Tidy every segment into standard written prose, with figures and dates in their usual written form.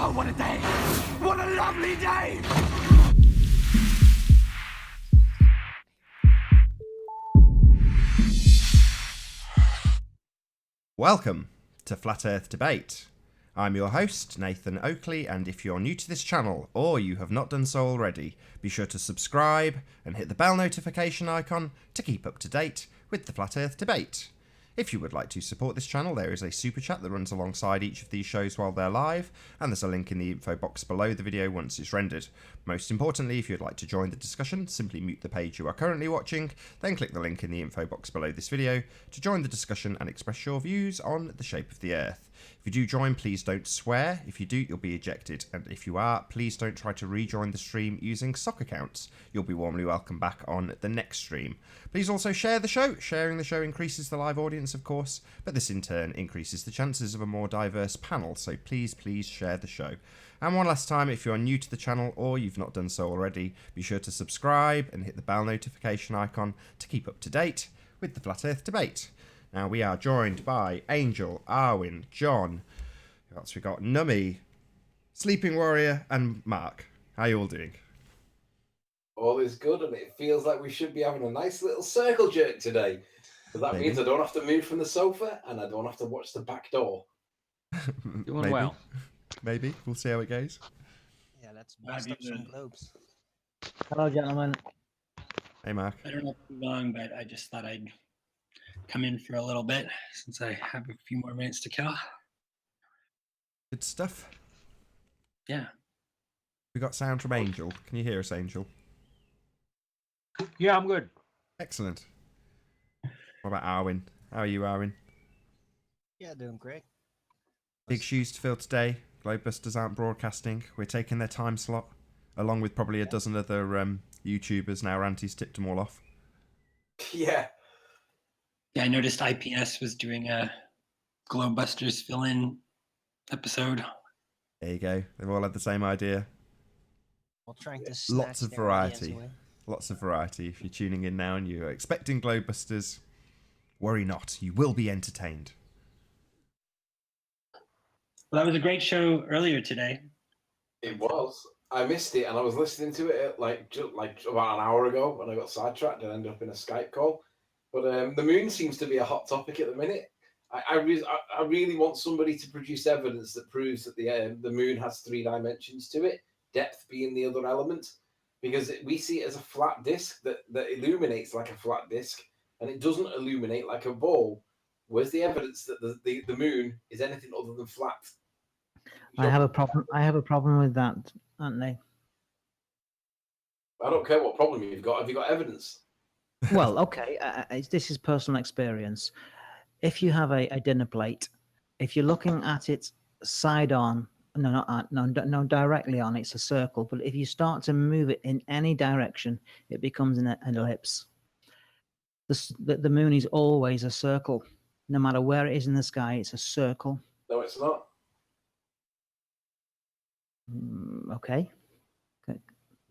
Oh, what a day! What a lovely day! Welcome to Flat Earth Debate. I'm your host, Nathan Oakley, and if you're new to this channel, or you have not done so already, be sure to subscribe and hit the bell notification icon to keep up to date with the Flat Earth Debate. If you would like to support this channel, there is a super chat that runs alongside each of these shows while they're live, and there's a link in the info box below the video once it's rendered. Most importantly, if you'd like to join the discussion, simply mute the page you are currently watching, then click the link in the info box below this video to join the discussion and express your views on the shape of the Earth. If you do join, please don't swear. If you do, you'll be ejected. And if you are, please don't try to rejoin the stream using sock accounts. You'll be warmly welcome back on the next stream. Please also share the show. Sharing the show increases the live audience, of course, but this in turn increases the chances of a more diverse panel. So please share the show. And one last time, if you're new to the channel or you've not done so already, be sure to subscribe and hit the bell notification icon to keep up to date with the Flat Earth Debate. Now, we are joined by Angel, Arwin, John, who else we got? Nummy, Sleeping Warrior, and Mark. How are you all doing? All is good, and it feels like we should be having a nice little circle jerk today. But that means I don't have to move from the sofa, and I don't have to watch the back door. Doing Maybe. well. Maybe. We'll see how it goes. Yeah, let's bust up some globes. Hello, gentlemen. Hey, Mark. I don't know too long, but I just thought I'd come in for a little bit since I have a few more minutes to kill. Good stuff. Yeah. We got sound from Angel. Can you hear us, Angel? Yeah, I'm good. Excellent. What about Arwin? How are you, Arwin? Yeah, doing great. Big shoes to fill today. Globebusters aren't broadcasting. We're taking their time slot, along with probably a dozen other YouTubers. Now Ranty's tipped them all off. Yeah. Yeah, I noticed IPS was doing a Globebusters fill-in episode. There you go. They've all had the same idea. We're trying to Lots of snatch their audience variety. away. Lots of variety. If you're tuning in now and you're expecting Globebusters, worry not. You will be entertained. Well, that was a great show earlier today. It was. I missed it, and I was listening to it at like about an hour ago when I got sidetracked and ended up in a Skype call. But the moon seems to be a hot topic at the minute. I really want somebody to produce evidence that proves that the moon has 3 dimensions to it, depth being the other element, because we see it as a flat disk that illuminates like a flat disk, and it doesn't illuminate like a ball. Where's the evidence that the moon is anything other than flat? I have a problem. I have a problem with that, Anthony. I don't care what problem you've got. Have you got evidence? Well, okay. This is personal experience. If you have a dinner plate, if you're looking at it side on, no, directly on, it's a circle. But if you start to move it in any direction, it becomes an ellipse. The moon is always a circle, no matter where it is in the sky. It's a circle. No, it's not. Okay.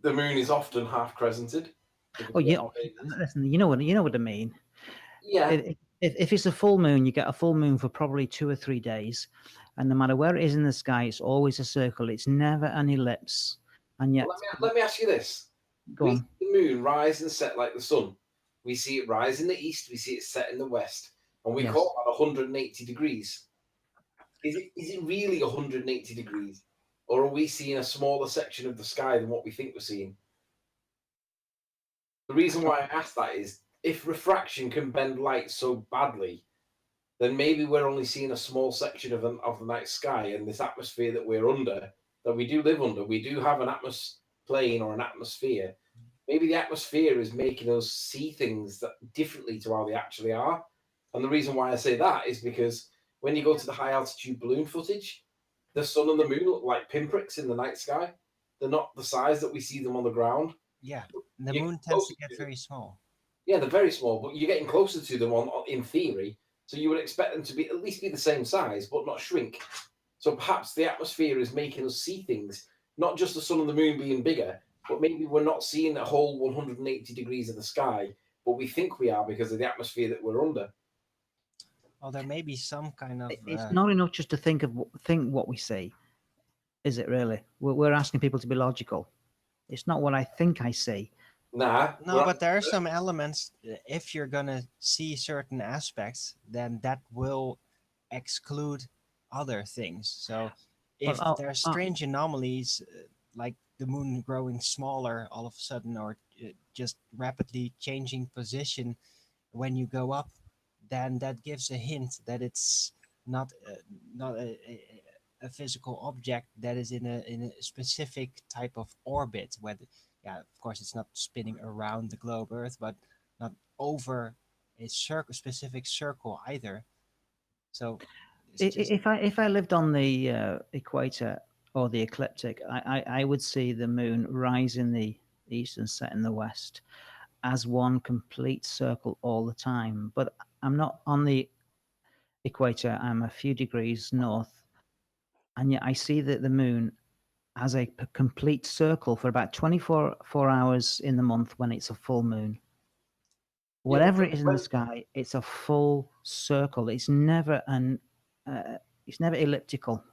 The moon is often half crescented. Oh yeah. Listen, you know what I mean. Yeah. If it's a full moon, you get a full moon for probably 2 or 3 days, and no matter where it is in the sky, it's always a circle. It's never an ellipse. And yet, Let me ask you this: go on. see the moon rise and set like the sun. We see it rise in the east. We see it set in the west, and we Yes. call that 180 degrees. Is it really 180 degrees, or are we seeing a smaller section of the sky than what we think we're seeing? The reason why I ask that is, if refraction can bend light so badly, then maybe we're only seeing a small section of the night sky and this atmosphere that we're under, that we do live under. We do have an plane or an atmosphere. Maybe the atmosphere is making us see things that differently to how they actually are. And the reason why I say that is because when you go to the high altitude balloon footage, the sun and the moon look like pinpricks in the night sky. They're not the size that we see them on the ground. Yeah, the You moon get tends to closer get very small. Yeah, they're very small, but you're getting closer to them in theory. So you would expect them to be at least be the same size, but not shrink. So perhaps the atmosphere is making us see things, not just the sun and the moon being bigger, but maybe we're not seeing a whole 180 degrees of the sky, but we think we are because of the atmosphere that we're under. Well, there may be some kind of. It's not enough just to think what we see. Is it really? We're asking people to be logical. It's not what I think I see. Nah. No, but there are some elements. If you're gonna see certain aspects, then that will exclude other things. So, if Well, there are strange anomalies, like the moon growing smaller all of a sudden, or just rapidly changing position when you go up, then that gives a hint that it's not a physical object that is in a specific type of orbit. Whether, yeah, of course, it's not spinning around the globe Earth, but not over a specific circle either. So, it's just if I lived on the equator or the ecliptic, I would see the moon rise in the east and set in the west as one complete circle all the time. But I'm not on the equator. I'm a few degrees north, and yet I see that the moon as a complete circle for about 24 hours in the month when it's a full moon. Whatever it is in the sky, it's a full circle. It's never it's never elliptical.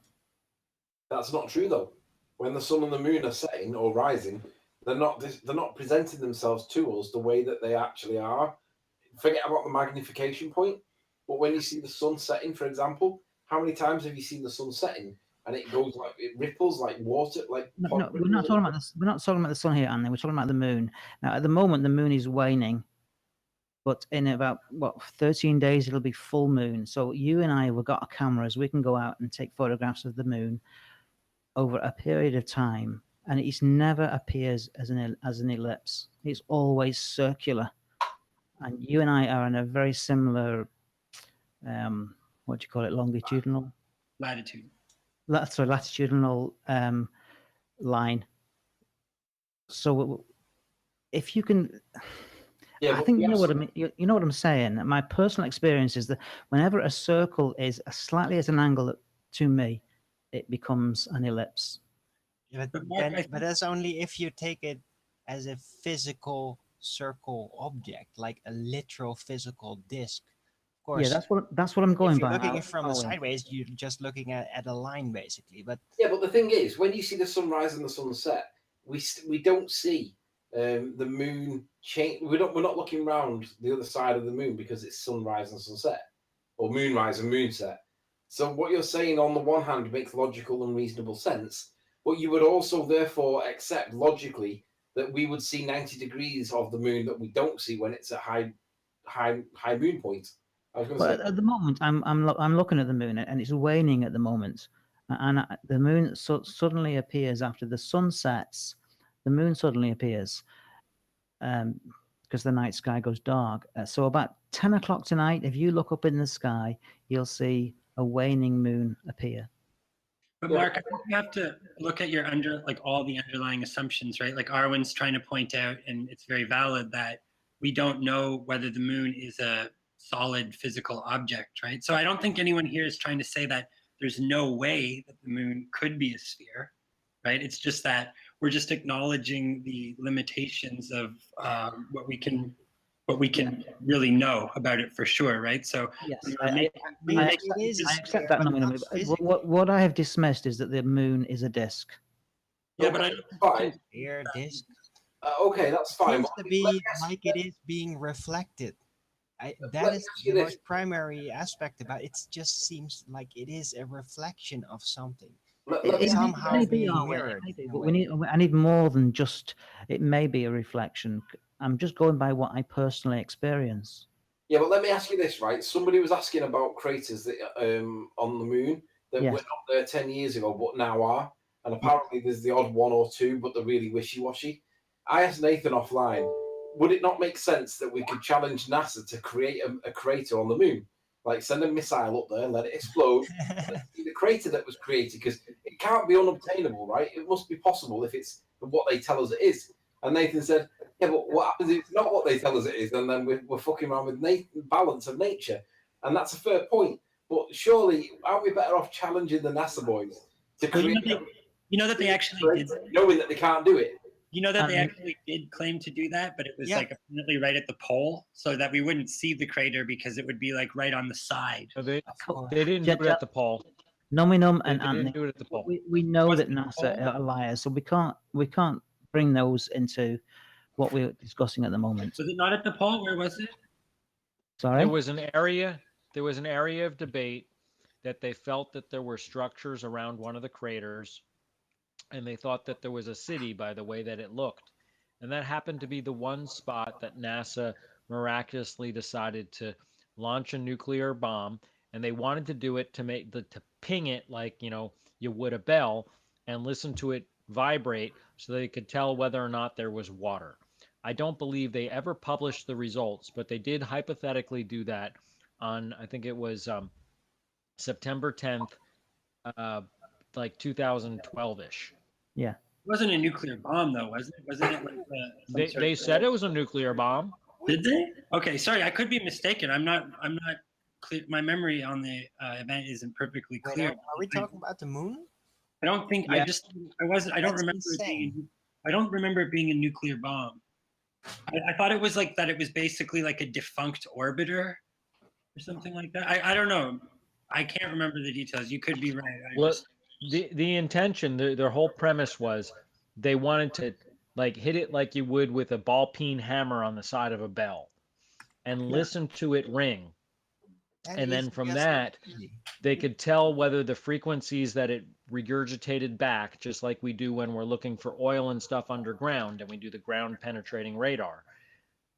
That's not true though. When the sun and the moon are setting or rising, they're not presenting themselves to us the way that they actually are. Forget about the magnification point. But when you see the sun setting, for example, how many times have you seen the sun setting and it goes like it ripples like water, like No, we're not talking about this. We're not talking about the sun here, Andy. We're talking about the moon. Now, at the moment, the moon is waning, but in about 13 days, it'll be full moon. So you and I, we've got cameras. We can go out and take photographs of the moon over a period of time, and it never appears as an ellipse. It's always circular. And you and I are in a very similar, what do you call it, longitudinal? Latitude. Sorry, latitudinal line. So if you can, Yeah, I think you know what I mean. You know what I'm saying. My personal experience is that whenever a circle is slightly at an angle to me, it becomes an ellipse. But, But Mark, but that's only if you take it as a physical circle object, like a literal physical disc. Of course, Yeah, that's what I'm going if you're by. looking from the Following. sideways, you're just looking at a line basically. But yeah, but the thing is, when you see the sunrise and the sunset, we don't see the moon change. We're not looking round the other side of the moon because it's sunrise and sunset, or moonrise and moonset. So what you're saying on the one hand makes logical and reasonable sense, but you would also therefore accept logically that we would see 90 degrees of the moon that we don't see when it's at high moon point. I was going to But say at the moment, I'm looking at the moon, and it's waning at the moment, and the moon suddenly appears after the sun sets. The moon suddenly appears because the night sky goes dark. So about 10 o'clock tonight, if you look up in the sky, you'll see a waning moon appear. But Yeah. Mark, I think you have to look at your all the underlying assumptions, right? Like Arwen's trying to point out, and it's very valid, that we don't know whether the moon is a solid physical object, right? So I don't think anyone here is trying to say that there's no way that the moon could be a sphere, right? It's just that we're just acknowledging the limitations of what we can really know about it for sure, right? So Yes, when we're I making accept that but nominal. not What I have dismissed is that the moon is a disk. yeah, but I don't fine. Air disc Okay, that's fine. seems to be like it is being reflected. That Let is me ask the you this. most primary aspect about it. It just seems like it is a reflection of something. Let It me ask somehow may be, being Arwen, mirrored it may be, in a but way. I need more than just. It may be a reflection. I'm just going by what I personally experience. Yeah, but let me ask you this, right? Somebody was asking about craters that on the moon that Yes. were not there 10 years ago, but now are. And apparently there's the odd one or two, but they're really wishy-washy. I asked Nathan offline, would it not make sense that we could challenge NASA to create a crater on the moon? Like send a missile up there, let it explode, let's see the crater that was created, because it can't be unobtainable, right? It must be possible if it's what they tell us it is. And Nathan said, yeah, but what happens if it's not what they tell us it is, and then we're fucking around with balance of nature? And that's a fair point. But surely, aren't we better off challenging the NASA boys to Well, create you know that they actually did. knowing that they can't do it? You know that they actually did claim to do that, but it was like apparently right at the pole, so that we wouldn't see the crater because it would be like right on the side. So they Of course. didn't do it at the pole. Nominum and They didn't Anthony. do it at the pole. We know Was that it the NASA pole? are liars, so we can't bring those into what we're discussing at the moment. Was it not at the pole? Where was it? Sorry. There was an area of debate that they felt that there were structures around one of the craters, and they thought that there was a city by the way that it looked. And that happened to be the one spot that NASA miraculously decided to launch a nuclear bomb, and they wanted to do it to ping it like, you would a bell and listen to it vibrate so they could tell whether or not there was water. I don't believe they ever published the results, but they did hypothetically do that on, I think it was September 10th, like 2012-ish. Yeah. It wasn't a nuclear bomb, though, was it? Wasn't it like They said it was a nuclear bomb. Did they? Okay, sorry, I could be mistaken. I'm not clear. My memory on the event isn't perfectly Wait, clear. are we talking about the moon? I don't think Yeah. I wasn't. I don't That's remember insane. I don't remember it being a nuclear bomb. I thought it was like that. It was basically like a defunct orbiter or something like that. I don't know. I can't remember the details. You could be right. Well, the intention, their whole premise was they wanted to like hit it like you would with a ball peen hammer on the side of a bell and listen to it ring. That And then is from just that, crazy. they could tell whether the frequencies that it regurgitated back, just like we do when we're looking for oil and stuff underground, and we do the ground penetrating radar,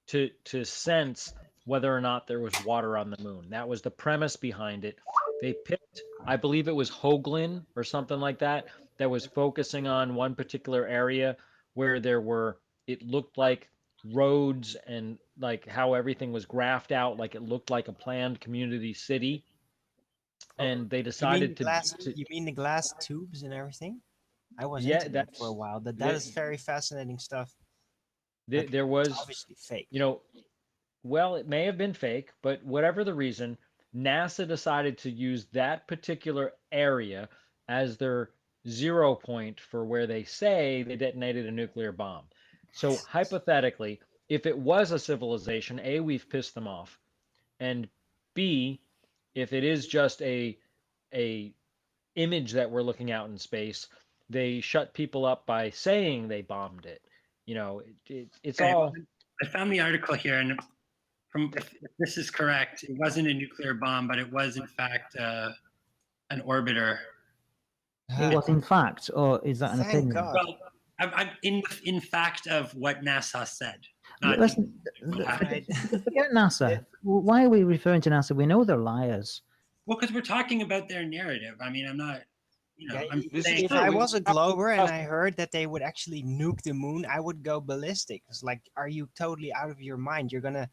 to sense whether or not there was water on the moon. That was the premise behind it. They picked, I believe it was Hoagland or something like that, that was focusing on one particular area where it looked like roads and like how everything was graphed out, like it looked like a planned community city. And they decided You mean the glass tubes and everything? I was Yeah, into that for a while. That is very fascinating stuff. But there it's was, obviously fake. well, it may have been fake, but whatever the reason, NASA decided to use that particular area as their 0 point for where they say they detonated a nuclear bomb. So hypothetically, if it was a civilization, A, we've pissed them off, and B, if it is just a image that we're looking out in space, they shut people up by saying they bombed it. It's Okay, all. I found the article here, and if this is correct, it wasn't a nuclear bomb, but it was in fact an orbiter. It was in fact, or is that an Thank opinion? God. Well, I'm in fact of what NASA said. Not Listen, Right. forget NASA. Why are we referring to NASA? We know they're liars. Well, because we're talking about their narrative. I mean, I'm not. Yeah, I'm This is saying if true. I We- was a Glober and I heard that they would actually nuke the moon, I would go ballistic. It's like, are you totally out of your mind? You're gonna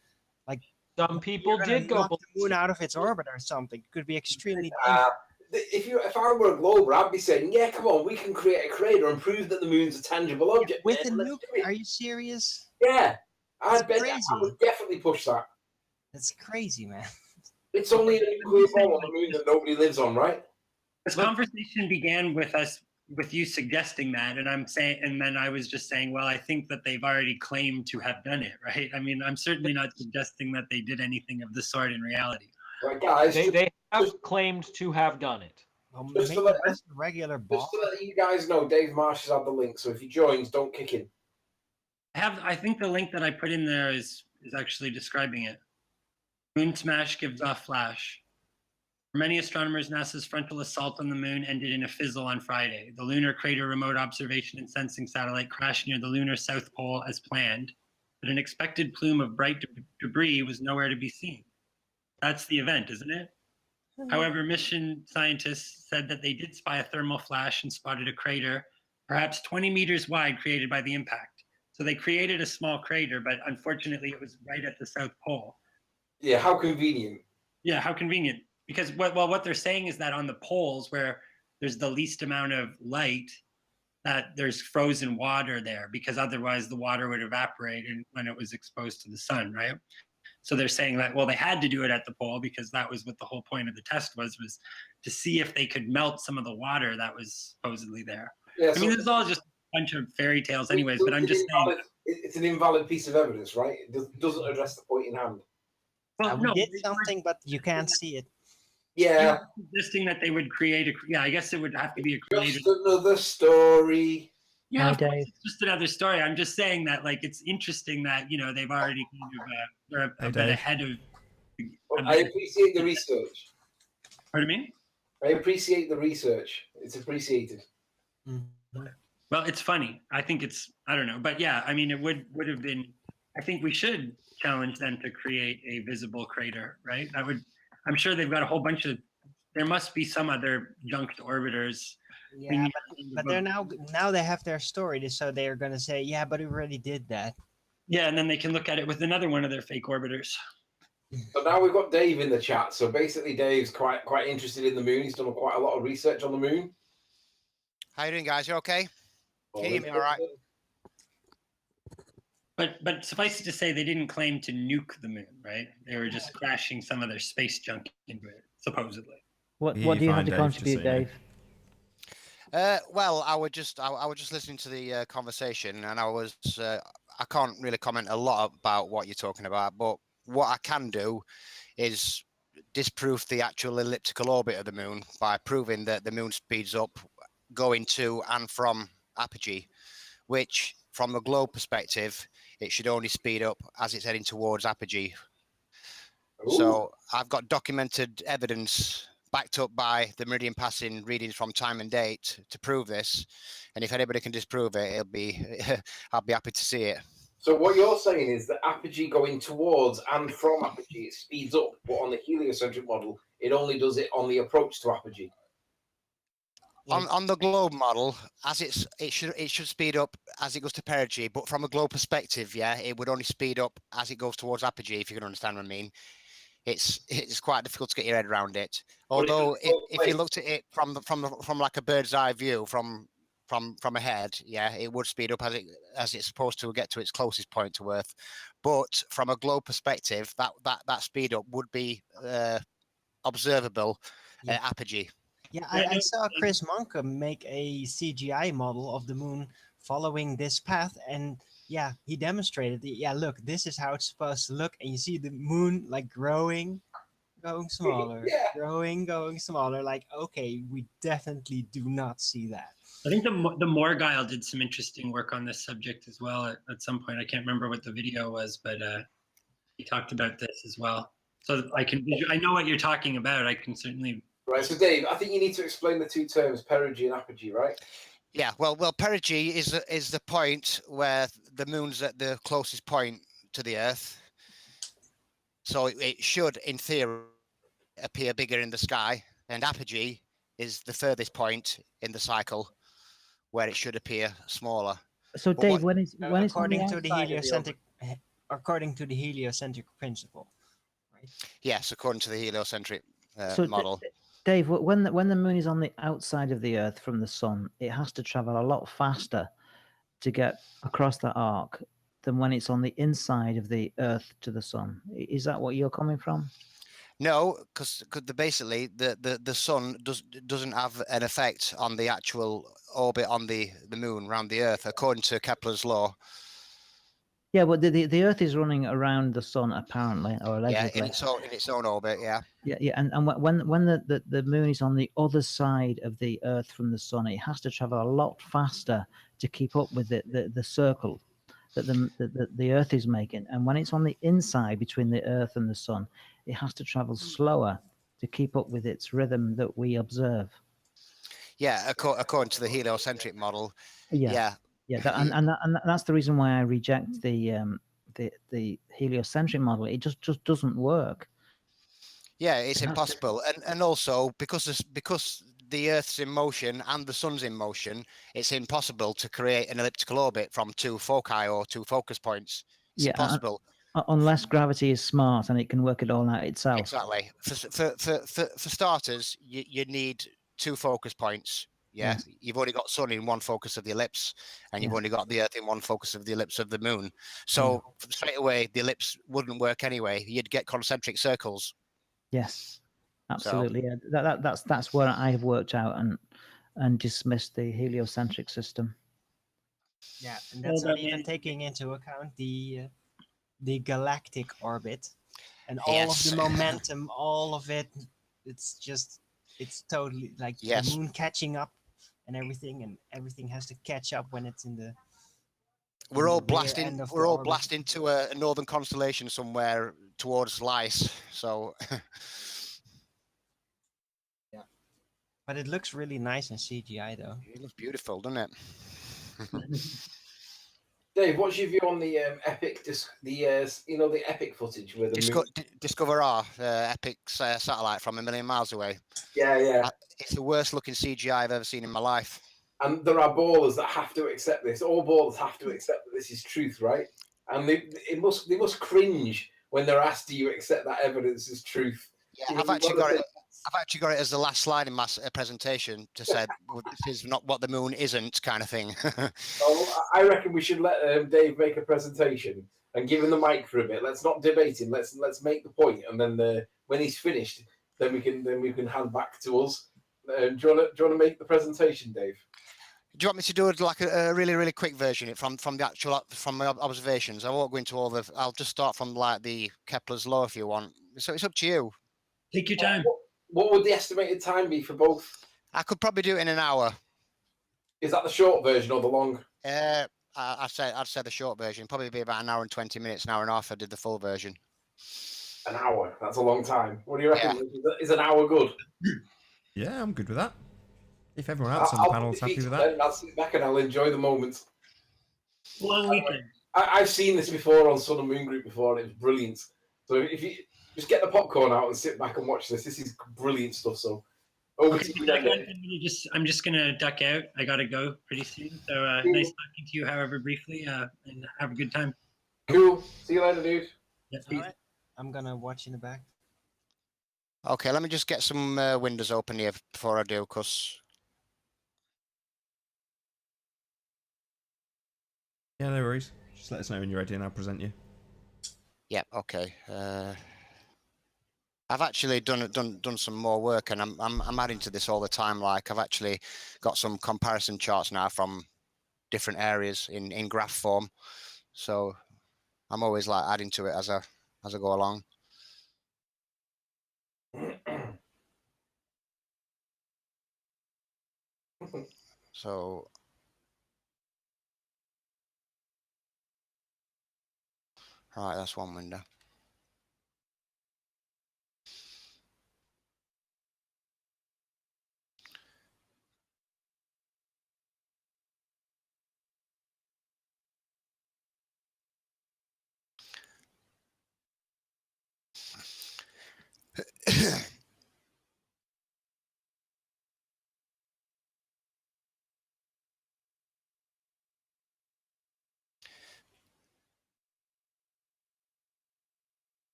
Some people you're gonna did go. knock the moon out of its orbit or something. It could be extremely Uh, dangerous. if I were a Glober, I'd be saying, yeah, come on, we can create a crater and prove that the moon's a tangible object. With the man. Let's nuke? do it. Are you serious? Yeah, I That's bet crazy. I would definitely push that. That's crazy, man. It's only a nuclear bomb on the moon that nobody lives on, right? this conversation began with you suggesting that, and I'm saying, and then I was just saying, well, I think that they've already claimed to have done it, right? I mean, I'm certainly not suggesting that they did anything of the sort in reality. Right, guys, They have claimed to have done it. Well, Just maybe to let- it was a regular bomb. just to let you guys know, Dave Marsh has had the link, so if he joins, don't kick him. I think the link that I put in there is actually describing it. Moon smash gives off flash. For many astronomers, NASA's frontal assault on the moon ended in a fizzle on Friday. The Lunar Crater Remote Observation and Sensing Satellite crashed near the lunar south pole as planned, but an expected plume of bright debris was nowhere to be seen. That's the event, isn't it? However, mission scientists said that they did spy a thermal flash and spotted a crater, perhaps 20 meters wide, created by the impact. So they created a small crater, but unfortunately it was right at the South Pole. Yeah, how convenient. Yeah, how convenient. Because what they're saying is that on the poles where there's the least amount of light, that there's frozen water there, because otherwise the water would evaporate when it was exposed to the sun, right? So they're saying that, well, they had to do it at the pole because that was what the whole point of the test was to see if they could melt some of the water that was supposedly there. Yeah, I mean, this is all just a bunch of fairy tales anyways, but I'm just saying. It's an invalid piece of evidence, right? It doesn't address the point in hand. Yeah, Well, we no, did something, but you can't see it. Yeah, Suggesting that they would create a. Yeah, I guess it would have to be a creator. just another story. Yeah, Hi, of course, Dave. it's just another story. I'm just saying that, like, it's interesting that they've already kind of they're a Hey, bit Dave. ahead of. I appreciate the research. Pardon me? I appreciate the research. It's appreciated. Mhm. Well, it's funny. I think I don't know, but yeah, I mean, it would have been. I think we should challenge them to create a visible crater, right? I'm sure they've got a whole bunch of. There must be some other junked orbiters. Yeah, but they're now they have their story, so they're gonna say, yeah, but we already did that. Yeah, and then they can look at it with another one of their fake orbiters. So now we've got Dave in the chat. So basically, Dave's quite interested in the moon. He's done quite a lot of research on the moon. How you doing, guys? You okay? Can you hear me all right? But suffice it to say, they didn't claim to nuke the moon, right? They were just crashing some of their space junk into it, supposedly. What You do you have find to Dave to contribute, say no. Dave? Well, I was just listening to the conversation, and I can't really comment a lot about what you're talking about, but what I can do is disprove the actual elliptical orbit of the moon by proving that the moon speeds up going to and from apogee, which from a globe perspective, it should only speed up as it's heading towards apogee. Ooh. So I've got documented evidence backed up by the meridian passing readings from time and date to prove this. And if anybody can disprove it, I'll be happy to see it. So what you're saying is that apogee going towards and from apogee, it speeds up, but on the heliocentric model, it only does it on the approach to apogee. On the globe model, as it should speed up as it goes to perigee, but from a globe perspective, yeah, it would only speed up as it goes towards apogee, if you can understand what I mean. It's quite difficult to get your head around it. Although if you looked at it from like a bird's eye view from ahead, yeah, it would speed up as it's supposed to get to its closest point to Earth. But from a globe perspective, that speed up would be observable at apogee. Yeah, I saw Chris Monk make a CGI model of the moon following this path, and yeah, he demonstrated it. Yeah, look, this is how it's supposed to look, and you see the moon like going smaller, Yeah. going smaller. Like, okay, we definitely do not see that. I think the Morgile did some interesting work on this subject as well at some point. I can't remember what the video was, but he talked about this as well. So I know what you're talking about. I can certainly. Right. So Dave, I think you need to explain the two terms, perigee and apogee, right? Yeah, well, perigee is the point where the moon's at the closest point to the Earth, so it should, in theory, appear bigger in the sky. And apogee is the furthest point in the cycle, where it should appear smaller. So, Dave, when it's according to the heliocentric principle, right? Yes, according to the heliocentric model. Dave, when the moon is on the outside of the Earth from the sun, it has to travel a lot faster to get across that arc than when it's on the inside of the Earth to the sun. Is that what you're coming from? No, because basically the sun doesn't have an effect on the actual orbit on the moon around the Earth, according to Kepler's law. Yeah, but the Earth is running around the sun apparently, or allegedly. Yeah, in its own orbit. Yeah. Yeah, and when the moon is on the other side of the Earth from the sun, it has to travel a lot faster to keep up with the circle that the Earth is making. And when it's on the inside between the Earth and the sun, it has to travel slower to keep up with its rhythm that we observe. Yeah, according to the heliocentric model. Yeah. And that's the reason why I reject the heliocentric model. It just doesn't work. Yeah, it's impossible, and also because the Earth's in motion and the sun's in motion, it's impossible to create an elliptical orbit from two foci or two focus points. It's impossible. Unless gravity is smart and it can work it all out itself. Exactly. For starters, you need two focus points. Yeah, yes. You've only got sun in one focus of the ellipse, and you've only got the Earth in one focus of the ellipse of the moon. So straight away, the ellipse wouldn't work anyway. You'd get concentric circles. Yes, absolutely. So, yeah, that's where I have worked out and dismissed the heliocentric system. Yeah, and that's not even taking into account the galactic orbit and all of the momentum, all of it it's totally like Yes. the moon catching up and everything has to catch up when it's in the We're in all the rear blasting. end of We're the all orbit. blasting to a northern constellation somewhere towards Lice. So But it looks really nice in CGI though. it looks beautiful, doesn't it? Dave, what's your view on the epic the epic footage with the moon? Discover R, epic satellite from 1,000,000 miles away. Yeah. It's the worst looking CGI I've ever seen in my life. And there are ballers that have to accept this. All ballers have to accept that this is truth, right? And they must cringe when they're asked, "Do you accept that evidence as truth?" Yeah, I've actually got it as the last slide in my presentation to say this is not what the moon isn't, kind of thing. Oh, I reckon we should let Dave make a presentation and give him the mic for a bit. Let's not debate him. Let's make the point, and then when he's finished, then we can hand back to us. Do you want to make the presentation, Dave? Do you want me to do it like a really, really quick version from my observations? I won't go into all the. I'll just start from like the Kepler's law if you want. So it's up to you. Take your time. What would the estimated time be for both? I could probably do it in an hour. Is that the short version or the long? I'd say the short version. Probably be about an hour and 20 minutes, an hour and a half. I did the full version. An hour. That's a long time. What do you reckon? Yeah. Is an hour good? Yeah, I'm good with that. If everyone else on the panel is happy with that, I'll sit back and I'll enjoy the moment. Long weekend. I've seen this before on Sun and Moon Group before, and it was brilliant. So if you just get the popcorn out and sit back and watch this is brilliant stuff. So over to you, I'm just gonna duck out. I gotta go pretty soon. So nice talking to you, however briefly, and have a good time. Cool. See you later, dude. Yeah, All right. I'm gonna watch in the back. Okay, let me just get some windows open here before I do, because. yeah, no worries. Just let us know when you're ready and I'll present you. Yeah, okay. I've actually done some more work, and I'm adding to this all the time. Like I've actually got some comparison charts now from different areas in graph form. So I'm always like adding to it as I go along. So right, that's one window.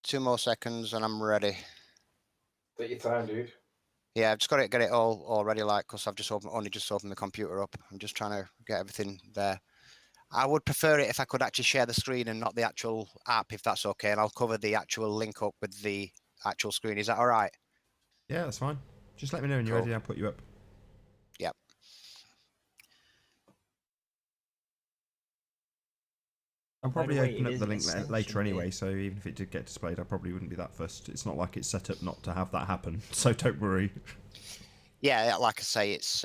Two more seconds and I'm ready. Take your time, dude. Yeah, I've just got to get it all ready, like, because I've only just opened the computer up. I'm just trying to get everything there. I would prefer it if I could actually share the screen and not the actual app, if that's okay. And I'll cover the actual link up with the actual screen. Is that all right? Yeah, that's fine. Just let me know when you're ready. I'll put you up. Yep. I'll probably open up the link later anyway, so even if it did get displayed, I probably wouldn't be that fussed. It's not like it's set up not to have that happen, so don't worry. Yeah, like I say, it's...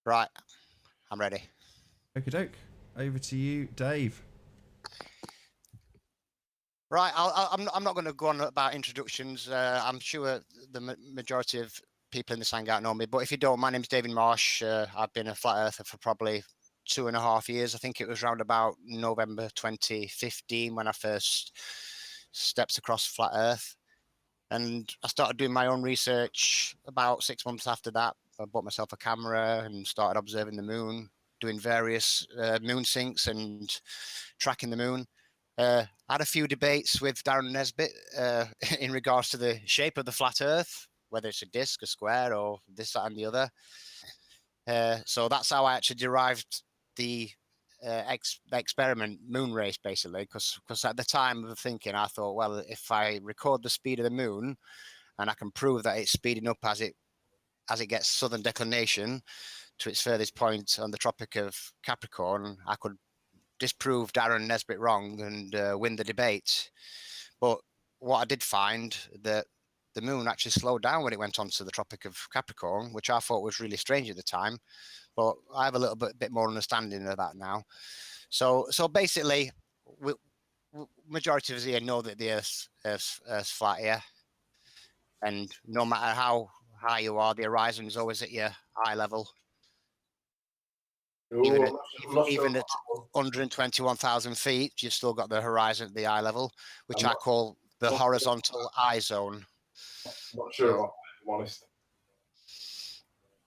Right, I'm ready. Okie doke. Over to you, Dave. Right, I'm not going to go on about introductions. I'm sure the majority of people in this hangout know me, but if you don't, my name's David Marsh. I've been a flat earther for probably 2.5 years. I think it was around about November 2015 when I first stepped across flat earth. And I started doing my own research about 6 months after that. I bought myself a camera and started observing the moon, doing various moon sinks and tracking the moon. I had a few debates with Darren Nesbitt in regards to the shape of the flat earth, whether it's a disc, a square, or this, that, and the other. So that's how I actually derived the experiment moon race, basically, because at the time of thinking, I thought, well, if I record the speed of the moon and I can prove that it's speeding up as it gets southern declination to its furthest point on the Tropic of Capricorn, I could disprove Darren Nesbitt wrong and win the debate. But what I did find, that the moon actually slowed down when it went onto the Tropic of Capricorn, which I thought was really strange at the time. But I have a little bit more understanding of that now. So basically, majority of us here know that the Earth's flat here, and no matter how high you are, the horizon is always at your eye level. Ooh, Even I'm not even sure at 121,000 feet, you've still got the horizon at the eye level, which I call the horizontal eye zone. I'm not sure about that, if I'm honest.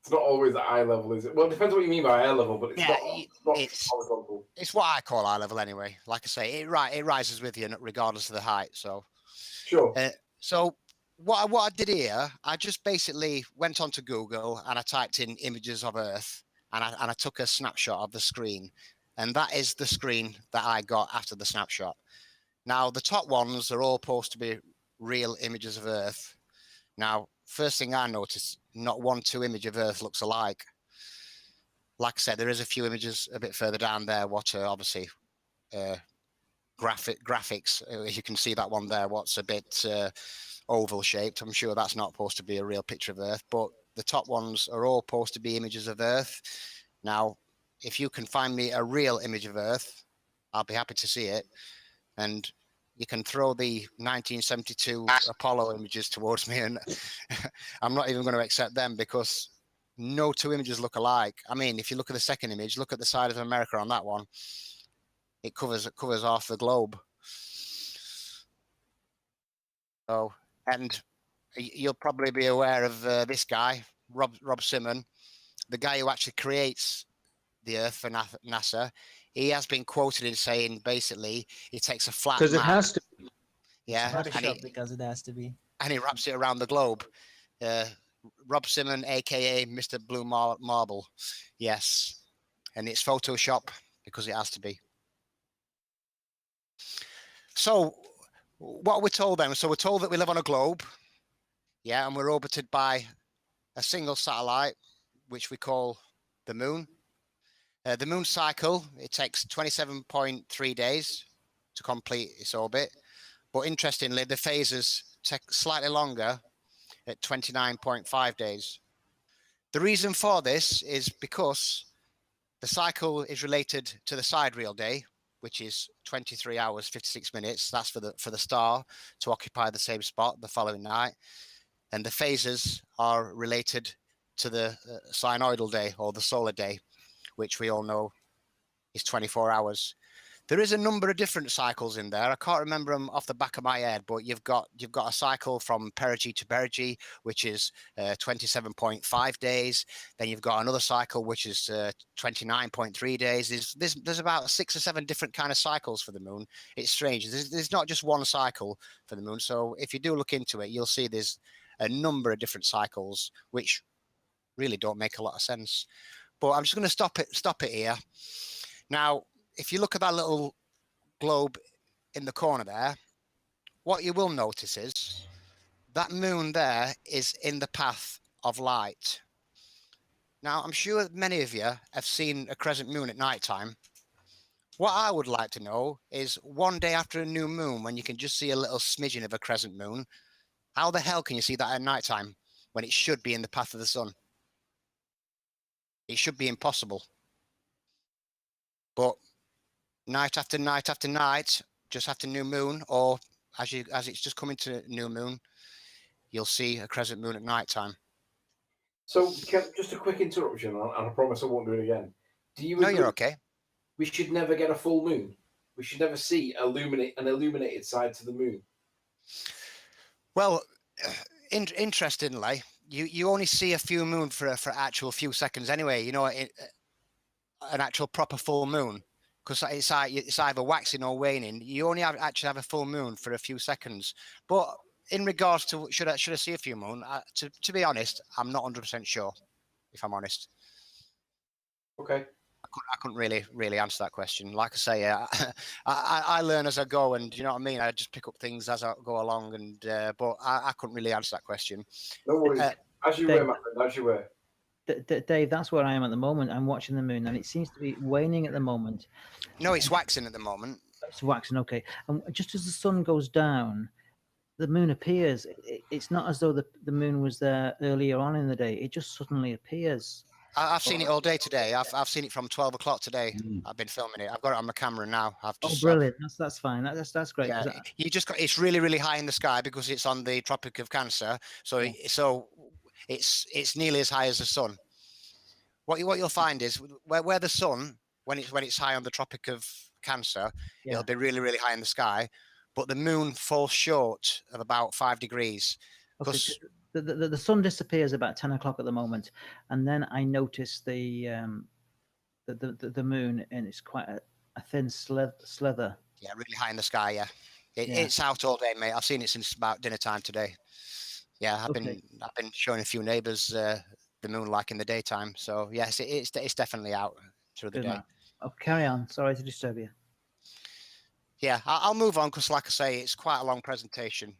It's not always at eye level, is it? Well, it depends what you mean by eye level, but it's not horizontal. It's what I call eye level anyway. Like I say, it rises with you regardless of the height. So sure. So what I did here, I just basically went onto Google and I typed in images of Earth, and I took a snapshot of the screen, and that is the screen that I got after the snapshot. Now the top ones are all supposed to be real images of Earth. Now, first thing I noticed, not 1-2 image of Earth looks alike. Like I said, there is a few images a bit further down there, what are obviously graphics. You can see that one there, what's a bit oval shaped. I'm sure that's not supposed to be a real picture of Earth, but the top ones are all supposed to be images of Earth. Now, if you can find me a real image of Earth, I'll be happy to see it. And you can throw the 1972 Apollo images towards me, and I'm not even going to accept them, because no two images look alike. I mean, if you look at the second image, look at the side of America on that one. It covers half the globe. So, and you'll probably be aware of this guy, Rob Simon, the guy who actually creates the Earth for NASA. He has been quoted in saying, basically, he takes a flat map. Because it has to. Yeah, Photoshop, because it has to be. And he wraps it around the globe. Rob Simon, aka Mr. Blue Marble. Yes. And it's Photoshop because it has to be. So what we're told then, so we're told that we live on a globe. Yeah, and we're orbited by a single satellite, which we call the moon. The moon cycle, it takes 27.3 days to complete its orbit. But interestingly, the phases take slightly longer at 29.5 days. The reason for this is because the cycle is related to the sidereal day, which is 23 hours, 56 minutes. That's for the star to occupy the same spot the following night. And the phases are related to the sinusoidal day, or the solar day, which we all know is 24 hours. There is a number of different cycles in there. I can't remember them off the back of my head, but you've got a cycle from perigee to perigee, which is 27.5 days. Then you've got another cycle, which is 29.3 days. There's about 6 or 7 different kind of cycles for the moon. It's strange. There's not just one cycle for the moon. So if you do look into it, you'll see there's a number of different cycles, which really don't make a lot of sense. But I'm just going to stop it here. Now, if you look at that little globe in the corner there, what you will notice is that moon there is in the path of light. Now, I'm sure many of you have seen a crescent moon at night time. What I would like to know is, one day after a new moon, when you can just see a little smidgen of a crescent moon, how the hell can you see that at night time when it should be in the path of the sun? It should be impossible. But night after night after night, just after new moon, or as it's just coming to new moon, you'll see a crescent moon at night time. So, just a quick interruption, and I promise I won't do it again. Do you? No, you're okay. We should never get a full moon. We should never see an illuminated side to the moon. Well, interestingly, you only see a few moon for actual few seconds anyway. You know, an actual proper full moon, because it's either waxing or waning. You only actually have a full moon for a few seconds. But in regards to should I see a few moon, to be honest, I'm not 100% sure, if I'm honest. Okay. I couldn't really answer that question. Like I say, I learn as I go, and you know what I mean. I just pick up things as I go along, and but I couldn't really answer that question. No worries. As you were, my friend. As you were. Dave, that's where I am at the moment. I'm watching the moon, and it seems to be waning at the moment. No, it's waxing at the moment. It's waxing, okay. And just as the sun goes down, the moon appears. It's not as though the moon was there earlier on in the day. It just suddenly appears. I've seen it all day today. I've seen it from 12 o'clock today. I've been filming it. I've got it on my camera now. Brilliant! That's fine. That's great. Yeah, you just got it's really high in the sky because it's on the Tropic of Cancer. So it's nearly as high as the sun. What you'll find is where the sun when it's high on the Tropic of Cancer, it'll be really high in the sky, but the moon falls short of about 5 degrees. Because the sun disappears about 10 o'clock at the moment, and then I notice the moon, and it's quite a thin slither. Yeah, really high in the sky. Yeah, it's out all day, mate. I've seen it since about dinner time today. Yeah, I've been showing a few neighbours the moon like in the daytime. So yes, it's definitely out through the day. Man. Oh, carry on. Sorry to disturb you. Yeah, I'll move on because, like I say, it's quite a long presentation.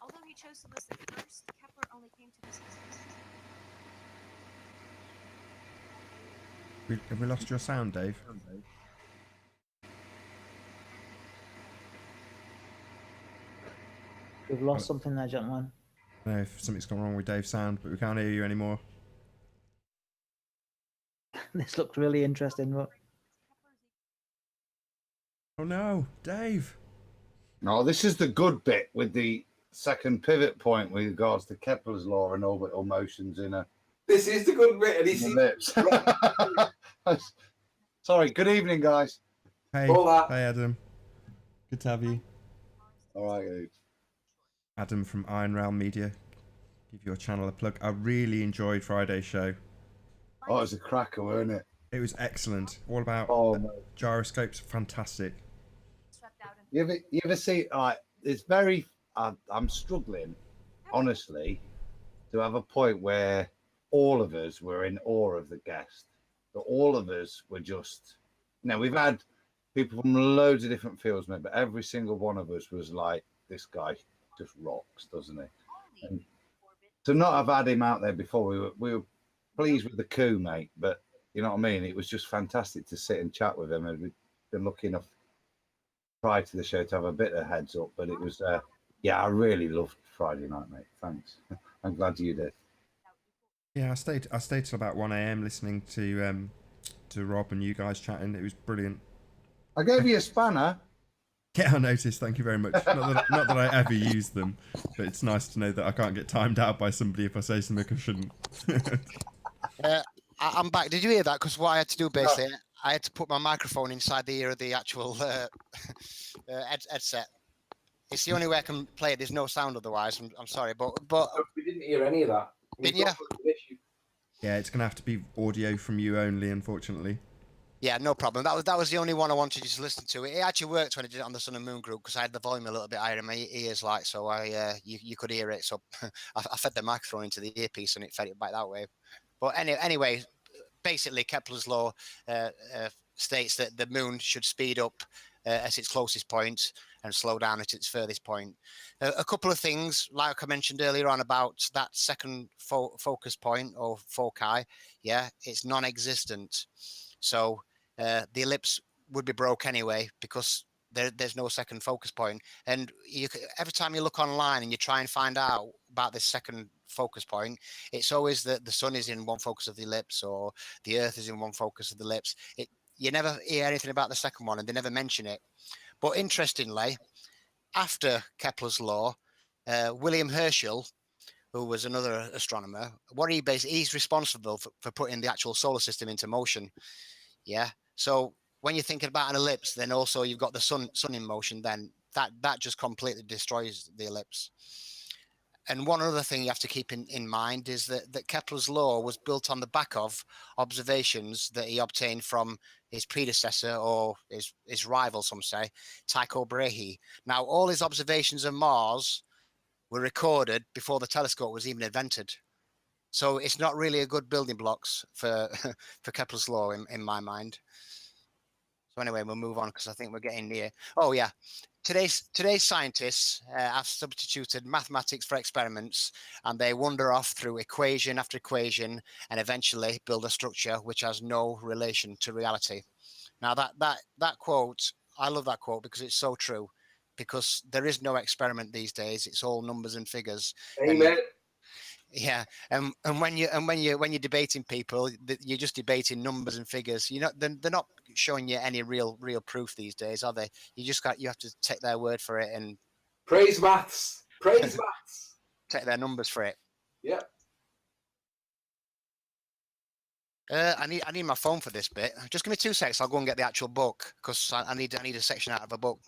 Although he chose to listen first, Kepler only came to this conclusion. Have we lost your sound, Dave? We've lost something there, gentlemen. I don't know if something's gone wrong with Dave's sound, but we can't hear you anymore. This looks really interesting. Look. Oh no, Dave! No, this is the good bit with the second pivot point with regards to Kepler's law and orbital motions in a. This is the good bit, and he's lips. Sorry. Good evening, guys. Hey, Hola. Hey, Adam. Good to have you. All right, dude. Adam from Iron Realm Media. Give your channel a plug. I really enjoyed Friday's show. Oh, it was a cracker, wasn't it? It was excellent. All about gyroscopes. Fantastic. You ever see? It's very. I'm struggling, honestly, to have a point where all of us were in awe of the guest. But all of us were just. We've had people from loads of different fields, mate, but every single one of us was like, this guy just rocks, doesn't he? And to not have had him out there before, we were pleased with the coup, mate. But you know what I mean? It was just fantastic to sit and chat with him. And we've been lucky enough prior to the show to have a bit of heads up. But it was, I really loved Friday night, mate. Thanks. I'm glad you did. Yeah, I stayed till about 1 a.m. listening to Rob and you guys chatting. It was brilliant. I gave you a spanner. Yeah, I noticed. Thank you very much. Not that I ever use them, but it's nice to know that I can't get timed out by somebody if I say something I shouldn't. I'm back. Did you hear that? Because what I had to do basically, I had to put my microphone inside the ear of the actual headset. It's the only way I can play it. There's no sound otherwise. I'm sorry, but we didn't hear any of that. Didn't you? Yeah, it's gonna have to be audio from you only, unfortunately. Yeah, no problem. That was the only one I wanted you to listen to. It actually worked when I did it on the Sun and Moon group because I had the volume a little bit higher in my ears, so you could hear it. So I fed the microphone into the earpiece and it fed it back that way. But anyway, basically Kepler's law states that the moon should speed up at its closest point and slow down at its furthest point. A couple of things, like I mentioned earlier on about that second focus point or foci, it's non-existent. So the ellipse would be broke anyway because there's no second focus point. And every time you look online and you try and find out about this second focus point, it's always that the sun is in one focus of the ellipse or the earth is in one focus of the ellipse. You never hear anything about the second one and they never mention it. But interestingly, after Kepler's law, William Herschel, who was another astronomer, he's responsible for putting the actual solar system into motion. Yeah. So when you're thinking about an ellipse, then also you've got the sun in motion, then that just completely destroys the ellipse. And one other thing you have to keep in mind is that Kepler's law was built on the back of observations that he obtained from his predecessor or his rival, some say, Tycho Brahe. Now, all his observations of Mars were recorded before the telescope was even invented. So it's not really a good building blocks for for Kepler's law in my mind. So anyway, we'll move on because I think we're getting near. Oh yeah, today's scientists have substituted mathematics for experiments, and they wander off through equation after equation, and eventually build a structure which has no relation to reality. Now that quote, I love that quote because it's so true. Because there is no experiment these days; it's all numbers and figures. Amen. And yeah, and when you're debating people, you're just debating numbers and figures. They're not showing you any real proof these days, are they? You have to take their word for it and Praise maths. Praise maths. take their numbers for it. Yeah. I need my phone for this bit. Just give me 2 seconds. I'll go and get the actual book because I need a section out of a book.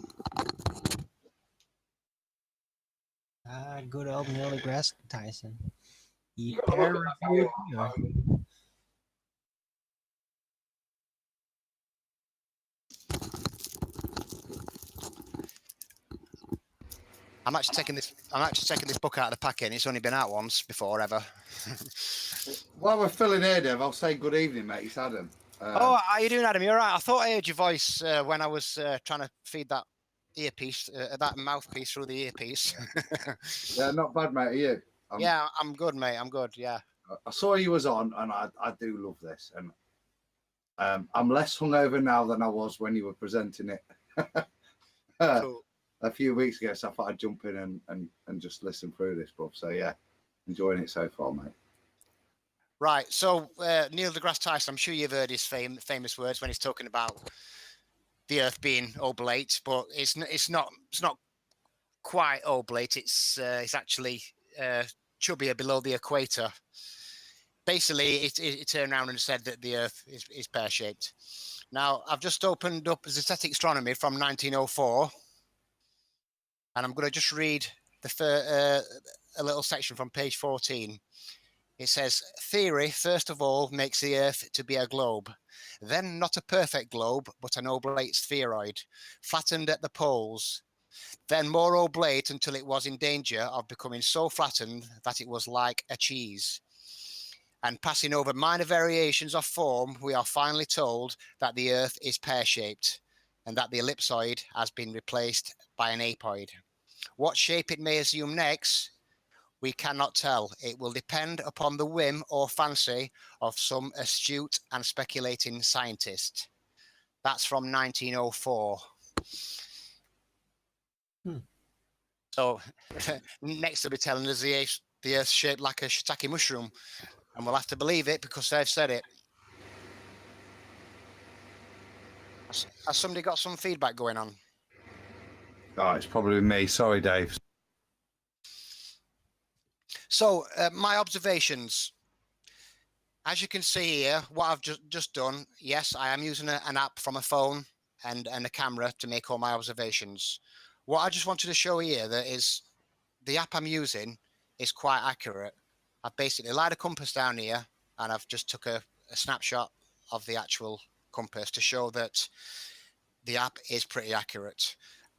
Good old Neil deGrasse Tyson. You gotta look at that Peer-reviewed. video. I'm actually taking this book out of the packet, and it's only been out once before ever. While we're filling here, Dev, I'll say good evening, mate. It's Adam. Oh, how you doing, Adam? You're right. I thought I heard your voice when I was trying to feed that earpiece, that mouthpiece through the earpiece. Yeah, not bad, mate. Are you? Yeah, I'm good, mate. I'm good. Yeah. I saw you was on, and I do love this. And I'm less hungover now than I was when you were presenting it Cool. a few weeks ago. So I thought I'd jump in and just listen through this, bro. So yeah, enjoying it so far, mate. Right. So Neil deGrasse Tyson, I'm sure you've heard his famous words when he's talking about the Earth being oblate, but it's not quite oblate. It's actually chubbier below the equator. Basically, it turned around and said that the Earth is pear-shaped. Now, I've just opened up Static Astronomy from 1904, and I'm going to just read a little section from page 14. It says, theory, first of all, makes the Earth to be a globe. Then not a perfect globe, but an oblate spheroid, flattened at the poles. Then more oblate until it was in danger of becoming so flattened that it was like a cheese. And passing over minor variations of form, we are finally told that the Earth is pear-shaped and that the ellipsoid has been replaced by an apoid. What shape it may assume next, we cannot tell. It will depend upon the whim or fancy of some astute and speculating scientist. That's from 1904. So next they'll be telling us the Earth's shaped like a shiitake mushroom, and we'll have to believe it because they've said it. Has somebody got some feedback going on? Oh, it's probably me. Sorry, Dave. So my observations, as you can see here, what I've just done, yes, I am using an app from a phone and a camera to make all my observations. What I just wanted to show here that is the app I'm using is quite accurate. I've basically laid a compass down here and I've just took a snapshot of the actual compass to show that the app is pretty accurate.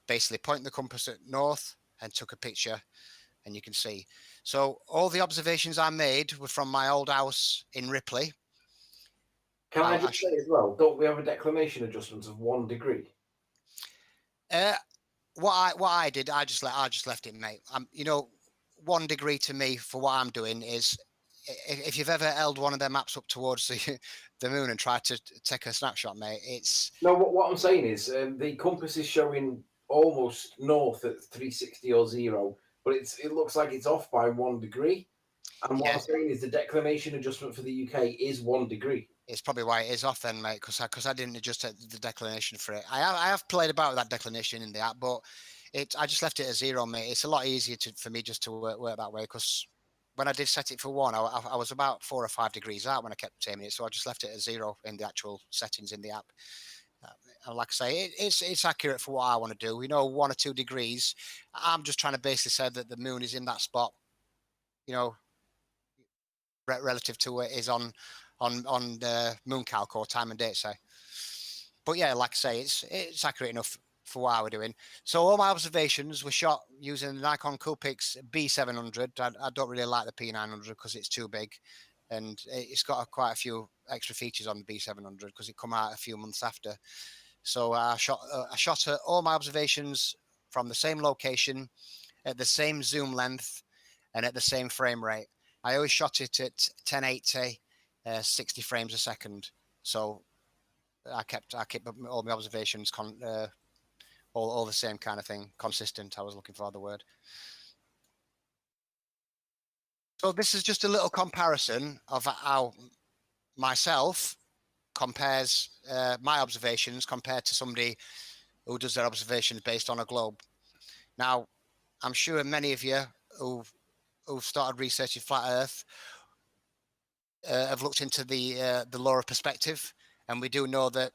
Basically point the compass at north and took a picture and you can see. So all the observations I made were from my old house in Ripley. Can I just say as well, don't we have a declination adjustment of 1 degree? What I did, I just left it, mate. 1 degree to me for what I'm doing is, if you've ever held one of their maps up towards the moon and tried to take a snapshot, mate, it's... No, what I'm saying is the compass is showing almost north at 360 or 0, but it looks like it's off by 1 degree. And what I'm saying is the declination adjustment for the UK is 1 degree. It's probably why it is off then, mate, because I didn't adjust the declination for it. I have played about with that declination in the app, but I just left it at 0, mate. It's a lot easier for me just to work that way, because when I did set it for 1, I was about 4 or 5 degrees out when I kept aiming it, so I just left it at 0 in the actual settings in the app. Like I say, it's accurate for what I want to do. 1 or 2 degrees. I'm just trying to basically say that the moon is in that spot, relative to where it is on the moon calc or time and date, say. But yeah, like I say, it's accurate enough for what I were doing. So all my observations were shot using the Nikon Coolpix B700. I don't really like the P900 because it's too big, and it's got quite a few extra features on the B700 because it come out a few months after. So I shot all my observations from the same location, at the same zoom length, and at the same frame rate. I always shot it at 1080, 60 frames a second. So I kept all my observations all the same kind of thing, consistent. I was looking for the word. So this is just a little comparison of how myself compares my observations compared to somebody who does their observations based on a globe. Now, I'm sure many of you who've started researching flat Earth have looked into the law of perspective, and we do know that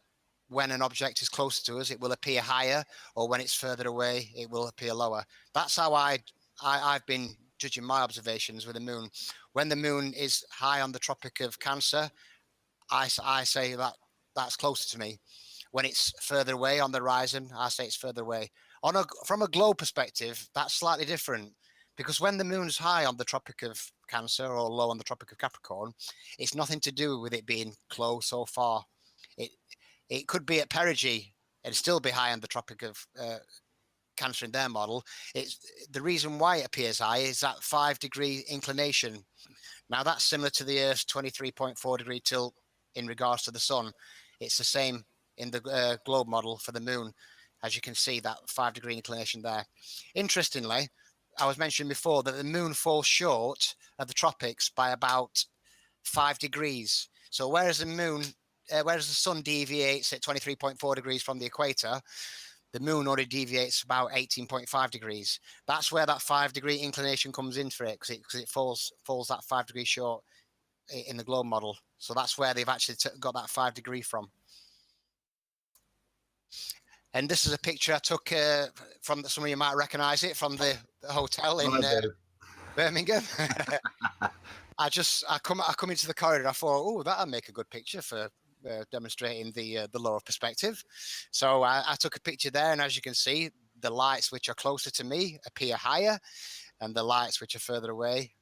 when an object is closer to us, it will appear higher, or when it's further away, it will appear lower. That's how I've been judging my observations with the moon. When the moon is high on the Tropic of Cancer, I say that's closer to me. When it's further away on the horizon, I say it's further away. From a globe perspective, that's slightly different, because when the moon's high on the Tropic of Cancer or low on the Tropic of Capricorn, it's nothing to do with it being close or far. It could be at perigee and still be high on the Tropic of Cancer in their model. It's the reason why it appears high is that 5-degree inclination. Now that's similar to the Earth's 23.4-degree tilt in regards to the sun. It's the same in the globe model for the moon. As you can see, that 5-degree inclination there. Interestingly, I was mentioning before that the moon falls short of the tropics by about 5 degrees. So whereas the sun deviates at 23.4 degrees from the equator, the moon only deviates about 18.5 degrees. That's where that 5-degree inclination comes in for it, because it falls that 5 degrees short in the globe model. So that's where they've actually got that 5 degree from. And this is a picture I took from some of you might recognize it from the hotel in Birmingham. I come into the corridor. I thought, oh, that'll make a good picture for demonstrating the law of perspective. So I took a picture there, and as you can see, the lights which are closer to me appear higher, and the lights which are further away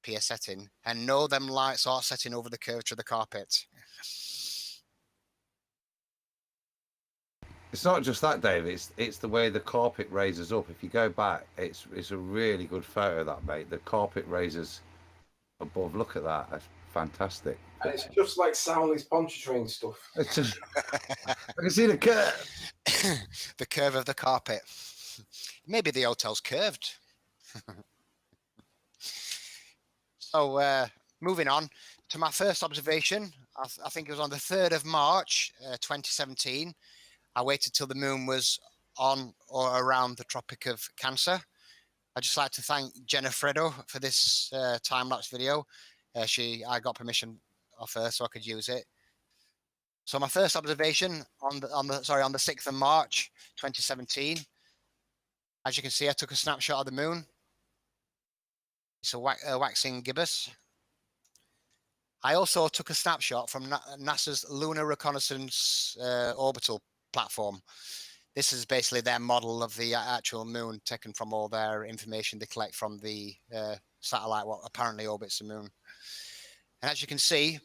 appear setting. And no, them lights are setting over the curvature of the carpet. It's not just that, Dave. It's the way the carpet raises up. If you go back, it's a really good photo of that, mate. The carpet raises above. Look at that. That's fantastic. And it's just like Soundly's Pontchartrain stuff. It's just, I can see the curve. The curve of the carpet. Maybe the hotel's curved. So moving on to my first observation, I think it was on the 3rd of March, 2017. I waited till the moon was on or around the Tropic of Cancer. I'd just like to thank Jenna Fredo for this time-lapse video. I got permission off her so I could use it. So my first observation on the 6th of March 2017. As you can see, I took a snapshot of the moon. It's a waxing gibbous. I also took a snapshot from NASA's Lunar Reconnaissance Orbital platform. This is basically their model of the actual moon, taken from all their information they collect from the satellite what apparently orbits the moon. And as you can see,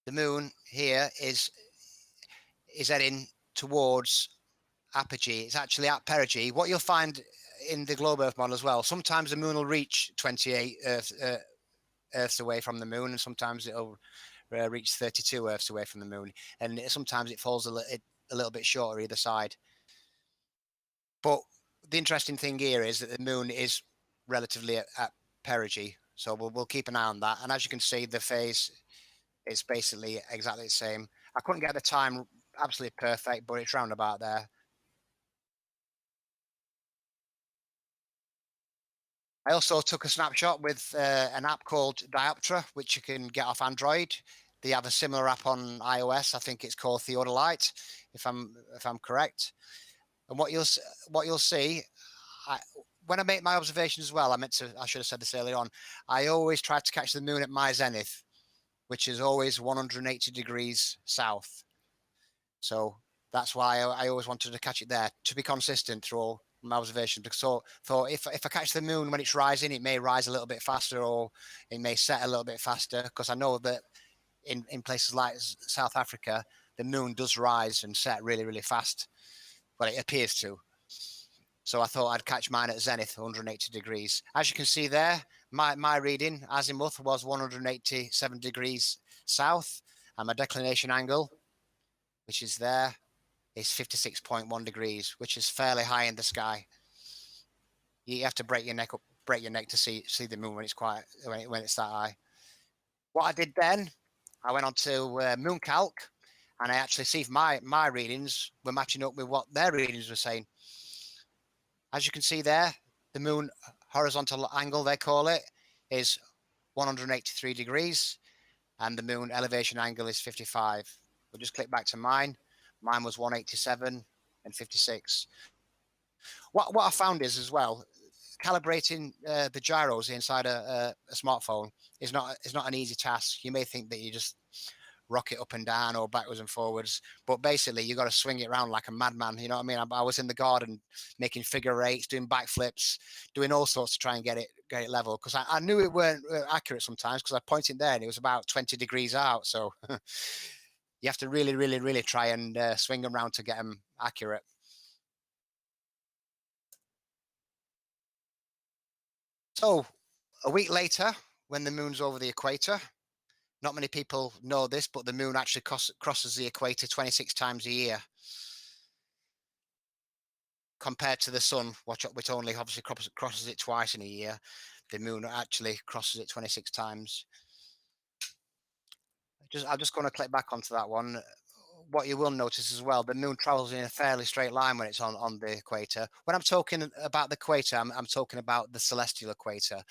the moon here is heading towards apogee. It's actually at perigee. What you'll find in the globe Earth model as well, sometimes the moon will reach 28 Earths away from the moon, and sometimes it'll reach 32 Earths away from the moon, and sometimes it falls a little bit shorter either side. But the interesting thing here is that the moon is relatively at perigee, so we'll keep an eye on that. And as you can see, the phase is basically exactly the same. I couldn't get the time absolutely perfect, but it's round about there. I also took a snapshot with an app called Dioptra, which you can get off Android. They have a similar app on iOS. I think it's called Theodolite, if I'm correct. And what you'll see, when I make my observations as well, I should have said this earlier on. I always try to catch the moon at my zenith, which is always 180 degrees south. So That's why I always wanted to catch it there, to be consistent through all my observations. Because so thought if I catch the moon when it's rising, it may rise a little bit faster, or it may set a little bit faster. Because I know that in places like South Africa, the moon does rise and set really, really fast. Well, it appears to. So I thought I'd catch mine at zenith, 180 degrees. As you can see there, my reading azimuth was 187 degrees south, and my declination angle, which is there, is 56.1 degrees, which is fairly high in the sky. You have to break your neck to see the moon when it's that high. What I did then, I went on to Mooncalc, and I actually see if my readings were matching up with what their readings were saying. As you can see there, the moon horizontal angle, they call it, is 183 degrees, and the moon elevation angle is 55. We'll just click back to mine. Mine was 187 and 56. What I found is as well, calibrating the gyros inside a smartphone is not an easy task. You may think that you just rock it up and down or backwards and forwards, but basically you got to swing it around like a madman. You know what I mean? I was in the garden making figure eights, doing backflips, doing all sorts to try and get it level, because I knew it weren't accurate sometimes, because I pointed there and it was about 20 degrees out. So you have to really, really, really try and swing them around to get them accurate. So a week later, when the moon's over the equator, not many people know this, but the moon actually crosses the equator 26 times a year, compared to the sun, which only obviously crosses it twice in a year. The moon actually crosses it 26 times. I'm just going to click back onto that one. What you will notice as well, the moon travels in a fairly straight line when it's on the equator. When I'm talking about the equator, I'm talking about the celestial equator.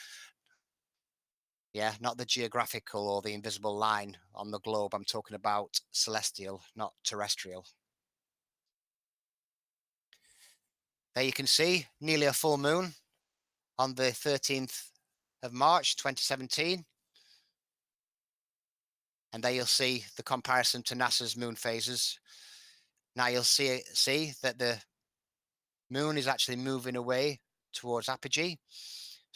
Yeah, not the geographical or the invisible line on the globe. I'm talking about celestial, not terrestrial. There you can see nearly a full moon on the 13th of March, 2017. And there you'll see the comparison to NASA's moon phases. Now you'll see that the moon is actually moving away towards apogee.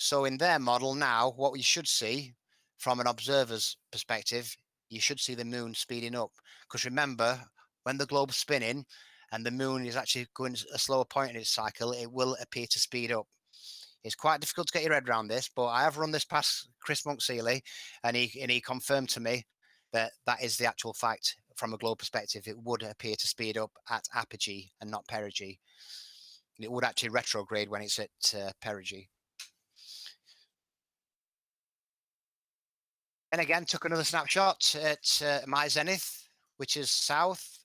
So in their model now, what we should see from an observer's perspective, you should see the moon speeding up. Because remember, when the globe's spinning and the moon is actually going a slower point in its cycle, it will appear to speed up. It's quite difficult to get your head around this, but I have run this past Chris Monk-Seeley, and he confirmed to me that is the actual fact. From a globe perspective, it would appear to speed up at apogee and not perigee. It would actually retrograde when it's at perigee. And again, took another snapshot at my zenith, which is south.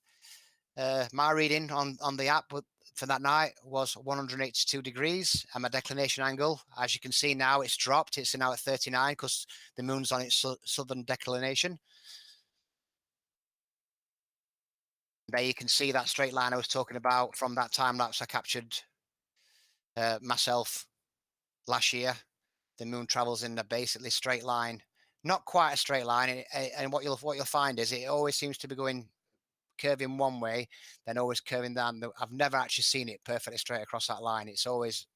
My reading on the app for that night was 182 degrees, and my declination angle, as you can see now, it's dropped. It's now at 39 because the moon's on its southern declination. There you can see that straight line I was talking about from that time lapse I captured myself last year. The moon travels in a basically straight line. Not quite a straight line, and what you'll find is it always seems to be curving one way, then always curving down. I've never actually seen it perfectly straight across that line. It's always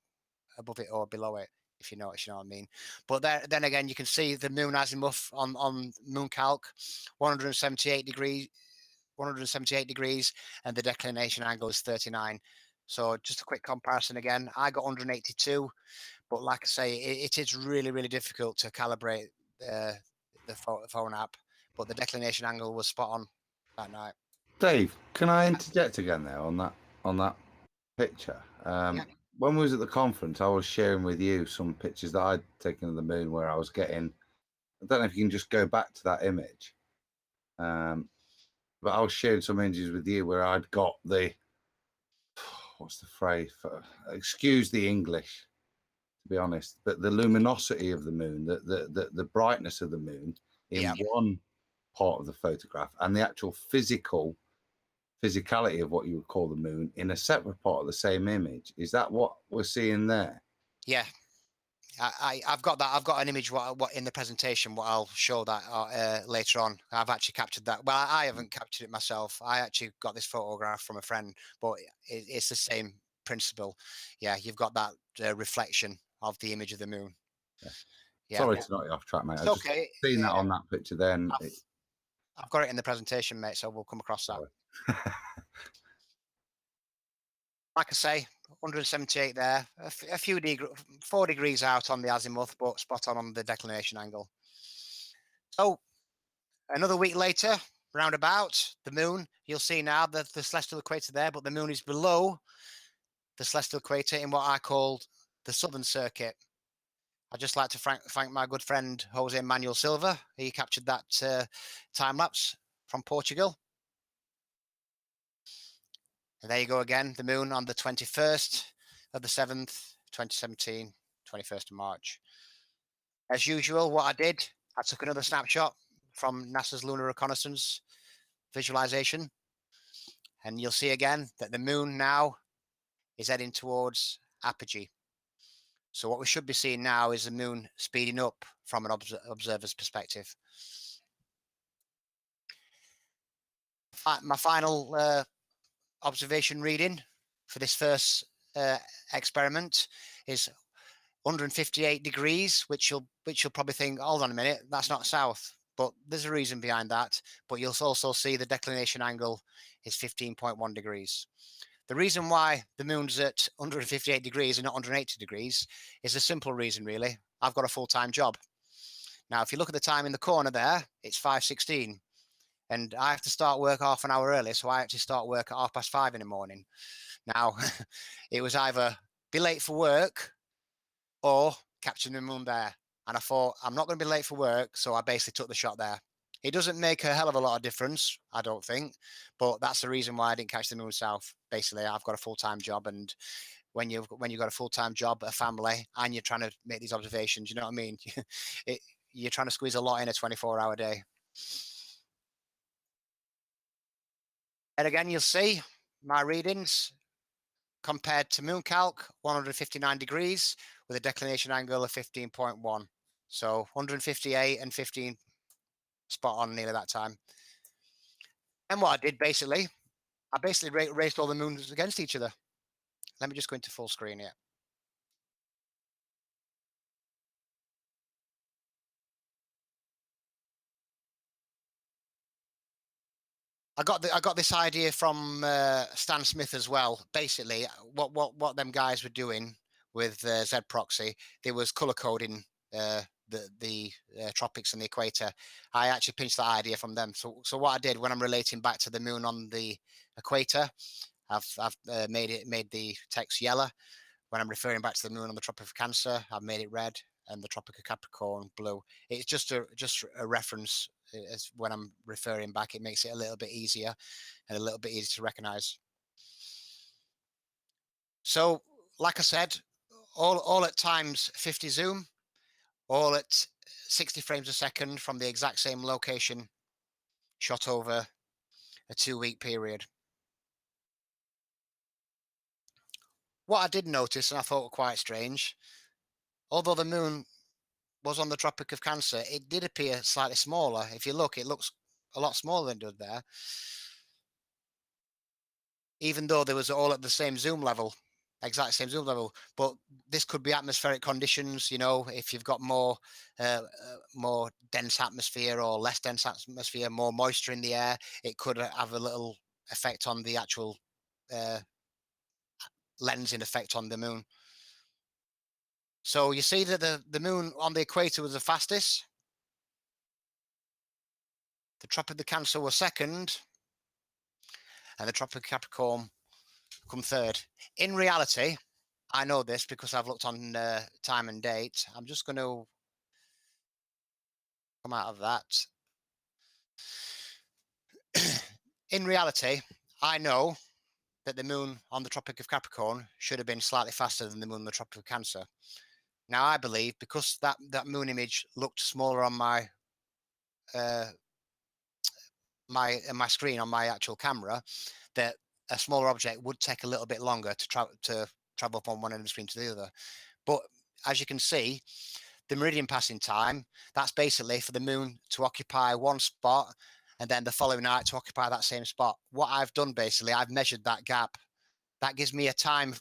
above it or below it, if you know what I mean. But then again, you can see the moon azimuth on Mooncalc, 178 degrees, and the declination angle is 39. So just a quick comparison again. I got 182, but like I say, it is really, really difficult to calibrate the phone app, but the declination angle was spot on that night. Dave, can I interject again there on that picture? Yeah. When we was at the conference, I was sharing with you some pictures that I'd taken of the moon where I was getting, I don't know if you can just go back to that image, but I was sharing some images with you where I'd got the, what's the phrase, excuse the English, to be honest, but the luminosity of the moon, the brightness of the moon in one part of the photograph, and the actual physicality of what you would call the moon in a separate part of the same image. Is that what we're seeing there? Yeah, I've got that. I've got an image what in the presentation. What I'll show that later on. I've actually captured that. Well, I haven't captured it myself. I actually got this photograph from a friend, but it's the same principle. Yeah, you've got that reflection of the image of the moon. Yeah. Sorry to knock you off track, mate. It's I've just okay. seen that on that picture then. I've got it in the presentation, mate, so we'll come across that. Like I say, 178 there, a few 4 degrees out on the azimuth, but spot on the declination angle. So another week later, roundabout, the moon, you'll see now that the celestial equator there, but the moon is below the celestial equator in what I called the southern circuit. I'd just like to thank my good friend Jose Manuel Silva. He captured that time lapse from Portugal. And there you go again, the moon on the 21st of the 7th, 2017, 21st of March. As usual, what I did, I took another snapshot from NASA's Lunar Reconnaissance visualization. And you'll see again that the moon now is heading towards apogee. So what we should be seeing now is the moon speeding up from an observer's perspective. My final observation reading for this first experiment is 158 degrees, which you'll probably think, hold on a minute, that's not south. But there's a reason behind that. But you'll also see the declination angle is 15.1 degrees. The reason why the moon's at 158 degrees and not 180 degrees is a simple reason, really. I've got a full-time job. Now, if you look at the time in the corner there, it's 5:16. And I have to start work half an hour early, so I actually start work at 5:30 in the morning. Now, it was either be late for work or capture the moon there. And I thought, I'm not going to be late for work, so I basically took the shot there. It doesn't make a hell of a lot of difference, I don't think, but that's the reason why I didn't catch the moon south. Basically, I've got a full-time job, and when you've got a full-time job, a family, and you're trying to make these observations, you know what I mean? You're trying to squeeze a lot in a 24-hour day. And again, you'll see my readings compared to MoonCalc, 159 degrees with a declination angle of 15.1. So 158 and 15, spot on nearly that time. And what I did basically, I basically raced all the moons against each other. Let me just go into full screen here. I got this idea from Stan Smith as well. Basically, what them guys were doing with Z proxy, they was color coding the tropics and the equator. I actually pinched that idea from them. So what I did when I'm relating back to the moon on the equator, I've made the text yellow. When I'm referring back to the moon on the Tropic of Cancer, I've made it red, and the Tropic of Capricorn blue. It's just a reference. As when I'm referring back, it makes it a little bit easier and a little bit easier to recognize. So, like I said, all at times 50 zoom, all at 60 frames a second from the exact same location, shot over a 2-week period. What I did notice, and I thought quite strange, although the moon was on the Tropic of Cancer, it did appear slightly smaller. If you look, it looks a lot smaller than it did there, even though they was all at the same zoom level, exact same zoom level. But this could be atmospheric conditions. You know, if you've got more dense atmosphere or less dense atmosphere, more moisture in the air, it could have a little effect on the actual lensing effect on the moon. So you see that the moon on the equator was the fastest. The Tropic of Cancer was second, and the Tropic of Capricorn come third. In reality, I know this because I've looked on time and date. I'm just going to come out of that. In reality, I know that the moon on the Tropic of Capricorn should have been slightly faster than the moon on the Tropic of Cancer. Now, I believe because that moon image looked smaller on my my screen on my actual camera, that a smaller object would take a little bit longer to travel from one end of the screen to the other. But as you can see, the meridian passing time, that's basically for the moon to occupy one spot and then the following night to occupy that same spot. What I've done basically, I've measured that gap. That gives me a time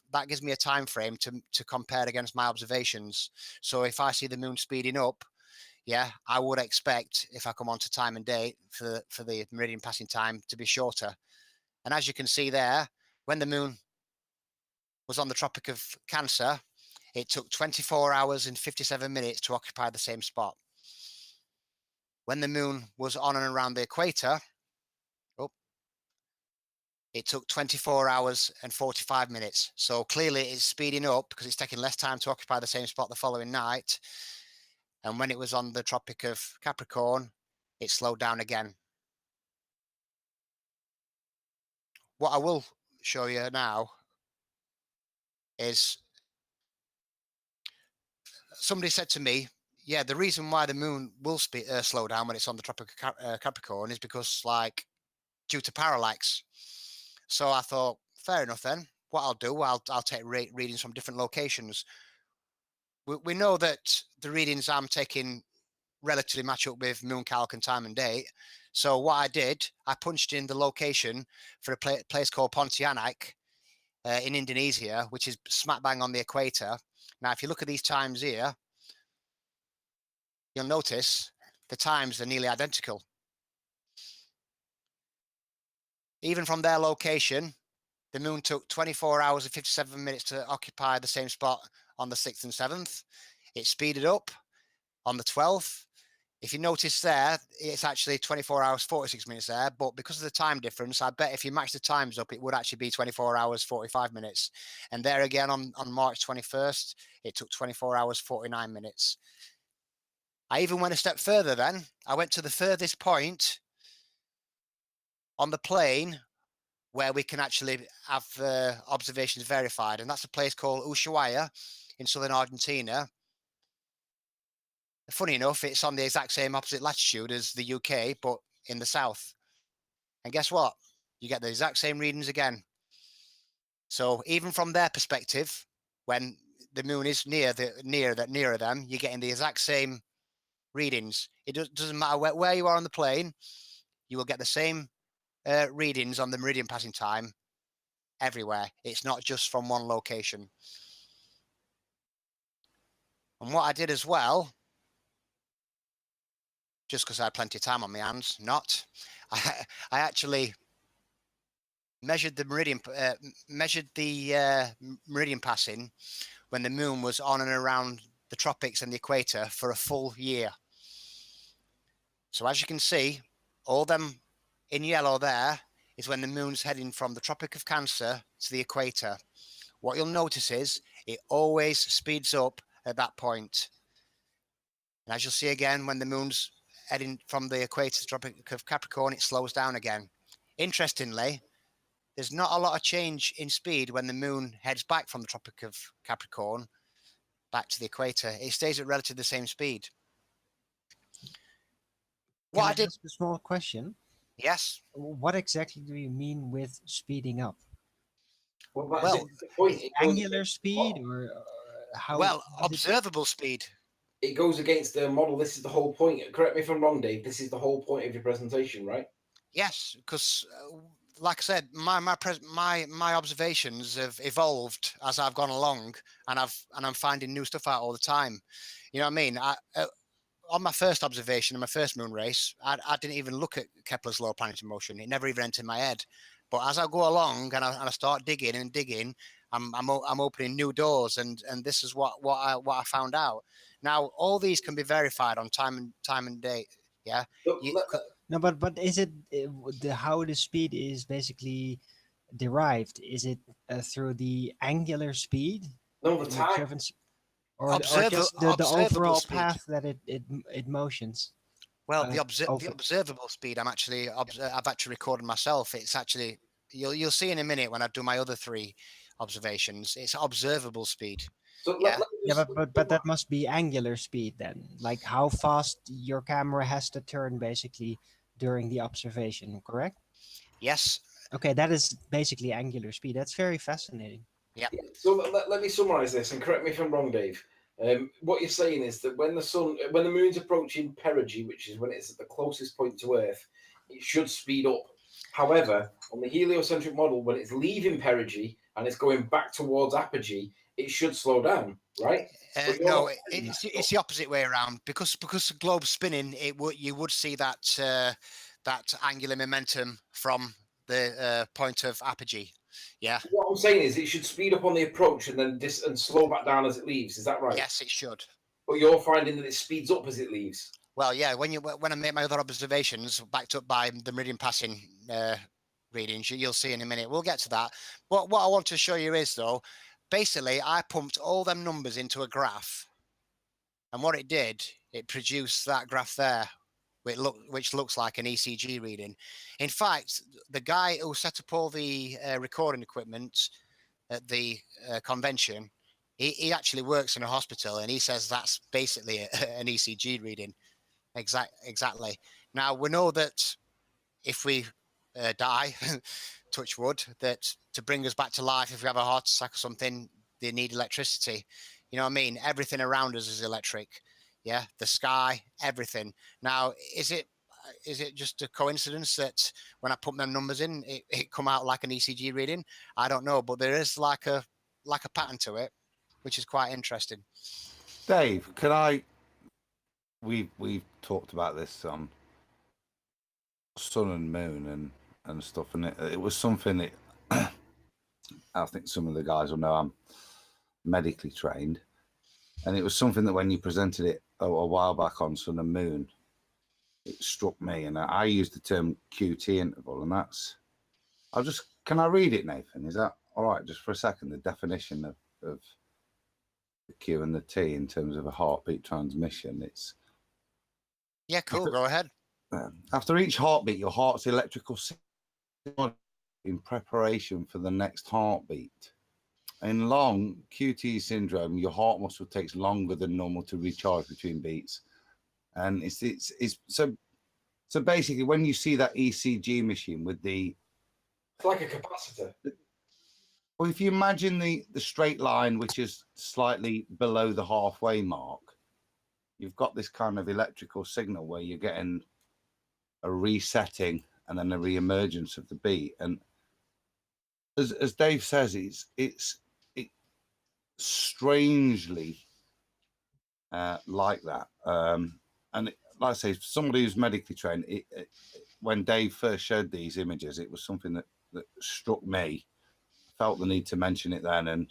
frame to compare against my observations. So if I see the moon speeding up, yeah, I would expect, if I come on to time and date, for the meridian passing time to be shorter. And as you can see there, when the moon was on the Tropic of Cancer, it took 24 hours and 57 minutes to occupy the same spot. When the moon was on and around the equator, it took 24 hours and 45 minutes. So clearly it's speeding up because it's taking less time to occupy the same spot the following night. And when it was on the Tropic of Capricorn, it slowed down again. What I will show you now is somebody said to me, yeah, the reason why the moon will slow down when it's on the Tropic of Capricorn is because, like, due to parallax. So I thought, fair enough then. What I'll do, I'll take readings from different locations. We know that the readings I'm taking relatively match up with moon calc and time and date. So what I did, I punched in the location for a place called Pontianak in Indonesia, which is smack bang on the equator. Now, if you look at these times here, you'll notice the times are nearly identical. Even from their location, the moon took 24 hours and 57 minutes to occupy the same spot on the 6th and 7th. It speeded up on the 12th. If you notice there, it's actually 24 hours, 46 minutes there. But because of the time difference, I bet if you match the times up, it would actually be 24 hours, 45 minutes. And there again on March 21st, it took 24 hours, 49 minutes. I even went a step further then. I went to the furthest point on the plane where we can actually have observations verified. And that's a place called Ushuaia in southern Argentina. Funny enough, it's on the exact same opposite latitude as the UK, but in the south. And guess what? You get the exact same readings again. So even from their perspective, when the moon is nearer them, you're getting the exact same readings. It doesn't matter where you are on the plane, you will get the same readings on the meridian passing time everywhere. It's not just from one location. And what I did as well, just because I had plenty of time on my hands, I actually measured the meridian meridian passing when the moon was on and around the tropics and the equator for a full year. So as you can see, all them in yellow there is when the moon's heading from the Tropic of Cancer to the equator. What you'll notice is it always speeds up at that point. And as you'll see again, when the moon's heading from the equator to the Tropic of Capricorn, it slows down again. Interestingly, there's not a lot of change in speed when the moon heads back from the Tropic of Capricorn back to the equator. It stays at relatively the same speed. Can I ask a small question? Yes. What exactly do you mean with speeding up? Well, angular speed or how? Well, observable speed. It goes against the model. This is the whole point. Correct me if I'm wrong, Dave. This is the whole point of your presentation, right? Yes, because like I said, my observations have evolved as I've gone along, and I'm finding new stuff out all the time. You know what I mean? On my first observation in my first moon race, I didn't even look at Kepler's law of planetary motion. It never even entered my head. But as I go along and I start digging, I'm opening new doors, and this is what I found out. Now all these can be verified on time and date. Yeah. No, but is it how the speed is basically derived? Is it through the angular speed? No, the time. Or just the overall path that it motions. Well, the observable speed I've actually recorded myself. It's actually you'll see in a minute when I do my other 3 observations. It's observable speed. So but that must be angular speed then. Like how fast your camera has to turn basically during the observation, correct? Yes. Okay, that is basically angular speed. That's very fascinating. Yeah. So let me summarize this and correct me if I'm wrong, Dave. What you're saying is that when the moon's approaching perigee, which is when it's at the closest point to Earth, it should speed up. However, on the heliocentric model, when it's leaving perigee and it's going back towards apogee, it should slow down, right? No, it's the opposite way around. Because the globe's spinning, you would see that that angular momentum from the point of apogee. Yeah. What I'm saying is it should speed up on the approach and then and slow back down as it leaves. Is that right? Yes, it should. But you're finding that it speeds up as it leaves. Well, yeah. When I make my other observations backed up by the meridian passing readings, you'll see in a minute. We'll get to that. What I want to show you is, though, basically I pumped all them numbers into a graph, and what it did, it produced that graph there, which looks like an ECG reading. In fact, the guy who set up all the recording equipment at the convention, he actually works in a hospital, and he says that's basically an ECG reading. Exactly. Now, we know that if we die, touch wood, that to bring us back to life, if we have a heart attack or something, they need electricity. You know what I mean? Everything around us is electric. Yeah, the sky, everything. Now, is it just a coincidence that when I put them numbers in, it come out like an ECG reading? I don't know, but there is like a pattern to it, which is quite interesting. Dave, we've talked about this sun and moon and stuff, and it was something that I think some of the guys will know I'm medically trained, and it was something that when you presented it a while back on sun and moon, it struck me, and I used the term QT interval, and that's can I read it, Nathan? Is that all right? Just for a second, the definition of the Q and the T in terms of a heartbeat transmission. Yeah, cool. Go ahead. After each heartbeat, your heart's electrical signal in preparation for the next heartbeat. In long QT syndrome, your heart muscle takes longer than normal to recharge between beats, and it's so basically when you see that ECG machine with it's like a capacitor. Well, if you imagine the straight line, which is slightly below the halfway mark, you've got this kind of electrical signal where you're getting a resetting and then a re-emergence of the beat. And as Dave says, it's strangely like that. And like I say, somebody who's medically trained, when Dave first showed these images, it was something that struck me. Felt the need to mention it then, and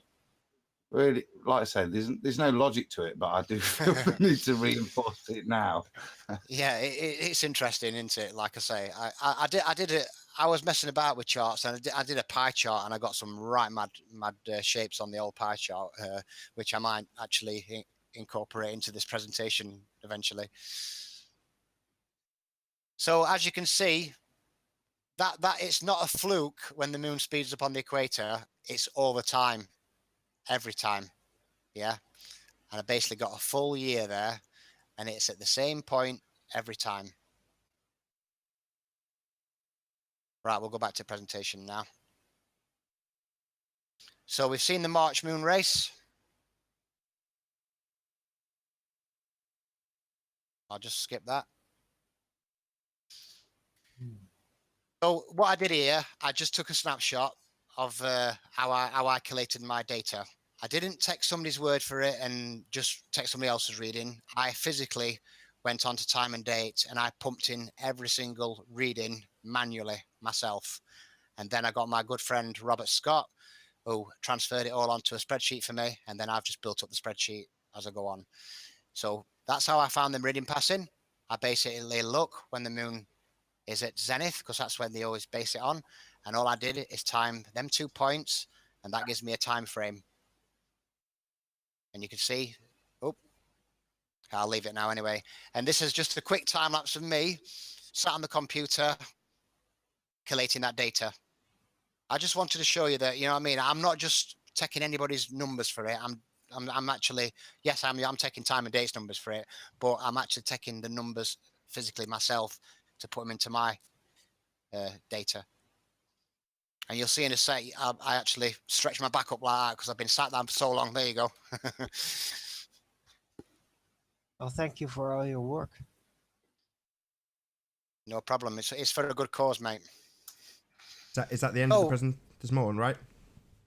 really, like I said, there's no logic to it, but I do feel the need to reinforce it now. Yeah, it's interesting, isn't it? Like I say, I did it. I was messing about with charts, and I did a pie chart, and I got some right mad shapes on the old pie chart, which I might actually incorporate into this presentation eventually. So as you can see, that it's not a fluke when the moon speeds up on the equator. It's all the time, every time. Yeah. And I basically got a full year there, and it's at the same point every time. Right, we'll go back to presentation now. So we've seen the March moon race. I'll just skip that. So what I did here, I just took a snapshot of how I collated my data. I didn't take somebody's word for it and just take somebody else's reading. I physically went on to time and date, and I pumped in every single reading manually myself. And then I got my good friend Robert Scott, who transferred it all onto a spreadsheet for me, and then I've just built up the spreadsheet as I go on. So that's how I found the meridian passing. I basically look when the moon is at zenith, because that's when they always base it on, and all I did is time them 2 points, and that gives me a time frame. And you can see, oh, I'll leave it now anyway. And this is just a quick time lapse of me sat on the computer collating that data. I just wanted to show you that, you know what I mean? I'm not just taking anybody's numbers for it. I'm actually, yes, I'm taking time and dates numbers for it, but I'm actually taking the numbers physically myself to put them into my data. And you'll see in a sec, I actually stretch my back up like that because I've been sat down for so long. There you go. Well, thank you for all your work. No problem. It's for a good cause, mate. Is that the end of the present? There's more, right?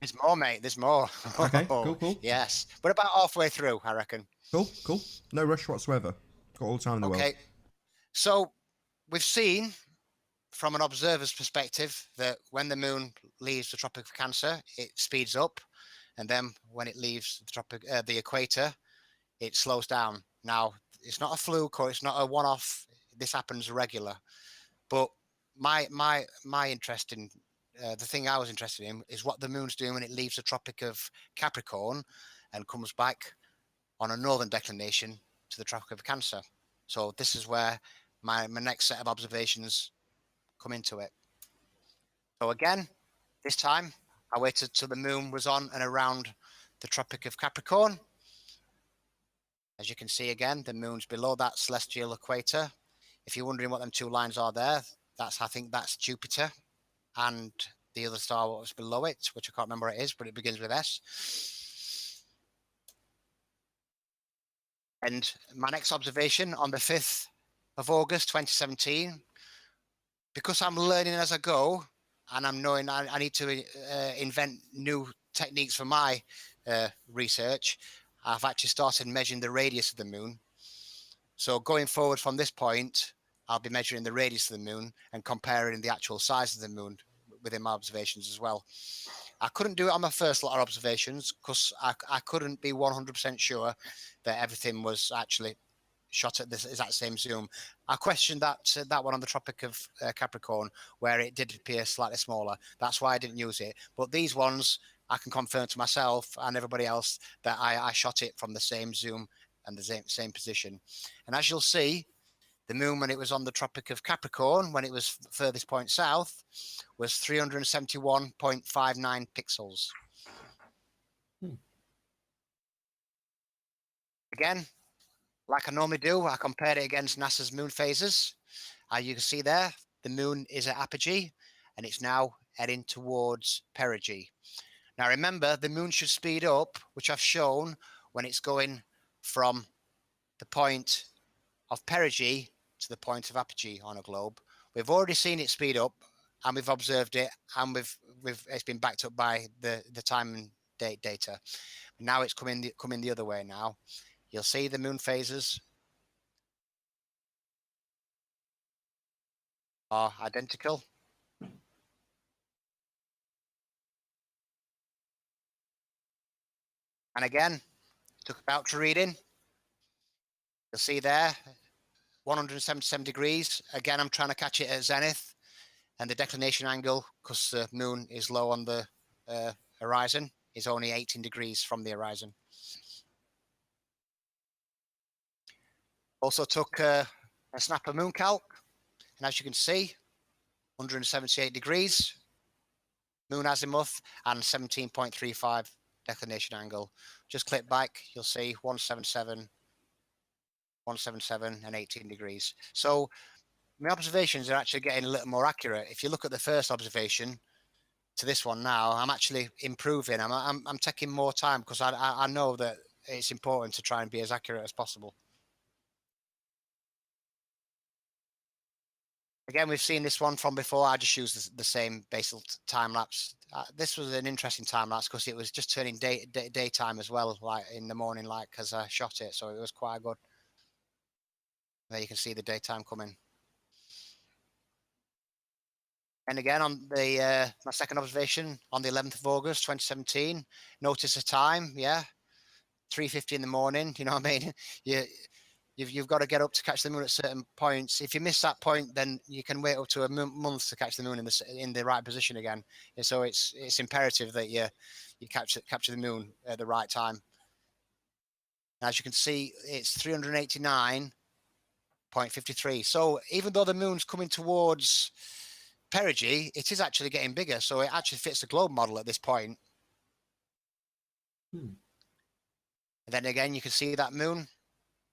There's more, mate. There's more. Okay, cool. Yes. We're about halfway through, I reckon. Cool. No rush whatsoever. Got all the time in the world. Okay. So we've seen from an observer's perspective that when the moon leaves the Tropic of Cancer, it speeds up. And then when it leaves the equator, it slows down. Now, it's not a fluke or it's not a one-off. This happens regular. But my interest in the thing I was interested in is what the moon's doing when it leaves the Tropic of Capricorn and comes back on a northern declination to the Tropic of Cancer. So this is where my next set of observations come into it. So again, this time I waited till the moon was on and around the Tropic of Capricorn. As you can see again, the moon's below that celestial equator. If you're wondering what them two lines are there, I think that's Jupiter and the other star what was below it, which I can't remember what it is, but it begins with S. And my next observation on the 5th of August 2017, because I'm learning as I go and I'm knowing I need to invent new techniques for my research, I've actually started measuring the radius of the moon. So going forward from this point, I'll be measuring the radius of the moon and comparing the actual size of the moon within my observations as well. I couldn't do it on my first lot of observations because I couldn't be 100% sure that everything was actually shot at this exact same zoom. I questioned that one on the Tropic of Capricorn where it did appear slightly smaller. That's why I didn't use it. But these ones, I can confirm to myself and everybody else that I shot it from the same zoom and the same position. And as you'll see, the moon, when it was on the Tropic of Capricorn, when it was furthest point south, was 371.59 pixels. Again, like I normally do, I compared it against NASA's moon phases. You can see there, the moon is at apogee, and it's now heading towards perigee. Now remember, the moon should speed up, which I've shown when it's going from the point of perigee to the point of apogee on a globe. We've already seen it speed up, and we've observed it, and it's been backed up by the time and date data. Now it's coming the other way now. You'll see the moon phases are identical. And again, took about to reading. You'll see there, 177 degrees. Again, I'm trying to catch it at zenith, and the declination angle, because the moon is low on the horizon, is only 18 degrees from the horizon. Also took a snap of moon calc, and as you can see, 178 degrees, moon azimuth, and 17.35 declination angle. Just click back, you'll see 177, 177, and 18 degrees. So my observations are actually getting a little more accurate. If you look at the first observation to this one now, I'm actually improving. I'm taking more time because I know that it's important to try and be as accurate as possible. Again, we've seen this one from before. I just used the same basal time lapse. This was an interesting time lapse because it was just turning daytime as well, like in the morning, like as I shot it. So it was quite good. There you can see the daytime coming. And again, on the my second observation on the 11th of August, 2017, notice the time, yeah, 3:50 in the morning. You know what I mean? You've got to get up to catch the moon at certain points. If you miss that point, then you can wait up to a month to catch the moon in the right position again. And so it's imperative that you capture the moon at the right time. As you can see, it's 389.53. So even though the moon's coming towards perigee, it is actually getting bigger. So it actually fits the globe model at this point. And then again, you can see that moon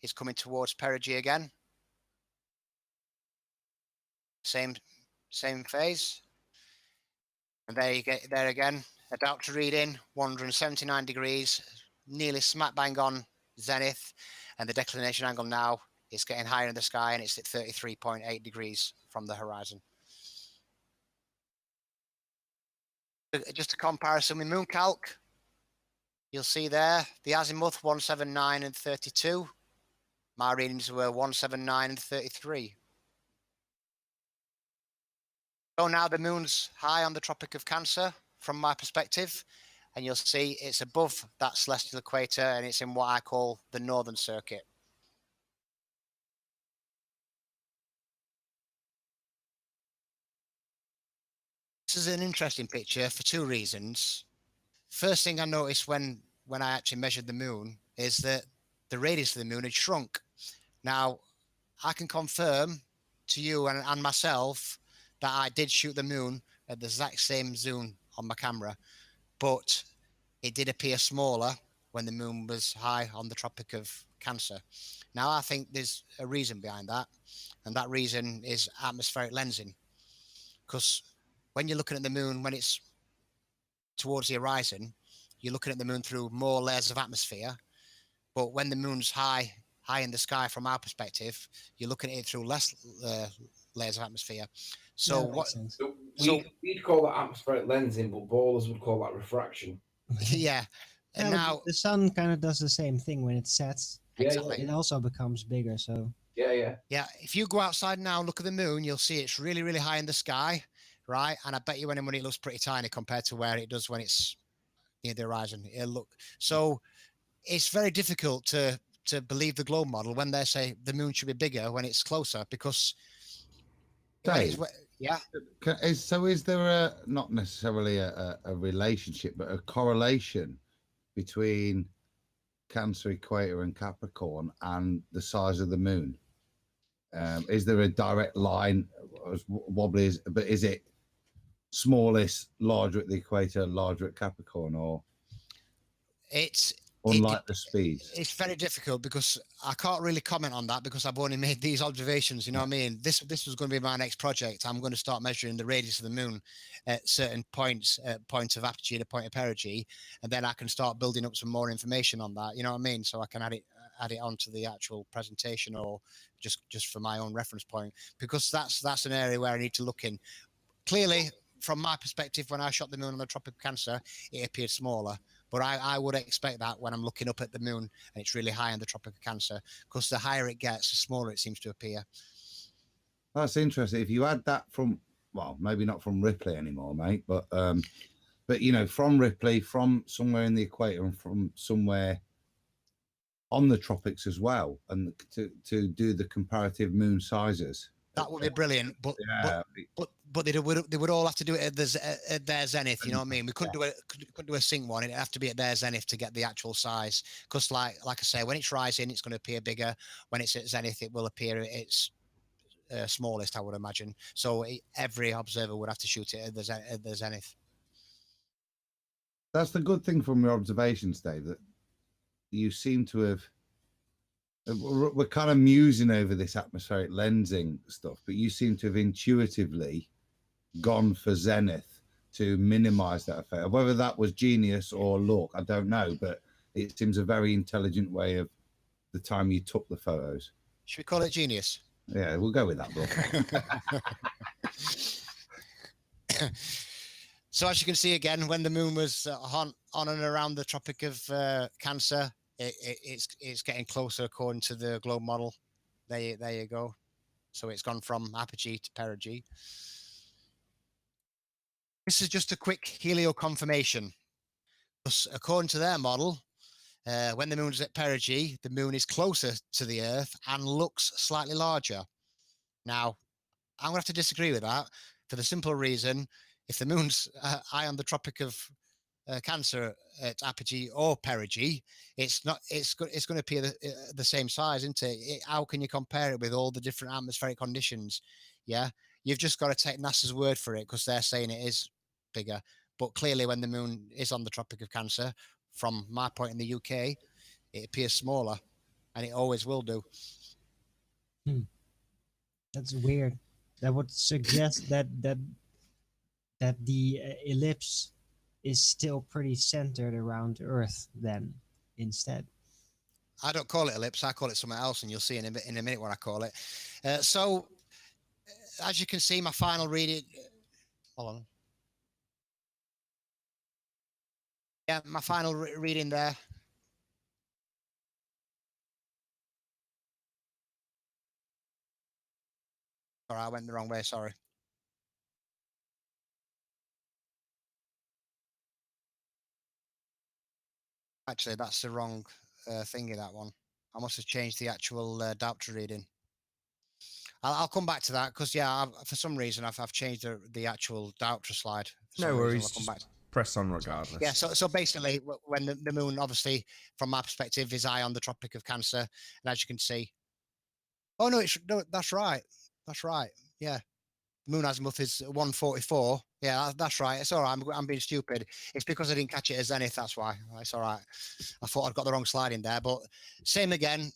is coming towards perigee again. Same phase. And there you get there again. About to read in 179 degrees, nearly smack bang on zenith, and the declination angle now is getting higher in the sky, and it's at 33.8 degrees from the horizon. Just a comparison with moon calc, you'll see there the azimuth 179 and 32. My readings were 179 and 33. So now the moon's high on the Tropic of Cancer from my perspective, and you'll see it's above that celestial equator, and it's in what I call the northern circuit. This is an interesting picture for two reasons. First thing I noticed when I actually measured the moon is that the radius of the moon had shrunk. Now, I can confirm to you and myself that I did shoot the moon at the exact same zoom on my camera, but it did appear smaller when the moon was high on the Tropic of Cancer. Now, I think there's a reason behind that, and that reason is atmospheric lensing. Because when you're looking at the moon, when it's towards the horizon, you're looking at the moon through more layers of atmosphere. But when the moon's high in the sky, from our perspective, you're looking at it through less layers of atmosphere. So Yeah, that makes sense. We'd call that atmospheric lensing, but ballers would call that refraction. Yeah. And Yeah, now the sun kind of does the same thing when it sets. exactly. It also becomes bigger. So Yeah. If you go outside now, look at the moon, you'll see it's really, really high in the sky, right? And I bet you when it looks pretty tiny compared to where it does when it's near the horizon. It'll look so. It's very difficult to believe the globe model when they say the moon should be bigger when it's closer, because Dave, yeah. So is there not necessarily a relationship, but a correlation between Cancer equator and Capricorn and the size of the moon? Is there a direct line, as wobbly as, but is it smallest, larger at the equator, larger at Capricorn, or it's unlike the speeds? It's very difficult because I can't really comment on that because I've only made these observations. You know what I mean? This was going to be my next project. I'm going to start measuring the radius of the moon at certain points, point of apogee to point of perigee, and then I can start building up some more information on that. You know what I mean? So I can add it onto the actual presentation, or just for my own reference point, because that's an area where I need to look in. Clearly, from my perspective, when I shot the moon on the Tropic of Cancer, it appeared smaller. But I would expect that when I'm looking up at the moon and it's really high in the Tropic of Cancer, because the higher it gets, the smaller it seems to appear. That's interesting. If you add that from, well, maybe not from Ripley anymore, mate, but you know, from Ripley, from somewhere in the equator, and from somewhere on the tropics as well, and to do the comparative moon sizes. That would be brilliant, but they would all have to do it at their zenith. You know what I mean? We couldn't do a sync one. It'd have to be at their zenith to get the actual size. Because like I say, when it's rising, it's going to appear bigger. When it's at zenith, it will appear its smallest, I would imagine. So every observer would have to shoot it at the zenith. That's the good thing from your observations, Dave, that you seem to have. We're kind of musing over this atmospheric lensing stuff, but you seem to have intuitively gone for zenith to minimize that effect. Whether that was genius or luck, I don't know, but it seems a very intelligent way of the time you took the photos. Should we call it genius? Yeah, we'll go with that, bro. So as you can see again, when the moon was on and around the Tropic of Cancer, it's getting closer according to the globe model. There you go. So it's gone from apogee to perigee. This is just a quick helio confirmation. According to their model, when the moon is at perigee, the moon is closer to the Earth and looks slightly larger. Now, I'm going to have to disagree with that for the simple reason, if the moon's high on the Tropic of Cancer at apogee or perigee, it's going to appear the same size, isn't it? How can you compare it with all the different atmospheric conditions? Yeah, you've just got to take NASA's word for it, because they're saying it is bigger. But clearly, when the moon is on the Tropic of Cancer, from my point in the UK, it appears smaller, and it always will do. That's weird. That would suggest that the ellipse is still pretty centered around Earth then, instead. I don't call it ellipse. I call it something else, and you'll see in a minute what I call it. So, as you can see, my final reading. Hold on. Yeah, my final reading there. Sorry, I went the wrong way. Sorry. Actually, that's the wrong thingy, that one. I must have changed the actual diopter reading. I'll come back to that because, yeah, for some reason, I've changed the actual diopter slide. For No some worries. reason. I'll come back to press on regardless. Yeah, so basically, when the moon, obviously, from my perspective, is eye on the Tropic of Cancer, and as you can see, oh no, that's right, yeah. Moon azimuth is 144. Yeah, that's right. It's all right. I'm being stupid. It's because I didn't catch it as zenith. That's why. It's all right. I thought I'd got the wrong slide in there, but same again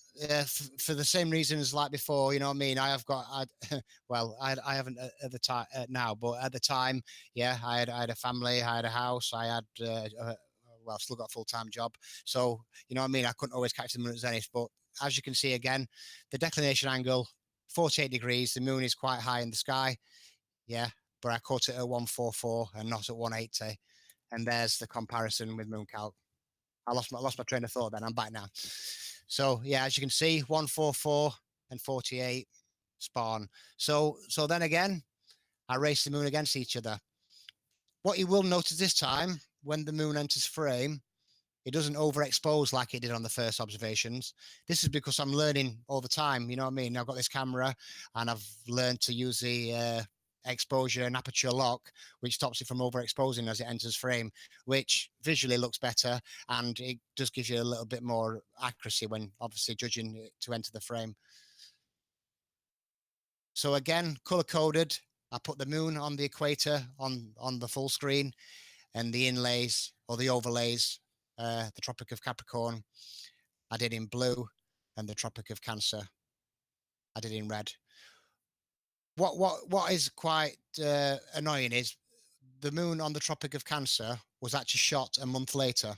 for the same reasons like before. You know what I mean? I have got. I haven't at the time now, but at the time, yeah, I had a family, I had a house, I had. I've still got a full-time job, so you know what I mean. I couldn't always catch the moon at zenith, but as you can see again, the declination angle 48 degrees. The moon is quite high in the sky. Yeah, but I caught it at 144 and not at 180. And there's the comparison with Mooncalc. I lost my train of thought then. I'm back now. So yeah, as you can see, 144 and 48 spawn. So then again, I race the moon against each other. What you will notice this time, when the moon enters frame, it doesn't overexpose like it did on the first observations. This is because I'm learning all the time. You know what I mean? I've got this camera and I've learned to use the exposure and aperture lock, which stops it from overexposing as it enters frame, which visually looks better. And it just gives you a little bit more accuracy when obviously judging it to enter the frame. So again, color coded. I put the moon on the equator on the full screen, and the inlays or the overlays, the Tropic of Capricorn, I did in blue, and the Tropic of Cancer, I did in red. What is quite annoying is the moon on the Tropic of Cancer was actually shot a month later.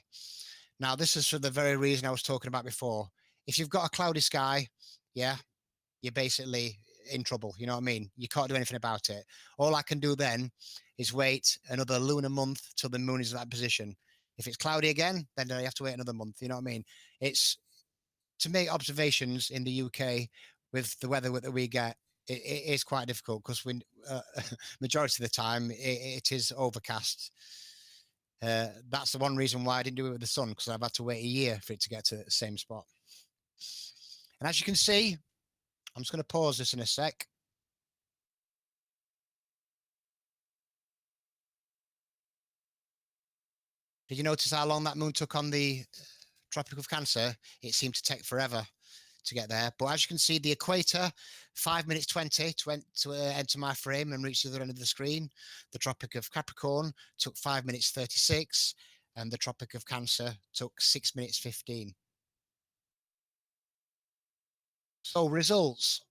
Now, this is for the very reason I was talking about before. If you've got a cloudy sky, yeah, you're basically in trouble. You know what I mean? You can't do anything about it. All I can do then is wait another lunar month till the moon is in that position. If it's cloudy again, then I have to wait another month. You know what I mean? It's to make observations in the UK with the weather that we get. It is quite difficult because we majority of the time it is overcast. That's the one reason why I didn't do it with the sun, because I've had to wait a year for it to get to the same spot. And as you can see, I'm just going to pause this in a sec. Did you notice how long that moon took on the Tropic of Cancer? It seemed to take forever to get there. But as you can see, the equator, 5 minutes 20 to enter my frame and reach the other end of the screen. The Tropic of Capricorn took 5 minutes 36, and the Tropic of Cancer took 6 minutes 15. So results.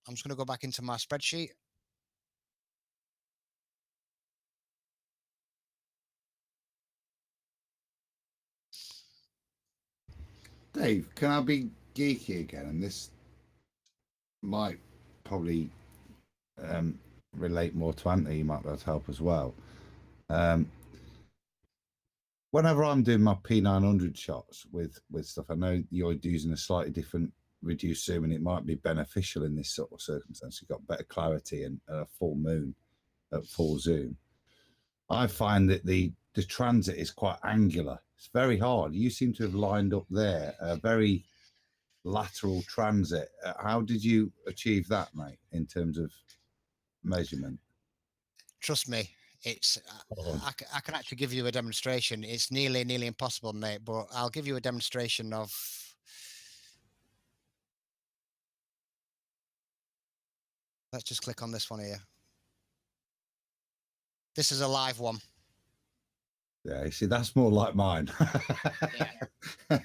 I'm just going to go back into my spreadsheet. Dave, can I be geeky again? And this might probably relate more to Anthony. You might be able to help as well. Whenever I'm doing my P900 shots with stuff, I know you're using a slightly different reduced zoom, and it might be beneficial in this sort of circumstance. You've got better clarity and a full moon at full zoom. I find that the transit is quite angular. It's very hard. You seem to have lined up there a very lateral transit. How did you achieve that, mate, in terms of measurement? Trust me, it's I can actually give you a demonstration. It's nearly impossible, mate, but I'll give you a demonstration of. Let's just click on this one here. This is a live one. Yeah, you see, that's more like mine. Yeah.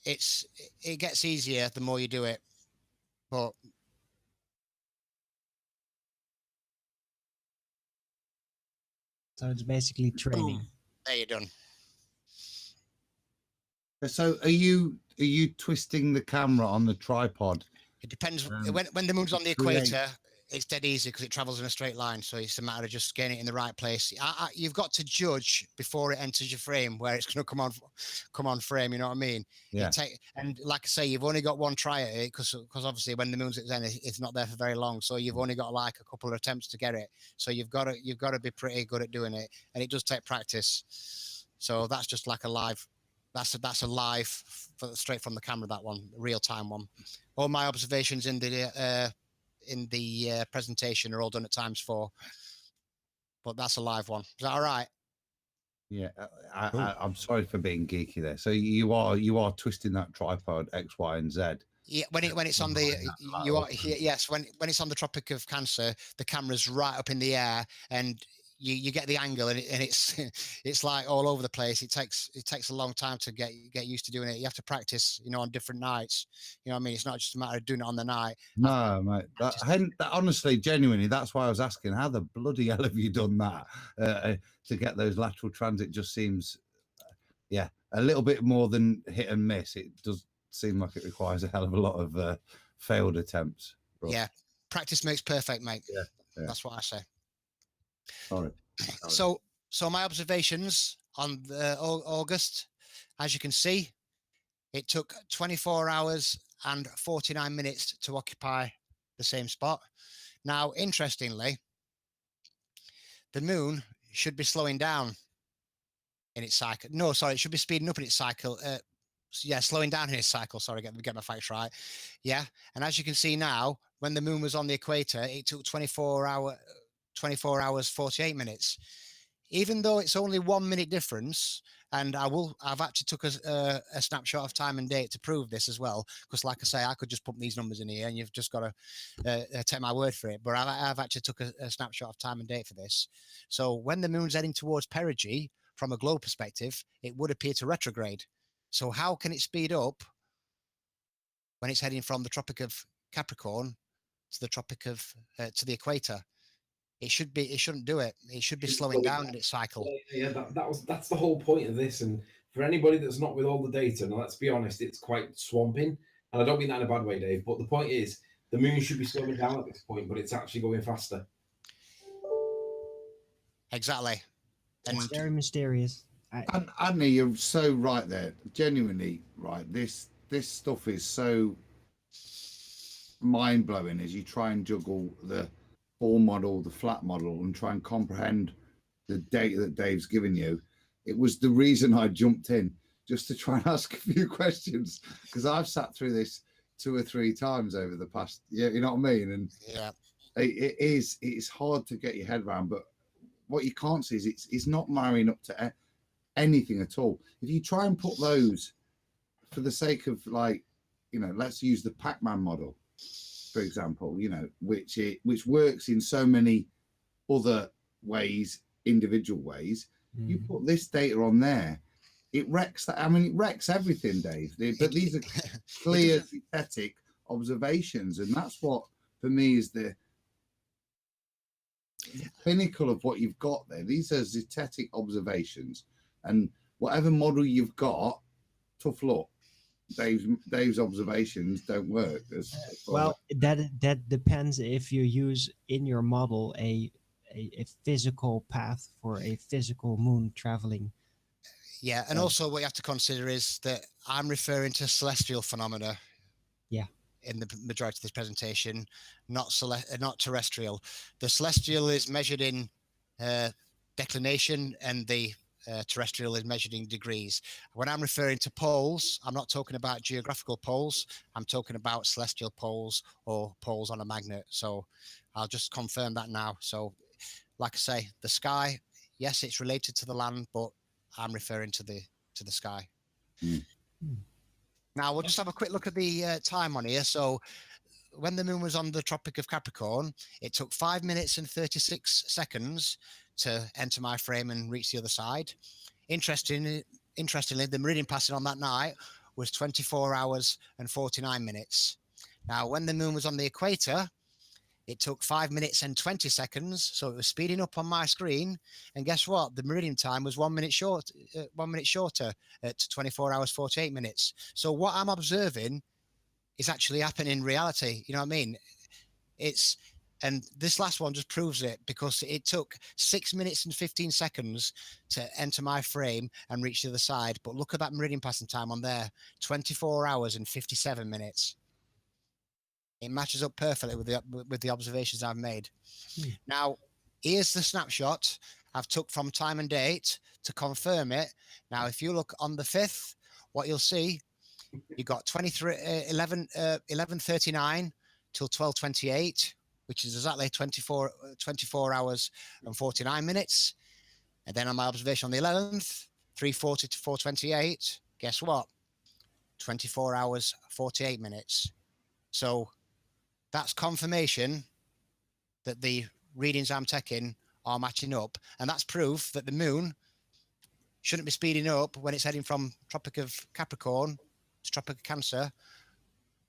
It gets easier the more you do it, but So it's basically training. Boom. There you're done. So are you twisting the camera on the tripod? It depends. When the moon's on the create- equator, it's dead easy because it travels in a straight line. So it's a matter of just getting it in the right place. You've got to judge before it enters your frame where it's going to come on frame. You know what I mean? Yeah. And like I say, you've only got one try at it because obviously when the moon's at zenith, it's not there for very long. So you've only got like a couple of attempts to get it. So you've got to be pretty good at doing it, and it does take practice. So that's just like a live. That's a live straight from the camera. That one, real time one. All my observations in the presentation are all done at ×4, but that's a live one. Is that all right? Yeah, I'm sorry for being geeky there. So you are twisting that tripod X, Y, and Z. Yeah, when it's on the when it's on the Tropic of Cancer, the camera's right up in the air, and you get the angle, and it's like all over the place. It takes a long time to get used to doing it. You have to practice, on different nights. You know what I mean? It's not just a matter of doing it on the night. No, mate. That honestly, genuinely, that's why I was asking, how the bloody hell have you done that to get those lateral transit? Just seems, a little bit more than hit and miss. It does seem like it requires a hell of a lot of failed attempts. Yeah, practice makes perfect, mate. Yeah. That's what I say. Sorry. So my observations on August, as you can see, it took 24 hours and 49 minutes to occupy the same spot. Now, interestingly, the moon should be slowing down in its cycle. No, sorry, it should be speeding up in its cycle. Slowing down in its cycle. Sorry, get my facts right. Yeah, and as you can see now, when the moon was on the equator, it took 24 hours 48 minutes. Even though it's only 1 minute difference, and I've actually took a snapshot of time and date to prove this as well, because like I say, I could just put these numbers in here and you've just got to take my word for it. But I've actually took a snapshot of time and date for this. So when the moon's heading towards perigee, from a globe perspective, it would appear to retrograde. So how can it speed up when it's heading from the Tropic of Capricorn to the Tropic of to the equator? It shouldn't do it. It should be slowing down in its cycle. Yeah, that's the whole point of this. And for anybody that's not with all the data, now let's be honest, it's quite swamping. And I don't mean that in a bad way, Dave. But the point is, the moon should be slowing down at this point, but it's actually going faster. Exactly. And it's very mysterious. Annie, you're so right there. Genuinely right. This stuff is so mind blowing as you try and juggle the ball model, the flat model, and try and comprehend the data that Dave's given you. It was the reason I jumped in, just to try and ask a few questions, because I've sat through this 2 or 3 times over the past year. You know what I mean? And it's hard to get your head around. But what you can't see is it's not marrying up to anything at all. If you try and put those, for the sake of let's use the Pac-Man model, for example, which works in so many other ways, individual ways. You put this data on there, it wrecks that. I mean, it wrecks everything, Dave. But these are clear, synthetic observations, and that's what, for me, is the pinnacle of what you've got there. These are synthetic observations, and whatever model you've got, tough luck. Dave's observations don't work. Well, that depends if you use in your model a physical path for a physical moon traveling. Yeah, and also what you have to consider is that I'm referring to celestial phenomena. Yeah. In the majority of this presentation, not terrestrial. The celestial is measured in declination, and the terrestrial is measured in degrees. When I'm referring to poles, I'm not talking about geographical poles. I'm talking about celestial poles or poles on a magnet. So I'll just confirm that now. So like I say, the sky, yes, it's related to the land, but I'm referring to the sky. Now we'll just have a quick look at the time on here. So when the moon was on the Tropic of Capricorn, it took 5 minutes and 36 seconds to enter my frame and reach the other side. Interestingly, the meridian passing on that night was 24 hours and 49 minutes. Now, when the moon was on the equator, It took 5 minutes and 20 seconds, so it was speeding up on my screen. And guess what? The meridian time was 1 minute shorter at 24 hours 48 minutes. So what I'm observing is actually happening in reality. You know what I mean? And this last one just proves it, because it took 6 minutes and 15 seconds to enter my frame and reach the other side. But look at that meridian passing time on there, 24 hours and 57 minutes. It matches up perfectly with the observations I've made. Now, here's the snapshot I've took from time and date to confirm it. Now, if you look on the 5th, what you'll see, you got 11:39 till 12:28, which is exactly 24 hours and 49 minutes. And then on my observation on the 11th, 3:40 to 4:28, guess what? 24 hours, 48 minutes. So that's confirmation that the readings I'm taking are matching up. And that's proof that the moon shouldn't be speeding up when it's heading from Tropic of Capricorn to Tropic of Cancer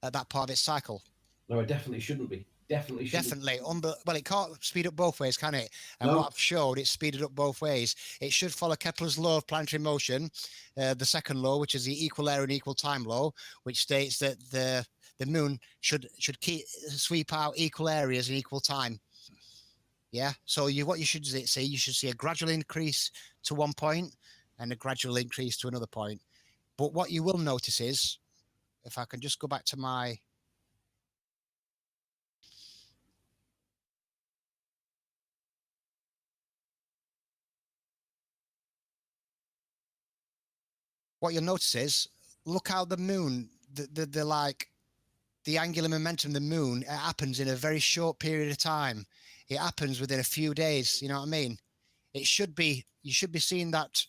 at that part of its cycle. No, it definitely shouldn't be. Definitely shouldn't. Definitely. Well, it can't speed up both ways, can it? And No. what I've showed, it's speeded up both ways. It should follow Kepler's law of planetary motion, the second law, which is the equal area and equal time law, which states that the moon should sweep out equal areas in equal time. Yeah. So what you should see, you should see a gradual increase to one point and a gradual increase to another point. But what you will notice is, if I can just go back to my what you'll notice is, look how the moon, the angular momentum of the moon, it happens in a very short period of time. It happens within a few days. You know what I mean? You should be seeing that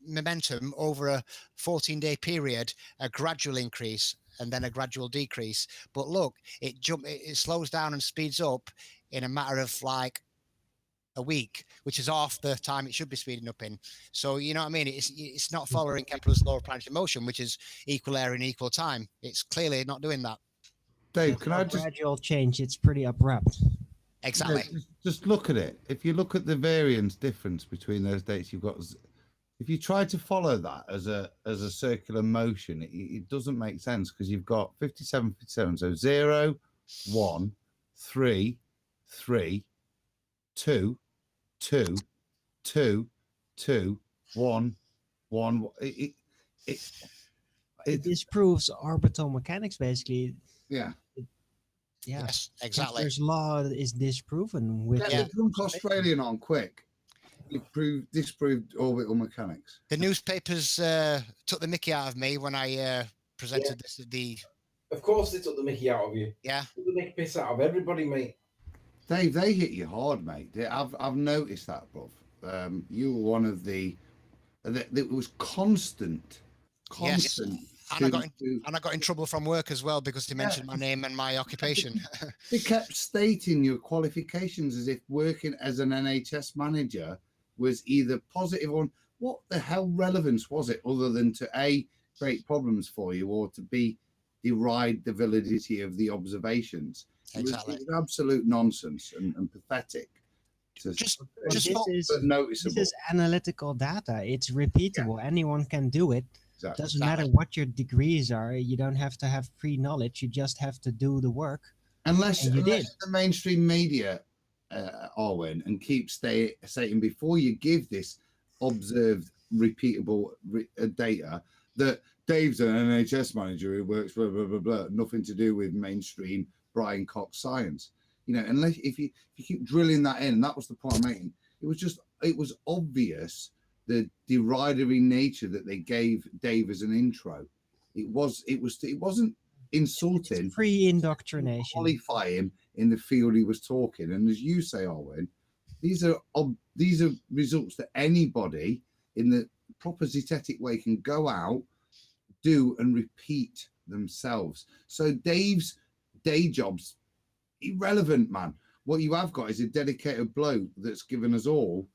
momentum over a 14-day period, a gradual increase and then a gradual decrease. But look, it slows down and speeds up in a matter of like a week, which is half the time it should be speeding up in. So you know what I mean? It's not following Kepler's law of planetary motion, which is equal area and equal time. It's clearly not doing that. Dave, can I just gradual change? It's pretty abrupt. Exactly. Yeah, just look at it. If you look at the variance difference between those dates, you've got. If you try to follow that as a circular motion, it doesn't make sense, because you've got 57, 57. So 0, 1, 3, 3, 2, 2, 2, 2, 1, 1. It disproves orbital mechanics, basically. Yeah. Yeah. Yes, exactly. Kepler's law is disproven with Get the drunk Australian on quick. You disproved orbital mechanics. The newspapers took the mickey out of me when I presented this at the. Of course, they took the mickey out of you. Yeah. Took the mickey piss out of everybody, mate. Dave, they hit you hard, mate. I've noticed that, bruv. You were one of the. It was constant. Yes. And I got in trouble from work as well, because they mentioned my name and my occupation. They kept stating your qualifications as if working as an NHS manager was either positive or what the hell relevance was it, other than to A, create problems for you, or to B, deride the validity of the observations. Exactly. It was absolute nonsense and pathetic. Just this noticeable. is analytical data. It's repeatable. Yeah. Anyone can do it. Exactly. Doesn't matter what your degrees are. You don't have to have pre-knowledge. You just have to do the work. Unless the mainstream media, Arwen, and keep stating before you give this observed, repeatable data that Dave's an NHS manager who works blah blah blah blah, nothing to do with mainstream Brian Cox science. You know, unless if you keep drilling that in, and that was the point I'm making. It was obvious the derogatory nature that they gave Dave as an intro. It wasn't insulting. It's free indoctrination. Qualify him in the field he was talking, and as you say, Arwen, these are results that anybody in the proper zetetic way can go out, do, and repeat themselves. So Dave's day job's irrelevant, man. What you have got is a dedicated bloke that's given us all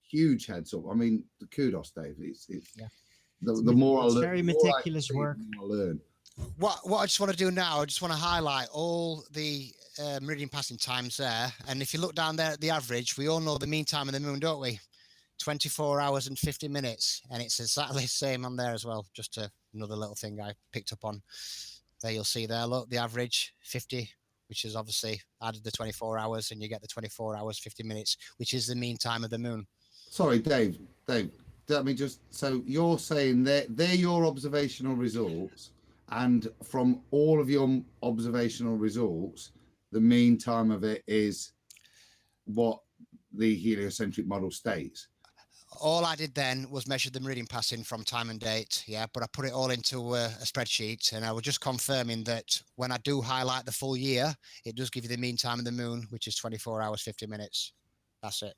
huge heads up. I mean, the kudos, Dave. It's the more I learn, very meticulous work. I learn. What I just want to do now, I just want to highlight all the meridian passing times there. And if you look down there at the average, we all know the mean time of the moon, don't we? 24 hours and 50 minutes. And it's exactly the same on there as well. Just another little thing I picked up on. There you'll see there, look, the average 50, which is obviously added the 24 hours, and you get the 24 hours, 50 minutes, which is the mean time of the moon. Sorry, Dave, let me just, so you're saying they're your observational results, and from all of your observational results, the mean time of it is what the heliocentric model states. All I did then was measure the meridian passing from time and date, yeah, but I put it all into a spreadsheet, and I was just confirming that when I do highlight the full year, it does give you the mean time of the moon, which is 24 hours, 50 minutes. That's it.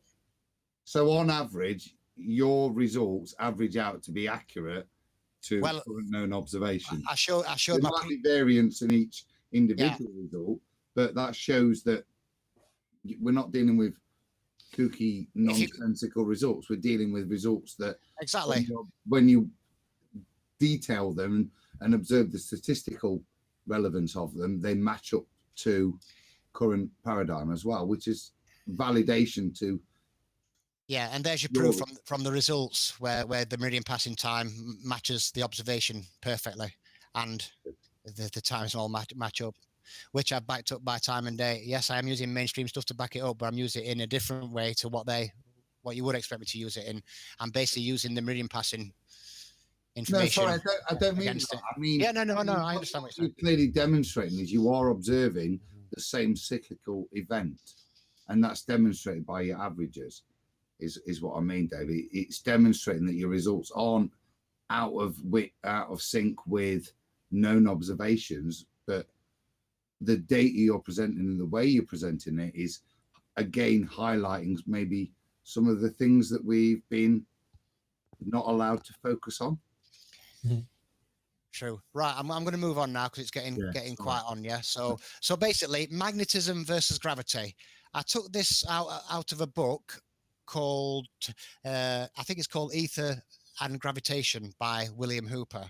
So on average, your results average out to be accurate to Well, current known observation. I showed there my might be variance in each individual result, but that shows that we're not dealing with kooky, nonsensical results. We're dealing with results that exactly when you detail them and observe the statistical relevance of them, they match up to current paradigm as well, which is validation to. Yeah, and there's your proof from the results where the meridian passing time matches the observation perfectly, and the times all match up, which I've backed up by time and date. Yes, I am using mainstream stuff to back it up, but I'm using it in a different way to what you would expect me to use it in. I'm basically using the meridian passing information. No, sorry, I don't mean that. I mean, yeah, no, I understand what you're clearly demonstrating is you are observing the same cyclical event, and that's demonstrated by your averages. Is what I mean, David. It's demonstrating that your results aren't out of sync with known observations, but the data you're presenting and the way you're presenting it is again highlighting maybe some of the things that we've been not allowed to focus on. True. Right. I'm going to move on now because it's getting quite on. Yeah. So basically, magnetism versus gravity. I took this out of a book called I think it's called Ether and Gravitation by William Hooper.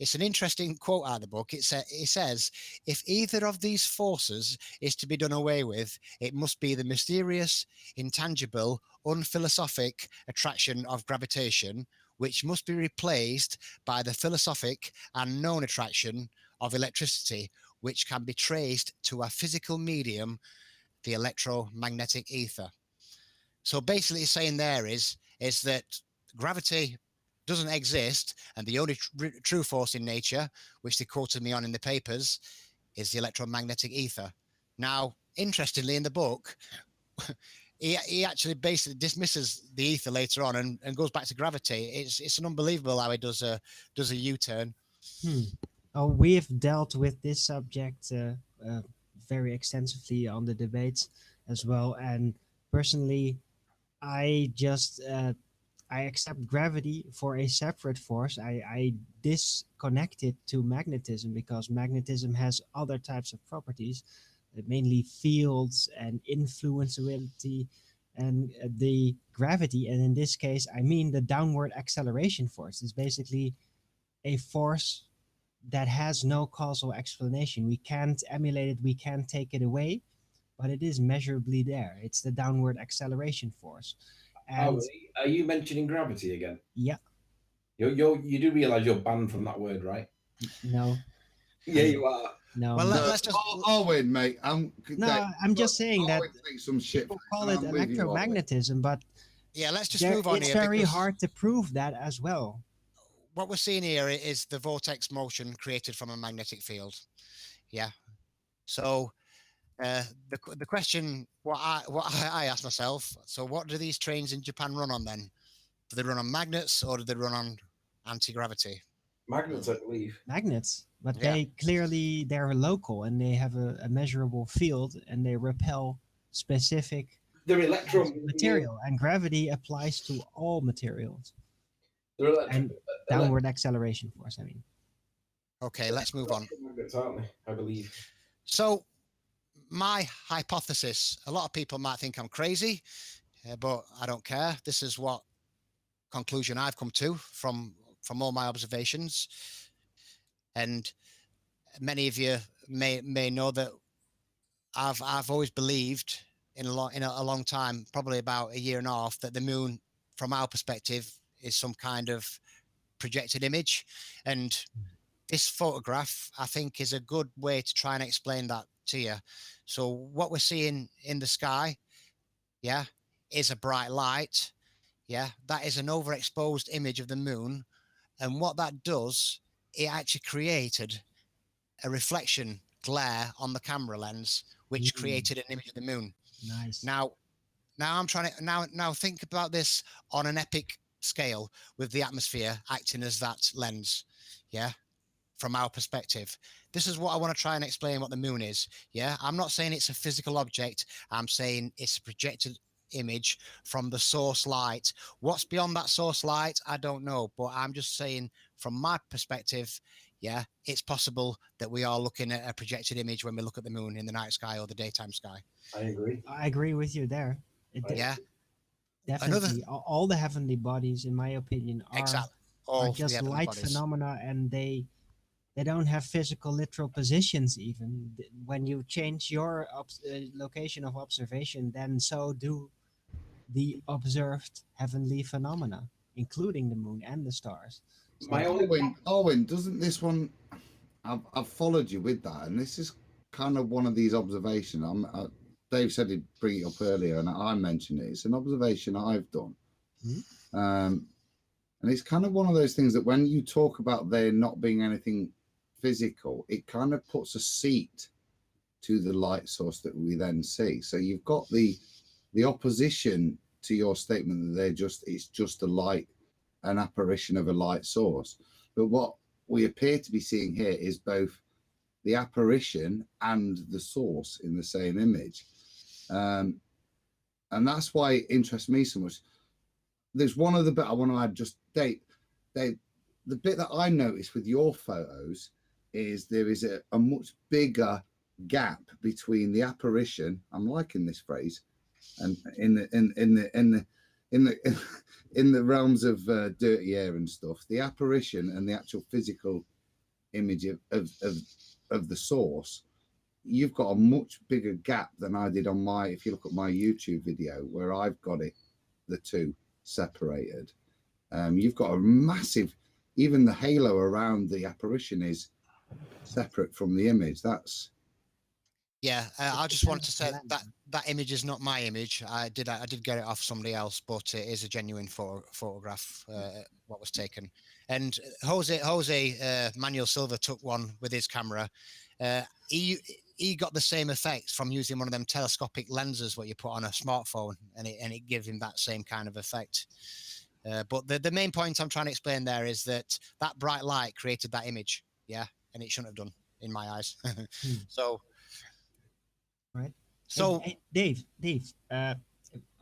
It's an interesting quote out of the book. It says, if either of these forces is to be done away with, it must be the mysterious, intangible, unphilosophic attraction of gravitation, which must be replaced by the philosophic and known attraction of electricity, which can be traced to a physical medium, the electromagnetic ether. So basically saying there is that gravity doesn't exist, and the only true force in nature, which they quoted me on in the papers, is the electromagnetic ether. Now, interestingly, in the book, he actually basically dismisses the ether later on and goes back to gravity. It's an unbelievable how he does a U-turn. Oh, we've dealt with this subject very extensively on the debates as well, and personally, I just I accept gravity for a separate force. I disconnect it to magnetism because magnetism has other types of properties, mainly fields and influenceability, and the gravity. And in this case, I mean the downward acceleration force is basically a force that has no causal explanation. We can't emulate it, we can't take it away, but it is measurably there. It's the downward acceleration force. And are you mentioning gravity again? Yeah. You do realize you're banned from that word, right? No. Yeah, you are. No. Well, let's just. I'll win, mate. I'm just saying that some shit. People call it electromagnetism, but yeah, let's just move on. It's very hard to prove that as well. What we're seeing here is the vortex motion created from a magnetic field. Yeah. So the question what I asked myself, so what do these trains in Japan run on then? Do they run on magnets or do they run on anti-gravity? Magnets, I believe. Magnets, but they're local and they have a measurable field and they repel specific material, and gravity applies to all materials. And downward acceleration force, I mean. Okay, let's move on. Magnets, aren't they? I believe. So my hypothesis, a lot of people might think I'm crazy, but I don't care. This is what conclusion I've come to from all my observations. And many of you may know that I've always believed in a long time, probably about a year and a half, that the moon, from our perspective, is some kind of projected image. And this photograph, I think, is a good way to try and explain that to you. So what we're seeing in the sky, yeah, is a bright light. Yeah, that is an overexposed image of the moon. And what that does, it actually created a reflection glare on the camera lens, which created an image of the moon. Nice. Now I'm trying to now think about this on an epic scale with the atmosphere acting as that lens. Yeah. From our perspective, this is what I want to try and explain what the moon is. Yeah. I'm not saying it's a physical object. I'm saying it's a projected image from the source light. What's beyond that source light, I don't know, but I'm just saying from my perspective, yeah, it's possible that we are looking at a projected image when we look at the moon in the night sky or the daytime sky. I agree. I agree with you there. Yeah. Definitely. All the heavenly bodies, in my opinion, are just light phenomena, and they don't have physical literal positions. Even when you change your location of observation, then so do the observed heavenly phenomena, including the moon and the stars. So Owen, doesn't this one? I've followed you with that, and this is kind of one of these observations. Dave said he'd bring it up earlier, and I mentioned it. It's an observation I've done, and it's kind of one of those things that when you talk about there not being anything physical, it kind of puts a seat to the light source that we then see. So you've got the opposition to your statement that it's just a light, an apparition of a light source. But what we appear to be seeing here is both the apparition and the source in the same image. And that's why it interests me so much. There's one other bit I want to add, just Dave, the bit that I noticed with your photos is there is a much bigger gap between the apparition, I'm liking this phrase, and in the realms of dirty air and stuff, the apparition and the actual physical image of the source, you've got a much bigger gap than I did on if you look at my YouTube video where I've got the two separated. You've got a massive, even the halo around the apparition is separate from the image. That's I just wanted to say that image is not my image. I did get it off somebody else, but it is a genuine photograph. What was taken, and Jose Manuel Silva took one with his camera. He got the same effect from using one of them telescopic lenses what you put on a smartphone, and it gives him that same kind of effect. But the main point I'm trying to explain there is that bright light created that image, and it shouldn't have done in my eyes. So. Right. So, hey, Dave.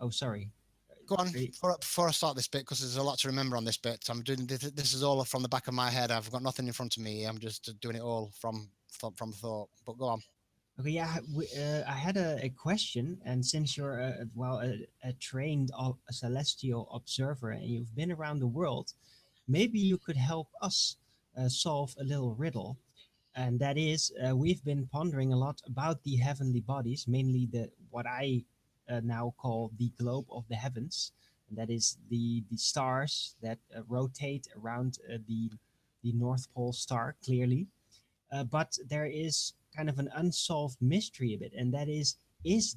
Oh, sorry. Go on. Before I start this bit, because there's a lot to remember on this bit. I'm doing this is all from the back of my head. I've got nothing in front of me. I'm just doing it all from thought. But go on. Okay. Yeah. I had a question, and since you're a trained celestial observer and you've been around the world, maybe you could help us solve a little riddle. And that is, we've been pondering a lot about the heavenly bodies, mainly what I now call the globe of the heavens. And that is the stars that rotate around the North Pole star, clearly. But there is kind of an unsolved mystery of it, and that is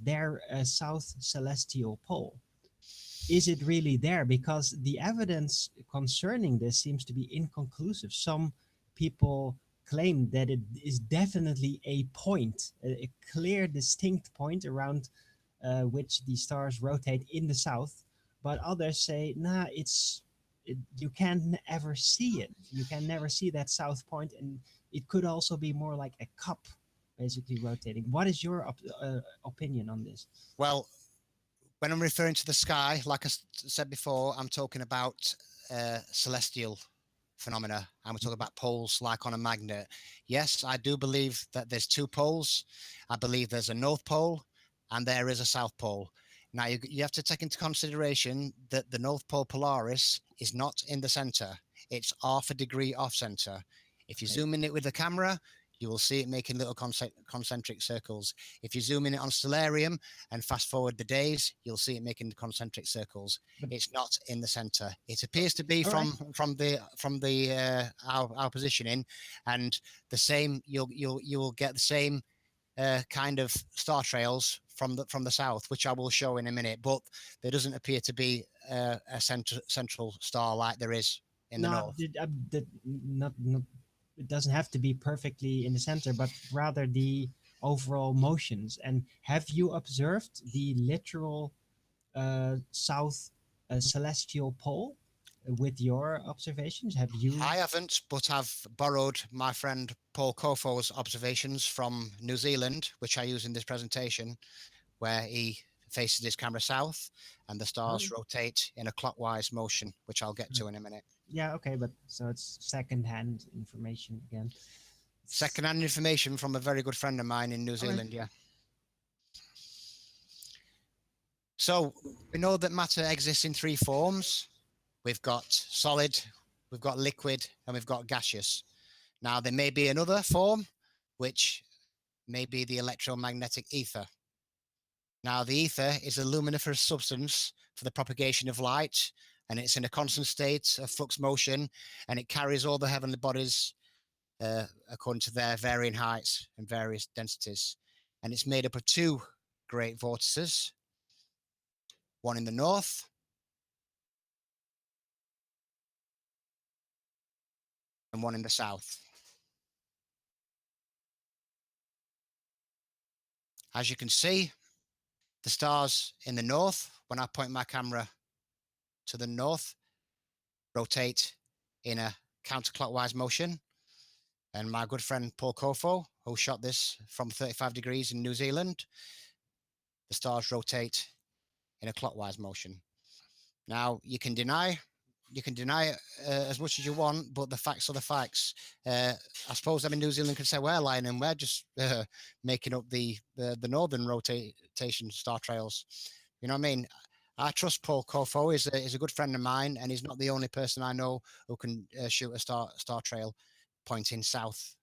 there a south celestial pole? Is it really there? Because the evidence concerning this seems to be inconclusive. Some people claim that it is definitely a point, a clear, distinct point around which the stars rotate in the south, but others say, nah, you can't ever see it. You can never see that south point, and it could also be more like a cup, basically rotating. What is your opinion on this? Well, when I'm referring to the sky, like I said before, I'm talking about celestial phenomena, and we're talking about poles like on a magnet. Yes, I do believe that there's two poles. I believe there's a North Pole and there is a South Pole. Now you have to take into consideration that the North Pole Polaris is not in the center. It's half a degree off center. If you zoom in it with the camera, you will see it making little concentric circles. If you zoom in on stellarium and fast forward the days, you'll see it making concentric circles. It's not in the center. It appears to be from our positioning, and the same. You'll get the same kind of star trails from the south, which I will show in a minute. But there doesn't appear to be a central star like there is in the north. It doesn't have to be perfectly in the center, but rather the overall motions. And have you observed the literal south celestial pole with your observations? Have you? I haven't, but I've borrowed my friend Paul Kofo's observations from New Zealand, which I use in this presentation, where he faces his camera south and the stars rotate in a clockwise motion, which I'll get to in a minute. Yeah, okay, but so it's second-hand information again. Second-hand information from a very good friend of mine in New Zealand, yeah. So we know that matter exists in three forms. We've got solid, we've got liquid, and we've got gaseous. Now, there may be another form, which may be the electromagnetic ether. Now, the ether is a luminiferous substance for the propagation of light, and it's in a constant state of flux motion, and it carries all the heavenly bodies according to their varying heights and various densities. And it's made up of two great vortices, one in the north and one in the south. As you can see, the stars in the north, when I point my camera to the north, rotate in a counterclockwise motion. And my good friend Paul Kofo, who shot this from 35 degrees in New Zealand, the stars rotate in a clockwise motion. Now, you can deny as much as you want, but the facts are the facts. I suppose them in New Zealand can say we're lying and we're just making up the northern rotation star trails. You know what I mean? I trust Paul Kofo. He's a good friend of mine, and he's not the only person I know who can shoot a star trail pointing south.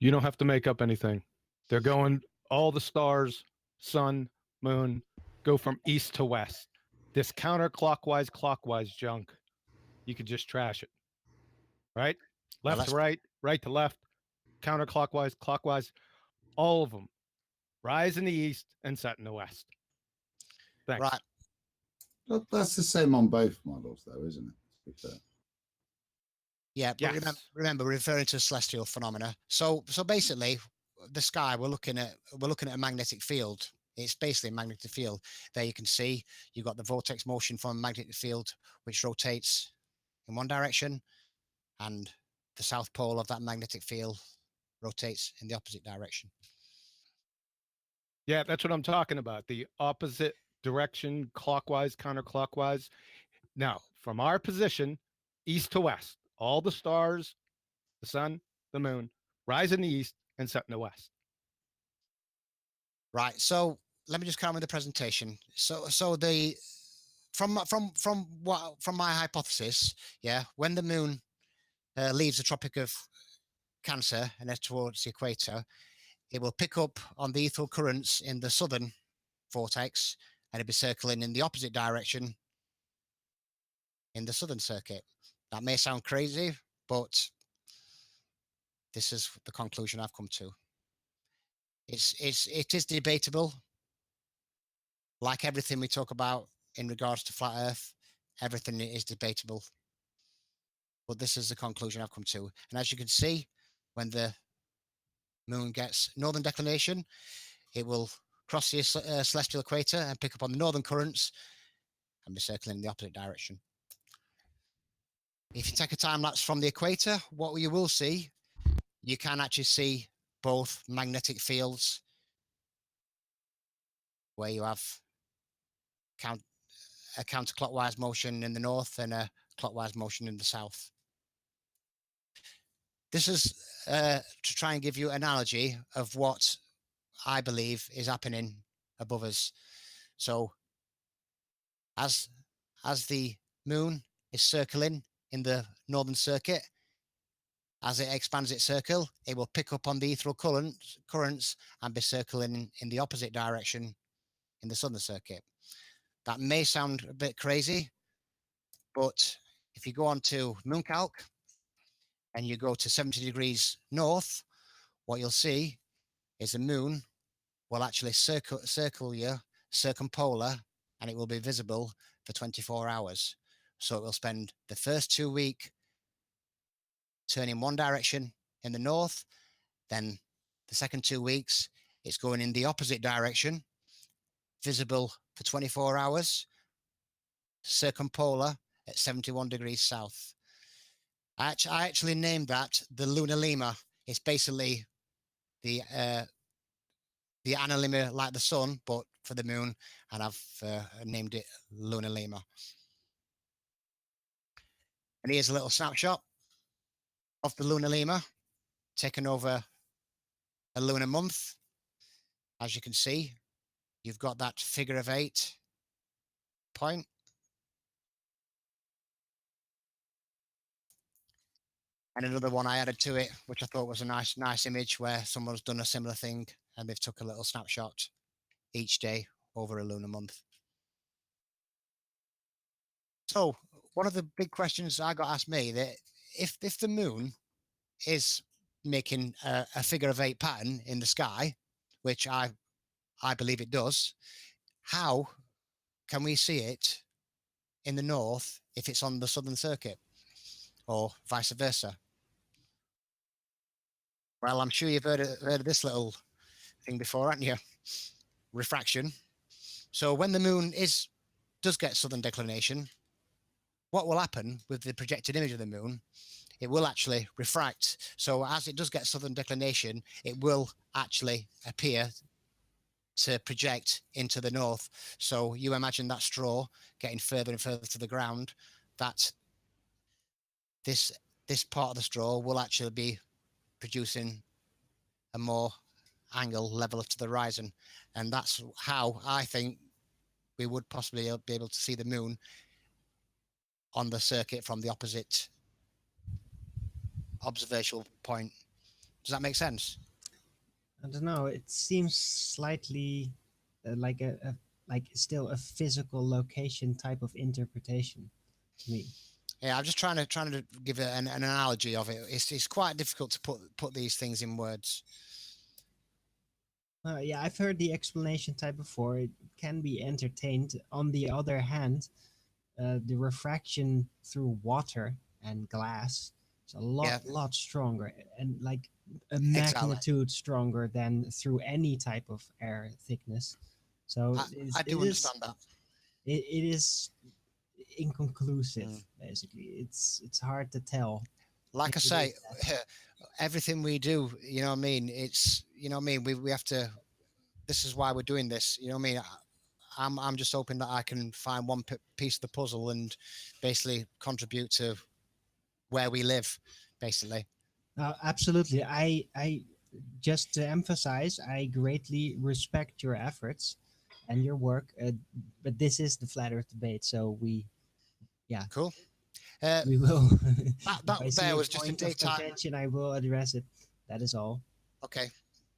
You don't have to make up anything. They're going, all the stars, sun, moon, go from east to west. This counterclockwise, clockwise junk, you could just trash it. Right? Left to right, right to left, counterclockwise, clockwise, all of them. Rise in the east and set in the west. Thanks. Right. That's the same on both models, though, isn't it? To be fair. Yeah, but Yes. remember, we're referring to celestial phenomena. So basically, the sky, we're looking at a magnetic field. It's basically a magnetic field. There you can see you've got the vortex motion from a magnetic field, which rotates in one direction, and the south pole of that magnetic field rotates in the opposite direction. Yeah, that's what I'm talking about. The opposite direction, clockwise, counterclockwise. Now, from our position, east to west, all the stars, the sun, the moon, rise in the east and set in the west. Right. So let me just carry on with the presentation. So the from my hypothesis, yeah, when the moon leaves the Tropic of Cancer and heads towards the equator, it will pick up on the ethereal currents in the southern vortex, and it'll be circling in the opposite direction in the southern circuit. That may sound crazy, but this is the conclusion I've come to. It is debatable. Like everything we talk about in regards to flat Earth, everything is debatable. But this is the conclusion I've come to. And as you can see, when the moon gets northern declination, it will cross the celestial equator and pick up on the northern currents and be circling in the opposite direction. If you take a time lapse from the equator, what you will see, you can actually see both magnetic fields where you have a counterclockwise motion in the north and a clockwise motion in the south. This is to try and give you an analogy of what I believe is happening above us. So as the moon is circling in the northern circuit, as it expands its circle, it will pick up on the ethereal currents and be circling in the opposite direction in the southern circuit. That may sound a bit crazy, but if you go on to Mooncalc and you go to 70 degrees north, what you'll see is the moon will actually circle you circumpolar, and it will be visible for 24 hours. So it will spend the first 2 weeks turning one direction in the north, then the second 2 weeks it's going in the opposite direction, visible for 24 hours, circumpolar at 71 degrees south. I actually named that the lunar lemur. It's basically the analemma like the sun, but for the moon, and I've named it lunar lemur. And here's a little snapshot of the lunar lemur taken over a lunar month. As you can see, you've got that figure of 8 point. And another one I added to it, which I thought was a nice image, where someone's done a similar thing and they've took a little snapshot each day over a lunar month. So one of the big questions I got asked me, that if the moon is making a figure of 8 pattern in the sky, which I believe it does, how can we see it in the north if it's on the southern circuit, or vice versa? Well, I'm sure you've heard of this little thing before, haven't you? Refraction. So when the moon does get southern declination, what will happen with the projected image of the moon? It will actually refract. So as it does get southern declination, it will actually appear to project into the north. So you imagine that straw getting further and further to the ground, that this part of the straw will actually be producing a more angle level to the horizon. And that's how I think we would possibly be able to see the moon on the circuit from the opposite observational point. Does that make sense? I don't know. It seems slightly like like still a physical location type of interpretation to me. Yeah, I'm just trying to give an analogy of it. It's quite difficult to put these things in words. Yeah, I've heard the explanation type before. It can be entertained. On the other hand, the refraction through water and glass is a lot stronger, and like a magnitude stronger than through any type of air thickness. So I do understand that. It is inconclusive, basically. It's hard to tell. Like I say, everything we do, you know what I mean? It's, you know what I mean? We have to, this is why we're doing this, you know what I mean? I'm just hoping that I can find one piece of the puzzle and basically contribute to where we live, basically. Absolutely. I just to emphasize, I greatly respect your efforts and your work, but this is the Flat Earth debate, so Cool. We will. That there was just a daytime contention, I will address it. That is all. Okay,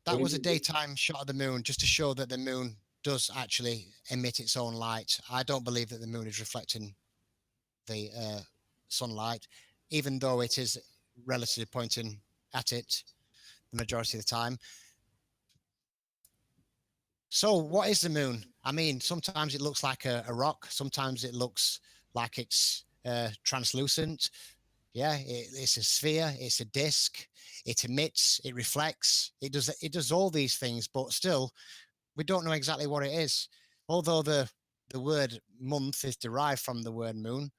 that was a daytime shot of the moon, just to show that the moon does actually emit its own light. I don't believe that the moon is reflecting the sunlight, even though it is relatively pointing at it the majority of the time. So what is the moon? I mean, sometimes it looks like a rock. Sometimes it looks like it's translucent. Yeah, it's a sphere. It's a disc. It emits. It reflects. It does all these things, but still, we don't know exactly what it is. Although the word month is derived from the word moon,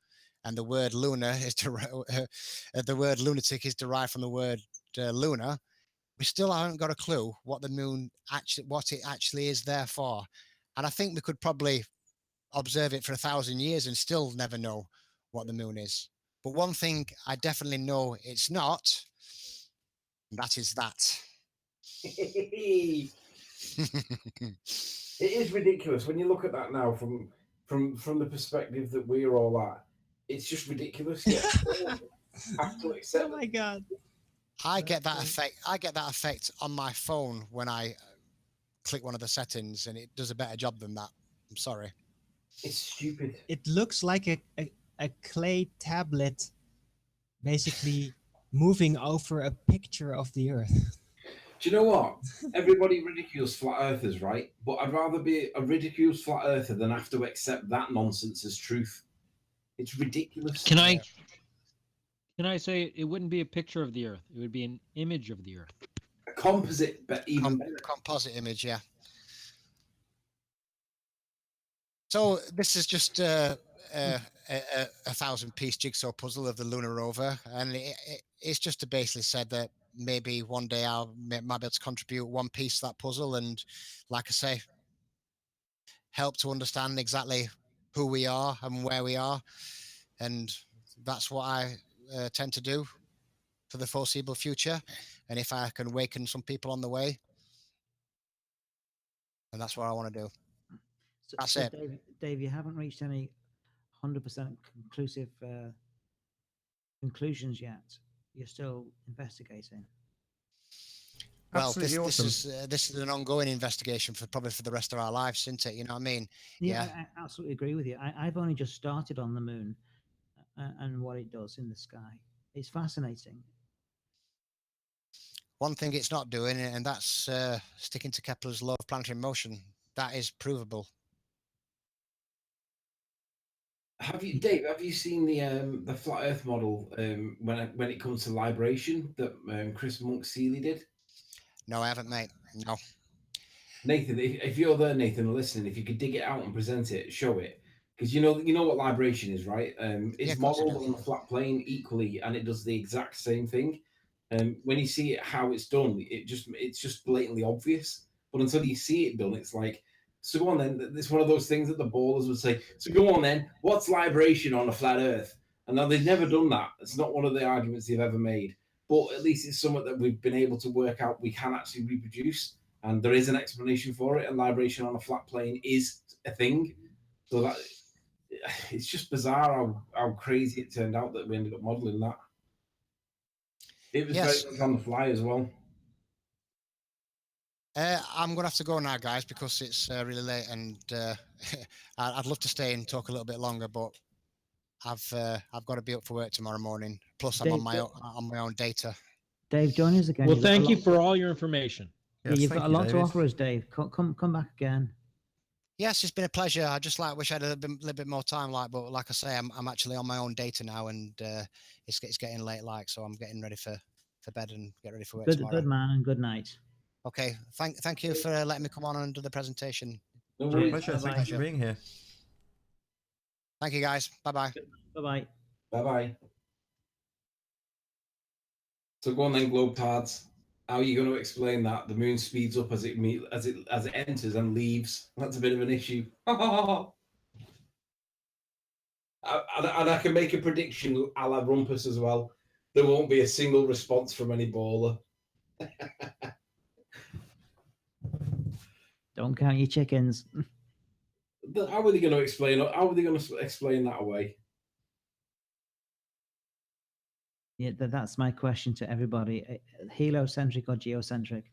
and the word lunar is the word lunatic is derived from the word lunar, we still haven't got a clue what the moon what it actually is there for. And I think we could probably observe it for 1,000 years and still never know what the moon is. But one thing I definitely know it's not, and that is that. It is ridiculous when you look at that now from the perspective that we're all at. It's just ridiculous. Yeah, I have to accept. Oh my god! I get that effect. I get that effect on my phone when I click one of the settings, and it does a better job than that. I'm sorry. It's stupid. It looks like a clay tablet, basically moving over a picture of the Earth. Do you know what? Everybody ridicules flat earthers, right? But I'd rather be a ridiculous flat earther than have to accept that nonsense as truth. It's ridiculous. Can I say it wouldn't be a picture of the Earth? It would be an image of the Earth. A composite, but even better. Composite image, yeah. So this is just a 1,000-piece jigsaw puzzle of the lunar rover, and it's just to basically said that maybe one day I might be able to contribute one piece to that puzzle, and like I say, help to understand exactly who we are and where we are, and that's what I tend to do for the foreseeable future. And if I can awaken some people on the way, and that's what I want to do. That's it. Dave, you haven't reached any 100% conclusive conclusions yet. You're still investigating. Well, Absolutely awesome. this is an ongoing investigation for probably for the rest of our lives, isn't it? You know what I mean? Yeah, I absolutely agree with you. I've only just started on the moon and what it does in the sky. It's fascinating. One thing it's not doing, and that's sticking to Kepler's law of planetary motion. That is provable. Dave? Have you seen the flat Earth model when it comes to libration that Chris Monk Seeley did? No, I haven't, mate. No. Nathan, if you're there, Nathan, listening, if you could dig it out and present it, show it, because you know what libration is, right? It's modeled on a flat plane equally, and it does the exact same thing. When you see it how it's done, it's just blatantly obvious. But until you see it done, it's like, so go on then. It's one of those things that the ballers would say. So go on then. What's libration on a flat Earth? And now they've never done that. It's not one of the arguments they've ever made. But at least it's something that we've been able to work out we can actually reproduce, and there is an explanation for it. And libration on a flat plane is a thing. So that it's just bizarre how crazy it turned out that we ended up modelling that. It was very much on the fly as well. I'm going to have to go now, guys, because it's really late, and I'd love to stay and talk a little bit longer, but I've got to be up for work tomorrow morning. Plus, I'm on my own data. Dave, join us again. Well, thank you for all your information. Yeah, you've got a lot to offer us, Dave. Come back again. Yes, it's been a pleasure. I just wish I had a little bit more time, but like I say, I'm actually on my own data now, and it's getting late, so I'm getting ready for bed and get ready for work tomorrow. Good man, and good night. Okay, thank you for letting me come on and do the presentation. No worries. Pleasure. Thanks for being here. Thank you, guys. Bye-bye. Bye-bye. Bye-bye. So go on then, globetards. How are you going to explain that? The moon speeds up as it enters and leaves. That's a bit of an issue. And I can make a prediction a la Rumpus as well. There won't be a single response from any baller. Don't count your chickens. How are they going to explain? How are they going to explain that away? Yeah, that's my question to everybody. Heliocentric or geocentric,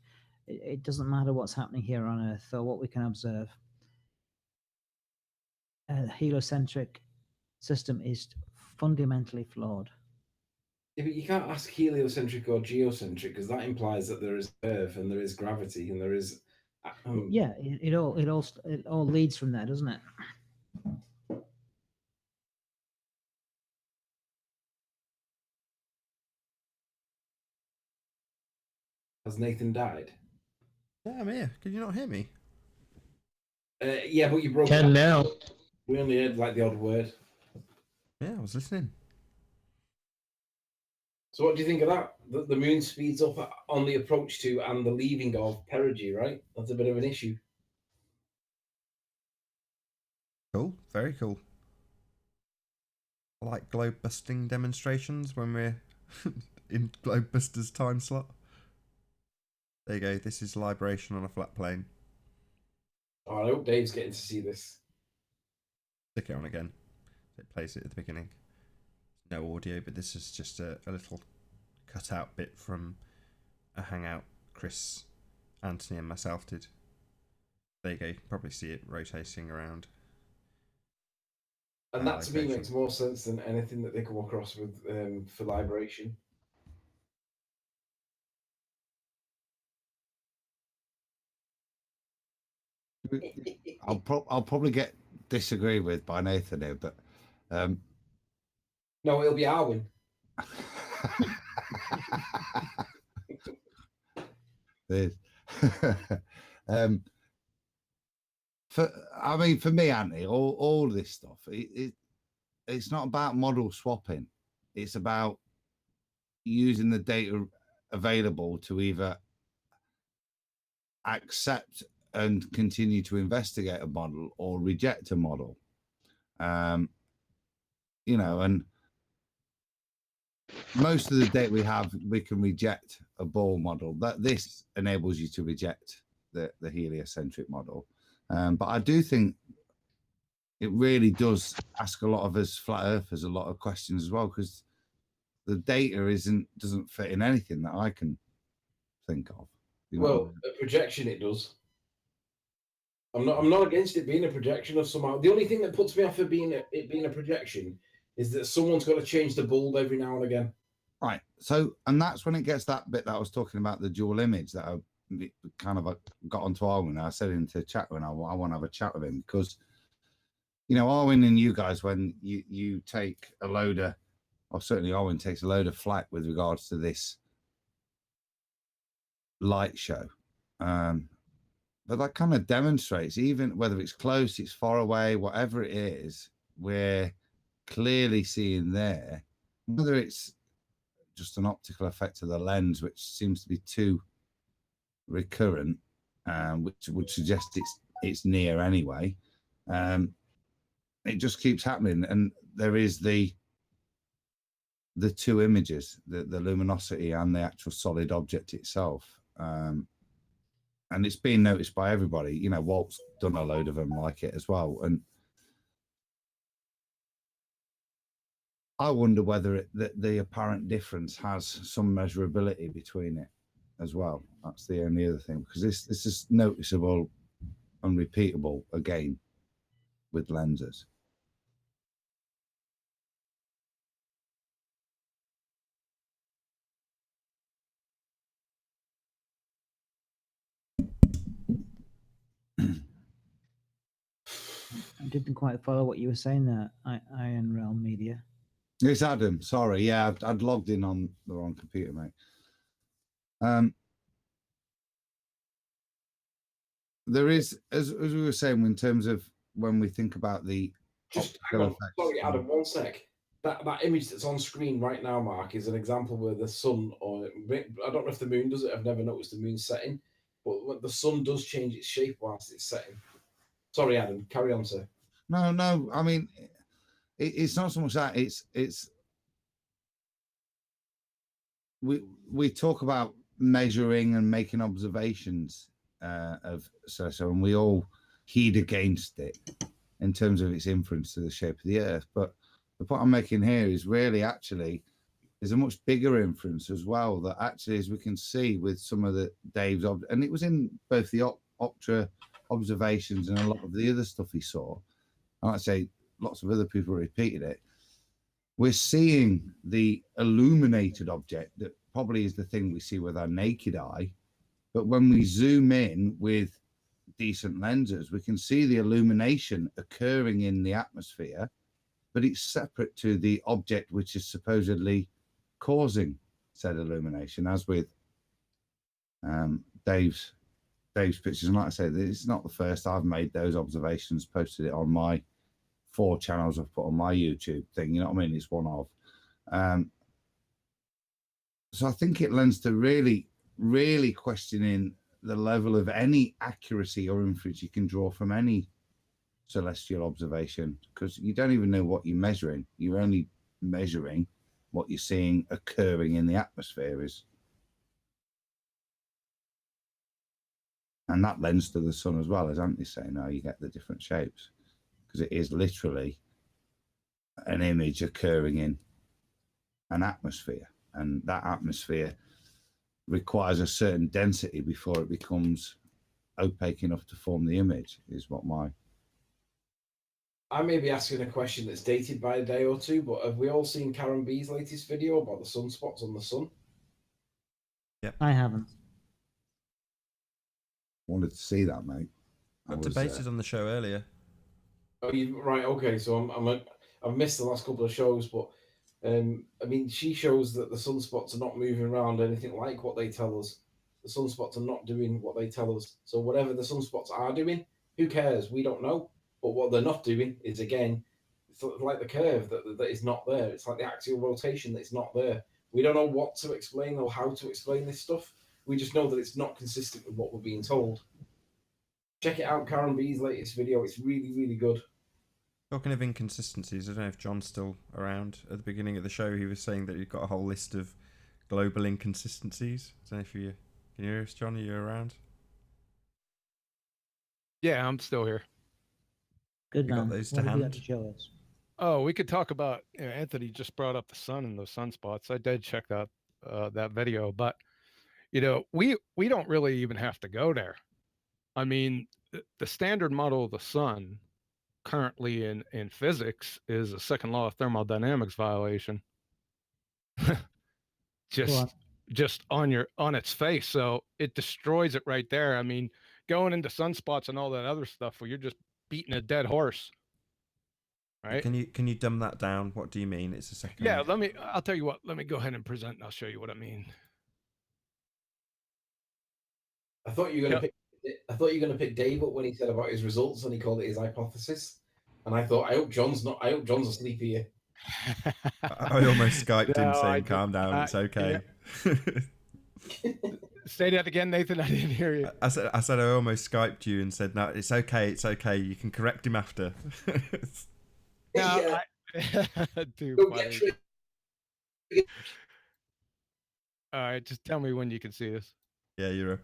it doesn't matter what's happening here on Earth or what we can observe. A heliocentric system is fundamentally flawed. Yeah, but you can't ask heliocentric or geocentric because that implies that there is Earth and there is gravity and there is. Yeah, it all leads from there, doesn't it? Has Nathan died? Yeah, I'm here. Can you not hear me? Yeah, but you broke. Can now. We only heard like the odd word. Yeah, I was listening. So what do you think of that? The moon speeds up on the approach to and the leaving of perigee, right? That's a bit of an issue. Cool. Very cool. I like globe busting demonstrations when we're in globe busters time slot. There you go. This is libration on a flat plane. Oh, I hope Dave's getting to see this. Stick it on again. It plays it at the beginning. No audio, but this is just a little cutout bit from a hangout Chris, Anthony, and myself did. There you go. You can probably see it rotating around. And that to me makes more sense than anything that they come across with for libration. I'll probably get disagreed with by Nathan here, but no, it'll be Arwen. For me, Anthony, all this stuff, it's not about model swapping. It's about using the data available to either accept and continue to investigate a model or reject a model. You know, and most of the data we have, we can reject a ball model. That this enables you to reject the heliocentric model. But I do think it really does ask a lot of us flat earthers a lot of questions as well, because the data doesn't fit in anything that I can think of. You know well, a projection it does. I'm not against it being a projection of somehow. The only thing that puts me off of it being a projection is that someone's got to change the bulb every now and again. Right. So, and that's when it gets that bit that I was talking about, the dual image that I kind of got onto Arwen. I said into chat when I want to have a chat with him, because, you know, Arwen and you guys, when you take a loader, or certainly Arwen takes a load of flack with regards to this light show. But that kind of demonstrates, even whether it's close, it's far away, whatever it is, we're clearly seeing there, whether it's just an optical effect of the lens, which seems to be too recurrent, which would suggest it's near anyway. It just keeps happening, and there is the two images, the luminosity and the actual solid object itself. And it's been noticed by everybody. You know, Walt's done a load of them like it as well. And I wonder whether the apparent difference has some measurability between it as well. That's the only other thing, because this is noticeable and repeatable again with lenses. I didn't quite follow what you were saying there, Iron Realm Media. It's Adam. Sorry. Yeah, I'd logged in on the wrong computer, mate. There is, as we were saying, in terms of when we think about the just hang on. Sorry, Adam, one sec. That image that's on screen right now, Mark, is an example where the sun, or I don't know if the moon does it. I've never noticed the moon setting, but the sun does change its shape whilst it's setting. Sorry, Adam. Carry on, sir. No. I mean, it's not so much that. It's we talk about measuring and making observations of so, and we all heed against it in terms of its inference to the shape of the Earth. But the point I'm making here is really actually there's a much bigger inference as well, that actually, as we can see with some of the Dave's and it was in both the Optra observations and a lot of the other stuff he saw. And I'd say lots of other people repeated it. We're seeing the illuminated object that probably is the thing we see with our naked eye. But when we zoom in with decent lenses, we can see the illumination occurring in the atmosphere, but it's separate to the object which is supposedly causing said illumination, as with Dave's pictures. And like I said, it's not the first I've made those observations, posted it on my 4 channels I've put on my YouTube thing, you know what I mean? It's one of. So I think it lends to really questioning the level of any accuracy or inference you can draw from any celestial observation, because you don't even know what you're measuring. You're only measuring what you're seeing occurring in the atmosphere is. And that lends to the sun as well, as Anthony's saying, now you get the different shapes, because it is literally an image occurring in an atmosphere. and that atmosphere requires a certain density before it becomes opaque enough to form the image, is what my... I may be asking a question that's dated by a day or two, but have we all seen Karen B's latest video about the sunspots on the sun? Yep. I haven't. Wanted to see that, mate. Got debated on the show earlier. Oh, you right? Okay, so I've missed the last couple of shows, but I mean, she shows that the sunspots are not moving around anything like what they tell us. The sunspots are not doing what they tell us. So whatever the sunspots are doing, who cares? We don't know. But what they're not doing is, again, it's like the curve that is not there. It's like the axial rotation that's not there. We don't know what to explain or how to explain this stuff. We just know that it's not consistent with what we're being told. Check it out, Karen B's latest video. It's really, really good. Talking of inconsistencies, I don't know if John's still around. At the beginning of the show, he was saying that you've got a whole list of global inconsistencies. I don't know if you can you hear us, John? Are you around? Yeah, I'm still here. Good You man. got those to What have you got hand? to show us? Oh, we could talk about, Anthony just brought up the sun and those sunspots. I did check out that video, but we don't really even have to go there. I mean, the standard model of the sun currently in physics is a second law of thermodynamics violation. just on its face. So it destroys it right there. I mean, going into sunspots and all that other stuff where you're just beating a dead horse. Right? Can you dumb that down? What do you mean? It's a second. Yeah, I'll tell you what, let me go ahead and present and I'll show you what I mean. I thought you were going to pick Dave up when he said about his results and he called it his hypothesis. And I thought, I hope John's asleep here. I almost Skyped him saying, calm down, it's okay. Yeah. Say that again, Nathan. I didn't hear you. I said I almost Skyped you and said, no, it's okay. You can correct him after. No, too funny. All right, just tell me when you can see this. Yeah, you're up.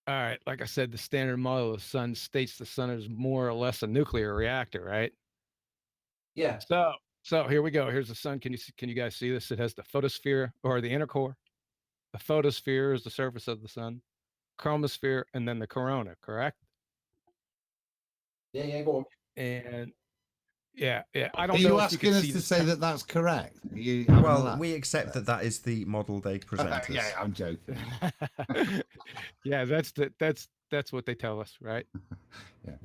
All right, like I said, the standard model of the sun states the sun is more or less a nuclear reactor, right? Yeah. So here we go. Here's the sun. Can you guys see this? It has the photosphere or the inner core. The photosphere is the surface of the sun, chromosphere, and then the corona, correct? Yeah, go on. And yeah. I don't Are know you if asking you us see to the say that that's correct? Well, we accept that is the model they present us. Yeah, I'm joking. Yeah, that's what they tell us, right? Yeah.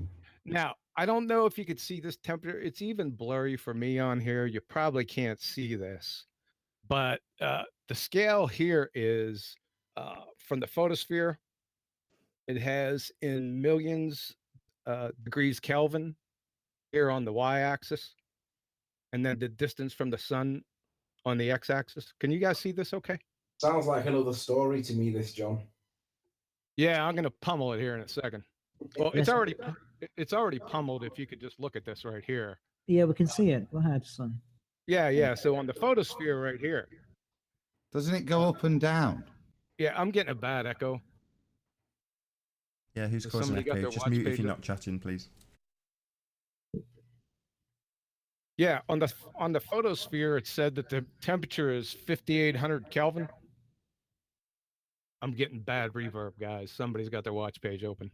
Now, I don't know if you could see this temperature. It's even blurry for me on here. You probably can't see this, but the scale here is from the photosphere. It has in millions degrees Kelvin here on the y-axis, and then the distance from the sun on the x-axis. Can you guys see this okay? Sounds like another story to me, this, John. Yeah, I'm going to pummel it here in a second. Well, it's already pummeled if you could just look at this right here. Yeah, we can see it. Go ahead, son. Yeah. So on the photosphere right here. Doesn't it go up and down? Yeah, I'm getting a bad echo. Yeah, who's causing echo? Just mute if you're not chatting, please. Yeah, on the photosphere, it said that the temperature is 5,800 Kelvin. I'm getting bad reverb, guys. Somebody's got their watch page open.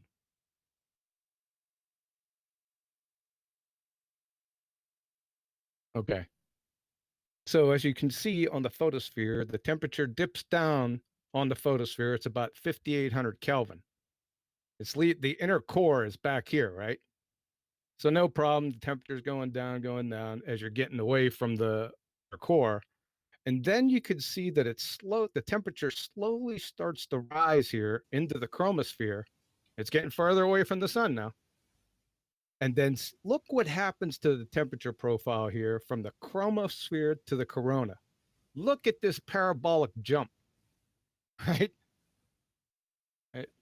Okay. So as you can see on the photosphere, the temperature dips down on the photosphere. It's about 5,800 Kelvin. The inner core is back here, right? So no problem. The temperature's going down as you're getting away from the core. And then you could see that the temperature slowly starts to rise here into the chromosphere. It's getting further away from the sun now. And then look what happens to the temperature profile here from the chromosphere to the corona. Look at this parabolic jump, right?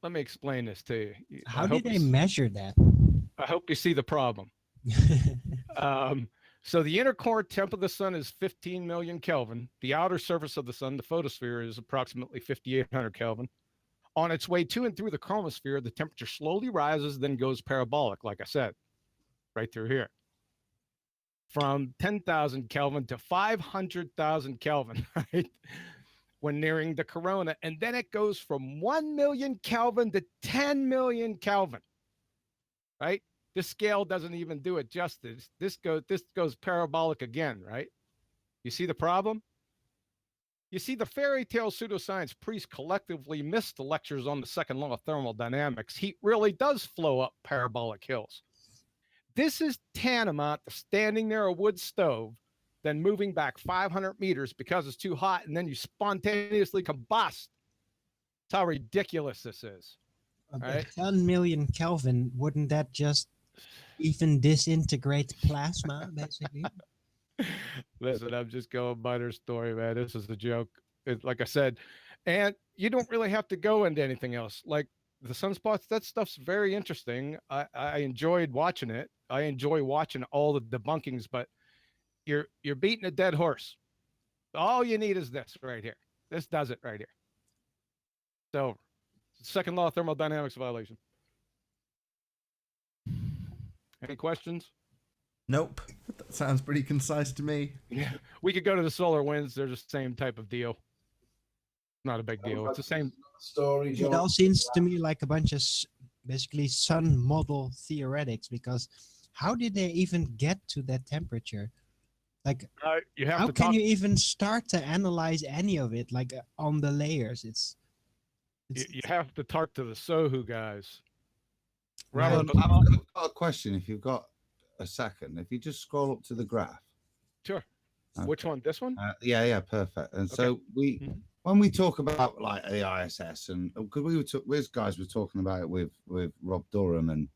Let me explain this to you. How did they measure that? I hope you see the problem. So the inner core temp of the sun is 15 million Kelvin. The outer surface of the sun, the photosphere, is approximately 5,800 Kelvin. On its way to and through the chromosphere, the temperature slowly rises, then goes parabolic, like I said, right through here. from 10,000 Kelvin to 500,000 Kelvin, right? When nearing the corona. And then it goes from 1 million Kelvin to 10 million Kelvin, right? This scale doesn't even do it justice. This goes parabolic again, right? You see the problem? You see, the fairy tale pseudoscience priests collectively missed the lectures on the second law of thermodynamics. Heat really does flow up parabolic hills. This is tantamount to standing near a wood stove, then moving back 500 meters because it's too hot, and then you spontaneously combust. That's how ridiculous this is. Right? 10 million Kelvin, wouldn't that just even disintegrate plasma, basically? Listen, I'm just going by their story, man. This is a joke. Like I said, and you don't really have to go into anything else. Like the sunspots, that stuff's very interesting. I enjoyed watching it. I enjoy watching all the debunkings, but you're beating a dead horse. All you need is this right here. This does it right here. So, second law of thermodynamics violation. Any questions? Nope. That sounds pretty concise to me. Yeah, we could go to the solar winds. They're the same type of deal. Not a big deal. It's the same story. It all seems to me like a bunch of basically sun model theoretics, because how did they even get to that temperature? Like, you have how to can talk- you even start to analyze any of it? Like on the layers, you have to talk to the Sohu guys. Robert, Robert, I've got a question. If you've got a second, if you just scroll up to the graph. Sure. Okay. Which one? This one? Yeah, perfect. And so when we talk about like the ISS, and because these guys were talking about it with Rob Durham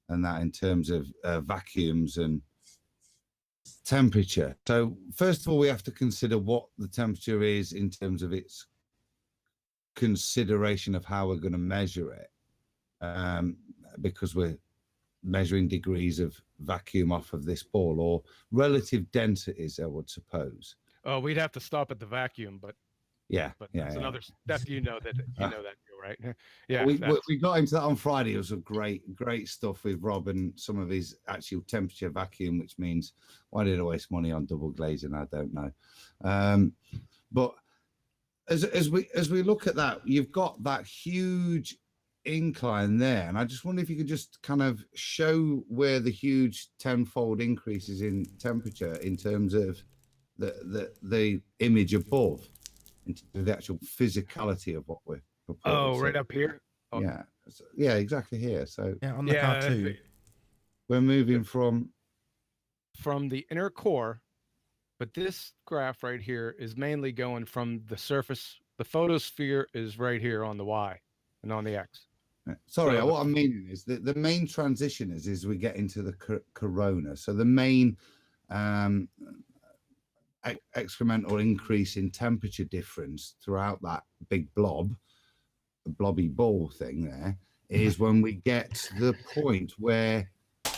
and that in terms of vacuums and temperature. So first of all, we have to consider what the temperature is in terms of its consideration of how we're going to measure it, because we're measuring degrees of vacuum off of this ball, or relative densities, I would suppose. Oh, we'd have to stop at the vacuum, but that's another step. You know that right? Yeah, we got into that on Friday. It was a great stuff with Rob and some of his actual temperature vacuum, which means why did I waste money on double glazing? I don't know. But as we look at that, you've got that huge incline there, and I just wonder if you could just kind of show where the huge tenfold increases in temperature in terms of the image above, into the actual physicality of what we're proposing. Oh, right up here. Oh. Yeah, exactly here. So on the cartoon, we're moving from the inner core, but this graph right here is mainly going from the surface. The photosphere is right here on the Y and on the X. Sorry, what I'm meaning is that the main transition is we get into the corona. So the main excremental increase in temperature difference throughout that big blobby ball thing there is when we get to the point where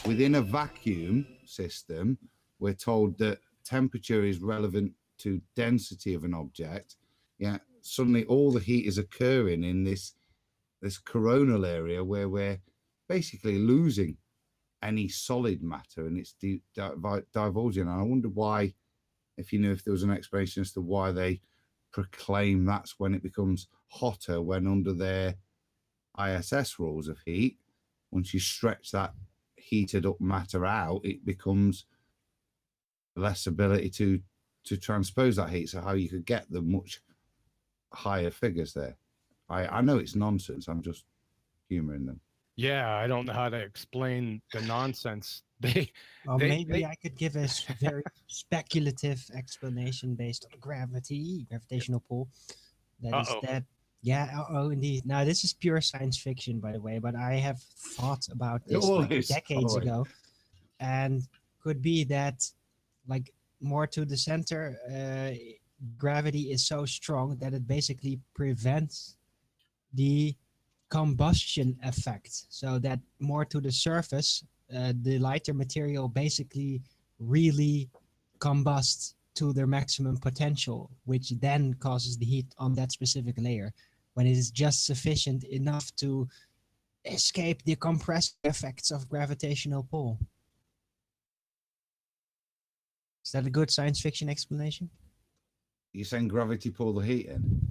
within a vacuum system, we're told that temperature is relevant to density of an object. Yeah, suddenly all the heat is occurring in this coronal area where we're basically losing any solid matter, and it's divulging. And I wonder why, if you knew if there was an explanation as to why they proclaim that's when it becomes hotter, when under their ISS rules of heat, once you stretch that heated up matter out, it becomes less ability to transpose that heat. So how you could get the much higher figures there. I know it's nonsense. I'm just humoring them. Yeah, I don't know how to explain the nonsense. Maybe I could give a very speculative explanation based on gravitational pull. Indeed. Now, this is pure science fiction, by the way, but I have thought about this decades ago, and could be that, like, more to the center, gravity is so strong that it basically prevents the combustion effect, so that more to the surface, the lighter material basically really combusts to their maximum potential, which then causes the heat on that specific layer, when it is just sufficient enough to escape the compressive effects of gravitational pull. Is that a good science fiction explanation? You're saying gravity pull the heat in?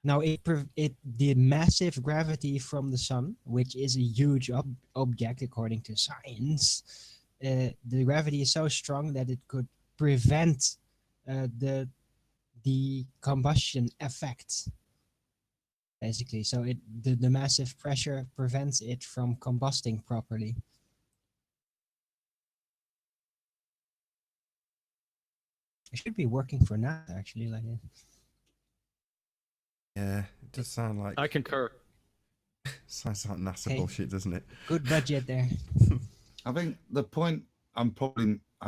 No, the massive gravity from the sun, which is a huge object according to science, the gravity is so strong that it could prevent the combustion effect. Basically, so the massive pressure prevents it from combusting properly. It should be working for now, actually. Like, Yeah, it does sound like I concur. sounds like NASA Okay. bullshit, doesn't it? good budget there. I think the point I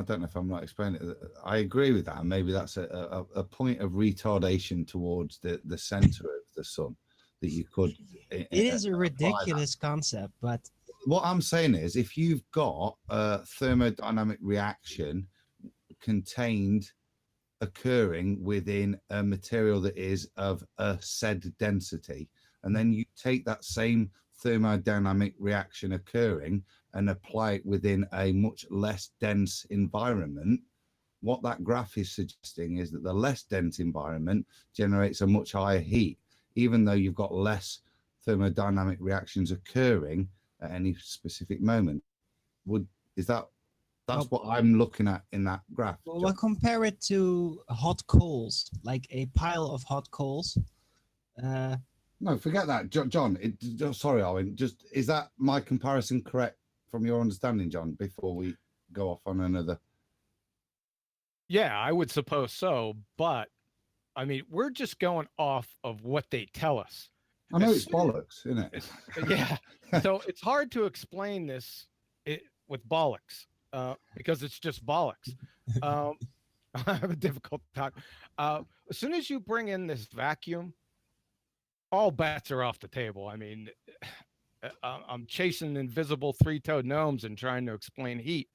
don't know if I'm not explaining it. I agree with that. And maybe that's a point of retardation towards the center of the sun that you could. It is a ridiculous concept, but what I'm saying is, if you've got a thermodynamic reaction contained occurring within a material that is of a said density, and then you take that same thermodynamic reaction occurring and apply it within a much less dense environment, what that graph is suggesting is that the less dense environment generates a much higher heat, even though you've got less thermodynamic reactions occurring at any specific moment. That's what I'm looking at in that graph. well, compare it to hot coals, like a pile of hot coals. No, forget that, John. Sorry, Owen. Just is that my comparison correct from your understanding, John? Before we go off on another. Yeah, I would suppose so. But I mean, we're just going off of what they tell us. I know it's bollocks, isn't it? Yeah. So it's hard to explain this with bollocks because it's just bollocks. I have a difficult time. As soon as you bring in this vacuum, all bets are off the table. I mean, I'm chasing invisible three-toed gnomes and trying to explain heat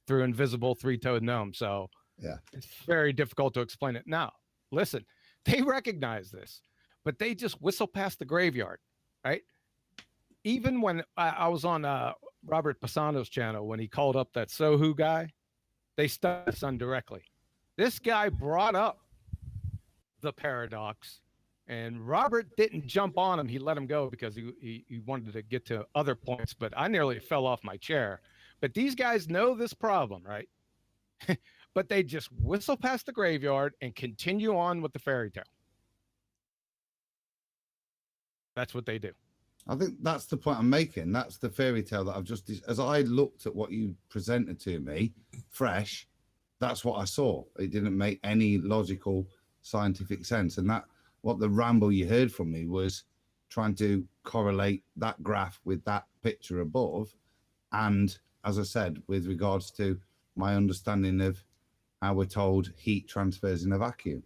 through invisible three-toed gnomes. So yeah, it's very difficult to explain it. Now, listen, they recognize this, but they just whistle past the graveyard, right? Even when I was on Robert Pisano's channel, when he called up that Sohu guy, they studied the sun directly. This guy brought up the paradox, and Robert didn't jump on him. He let him go because he wanted to get to other points, but I nearly fell off my chair. But these guys know this problem, right? But they just whistle past the graveyard and continue on with the fairy tale. That's what they do. I think that's the point I'm making. That's the fairy tale that I've just, as I looked at what you presented to me, fresh, that's what I saw. It didn't make any logical scientific sense. And that, what the ramble you heard from me was trying to correlate that graph with that picture above. And as I said, with regards to my understanding of how we're told heat transfers in a vacuum.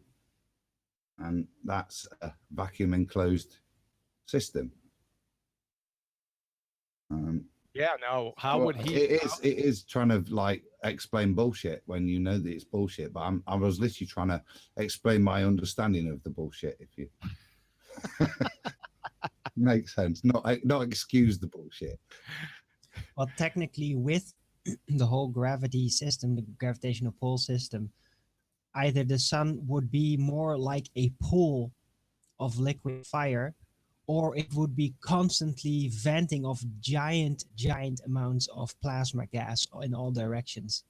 And that's a vacuum enclosed system. Yeah, no, how would he? It is trying to like explain bullshit when you know that it's bullshit. But I was literally trying to explain my understanding of the bullshit. If you makes sense, not excuse the bullshit. Well, technically, with the whole gravity system, the gravitational pull system, either the sun would be more like a pool of liquid fire, or it would be constantly venting off giant amounts of plasma gas in all directions.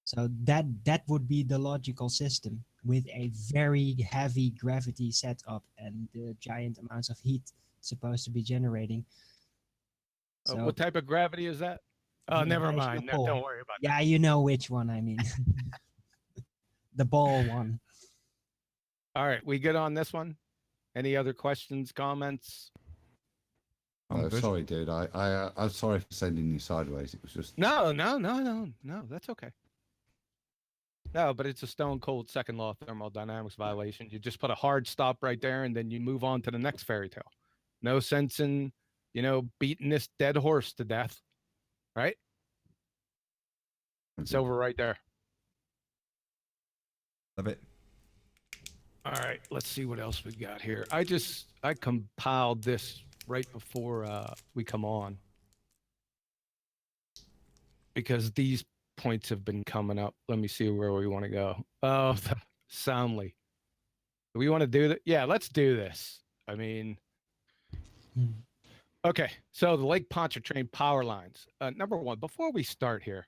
So that would be the logical system with a very heavy gravity setup and the giant amounts of heat supposed to be generating. So, What type of gravity is that? Oh, never mind. No, don't worry about that. Yeah, you know which one I mean. The ball one. All right, we good on this one? Any other questions, comments? Oh, sorry, dude. I'm sorry for sending you sideways. It was just No, that's okay. No, but it's a stone cold second law thermodynamics violation. You just put a hard stop right there, and then you move on to the next fairy tale. No sense in, beating this dead horse to death, right? It's over right there. Love it. All right, let's see what else we got here. I compiled this right before we come on because these points have been coming up. Let me see where we want to go. Oh, Soundly. Do we want to do that? Yeah, let's do this. I mean, okay. So the Lake Pontchartrain power lines. Number one, before we start here,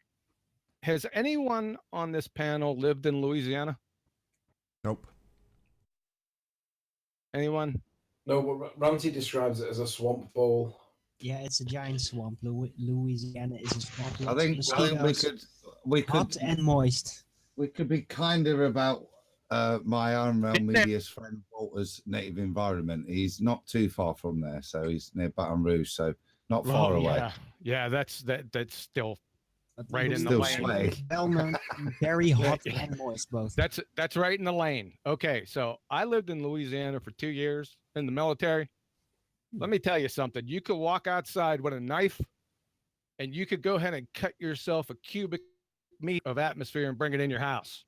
has anyone on this panel lived in Louisiana? Nope. Anyone? No, but Ramsey describes it as a swamp bowl. Yeah, it's a giant swamp. Louisiana is a swamp. I think we could hot and moist. We could be kinder about my Iron Realm Media's friend Walter's native environment. He's not too far from there, so he's near Baton Rouge, so not far away. Yeah, that's still right in the Still lane. sway. Well-known, very hot and moist both. That's right in the lane. Okay, so I lived in Louisiana for 2 years in the military. Let me tell you something. You could walk outside with a knife, and you could go ahead and cut yourself a cubic meter of atmosphere and bring it in your house.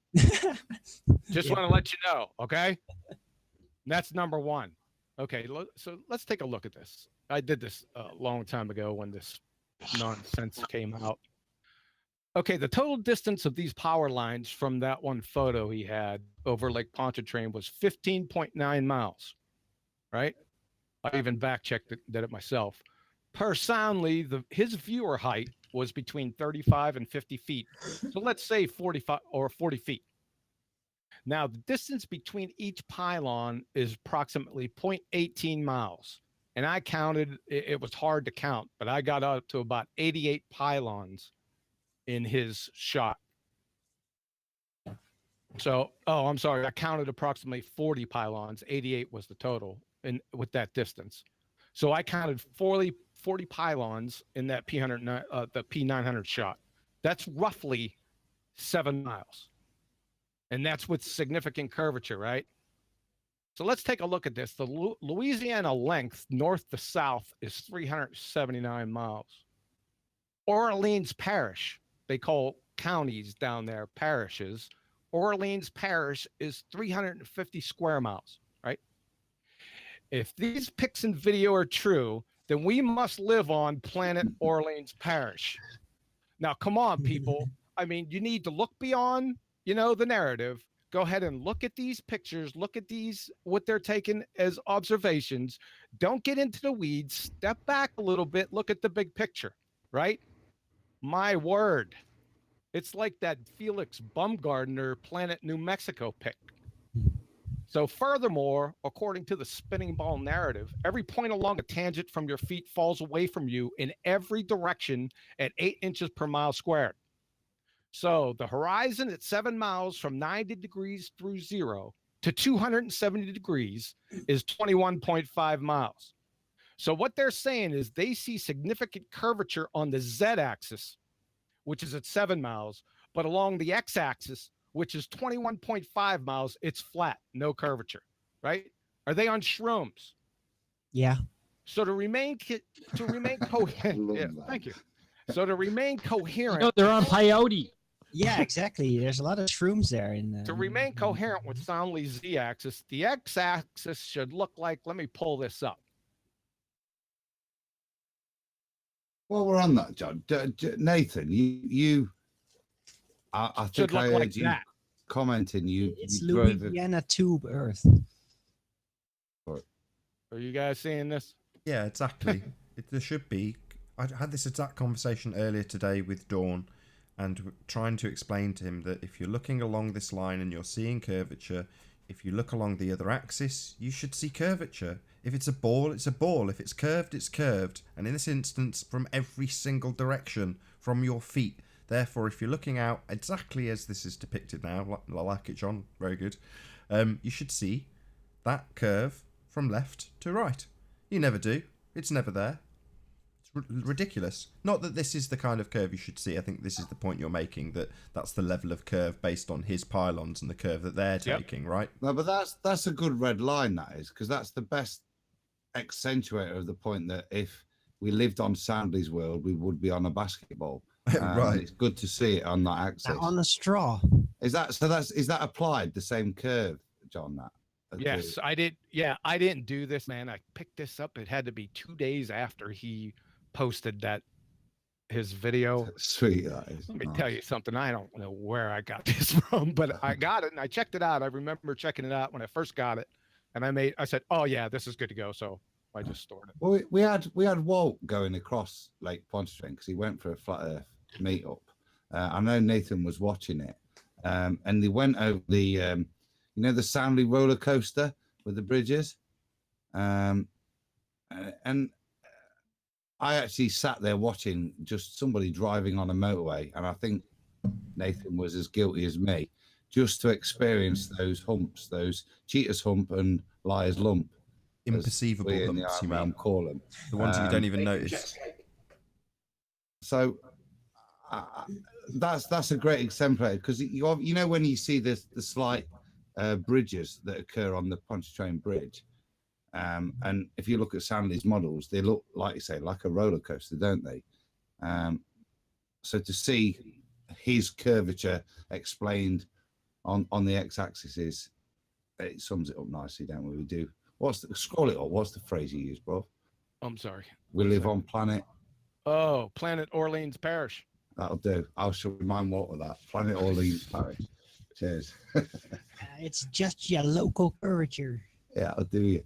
Just want to let you know, okay? That's number one. Okay, so let's take a look at this. I did this a long time ago when this nonsense came out. Okay, the total distance of these power lines from that one photo he had over Lake Pontchartrain was 15.9 miles, right? I even back-checked it myself. Per Soundly, his viewer height was between 35 and 50 feet. So let's say 45 or 40 feet. Now, the distance between each pylon is approximately 0.18 miles. And I counted, it was hard to count, but I got up to about 88 pylons in his shot. So, I'm sorry, I counted approximately 40 pylons. 88 was the total with that distance. So I counted 40 pylons in that the P900 shot. That's roughly 7 miles. And that's with significant curvature, right? So let's take a look at this. The Louisiana length, north to south, is 379 miles. Orleans Parish, they call counties down there parishes. Orleans Parish is 350 square miles, right? If these pics and video are true, then we must live on planet Orleans Parish. Now, come on, people. I mean, you need to look beyond, the narrative. Go ahead and look at these pictures. Look at what they're taking as observations. Don't get into the weeds. Step back a little bit. Look at the big picture, right? My word. It's like that Felix Baumgartner Planet New Mexico pic. So furthermore, according to the spinning ball narrative, every point along a tangent from your feet falls away from you in every direction at 8 inches per mile squared. So the horizon at 7 miles from 90 degrees through 0 to 270 degrees is 21.5 miles. So what they're saying is they see significant curvature on the Z-axis, which is at 7 miles, but along the X-axis, which is 21.5 miles, it's flat, no curvature, right? Are they on shrooms? Yeah. So to remain coherent, yeah, thank you. So to remain coherent, No, they're on peyote. Yeah, exactly. There's a lot of shrooms there. To remain coherent with Soundly's Z-axis, the X-axis should look like. Let me pull this up. Well, we're on that, John. Nathan, I think I heard you commenting. It's you drove Louisiana tube Earth. Are you guys seeing this? Yeah, exactly. There should be. I had this exact conversation earlier today with Dawn, and trying to explain to him that if you're looking along this line and you're seeing curvature, if you look along the other axis, you should see curvature. If it's a ball, it's a ball. If it's curved, it's curved. And in this instance, from every single direction, from your feet. Therefore, if you're looking out exactly as this is depicted now, I like it, John, very good, you should see that curve from left to right. You never do. It's never there. It's ridiculous. Not that this is the kind of curve you should see. I think this is the point you're making, that's the level of curve based on his pylons and the curve that they're taking, right? No, but that's a good red line, that is, because that's the best accentuator of the point that if we lived on Soundly's world, we would be on a basketball. Right. It's good to see it on that axis. On a straw. Is that applied the same curve, John? Yes, I did. Yeah, I didn't do this, man. I picked this up. It had to be 2 days after he posted that his video. Sweet, that is. Let me Nice. tell you something. I don't know where I got this from, but I got it and I checked it out. I remember checking it out when I first got it, and I said, "Oh yeah, this is good to go." So I just stored it. Well, we had Walt going across Lake Pontchartrain because he went for a flat Earth meetup. I know Nathan was watching it, and they went over the, the Soundly roller coaster with the bridges, and I actually sat there watching just somebody driving on a motorway, and I think Nathan was as guilty as me, just to experience those humps, those cheaters hump and liars lump. Imperceivable we in the humps, Iron you Realm mean? call them. The ones that you don't even notice. So that's a great example, because you know when you see the slight bridges that occur on the Pontchartrain Bridge, and if you look at Sandy's models, they look, like you say, like a roller coaster, don't they? So to see his curvature explained on the x-axis it sums it up nicely, don't we? We do. Scroll it up? What's the phrase you use, bro? I'm sorry. We live on planet. Oh, Planet Orleans Parish. That'll do. I shall remind Walt of that. Planet Orleans Parish. Cheers. It's just your local curvature. Yeah, I'll do you.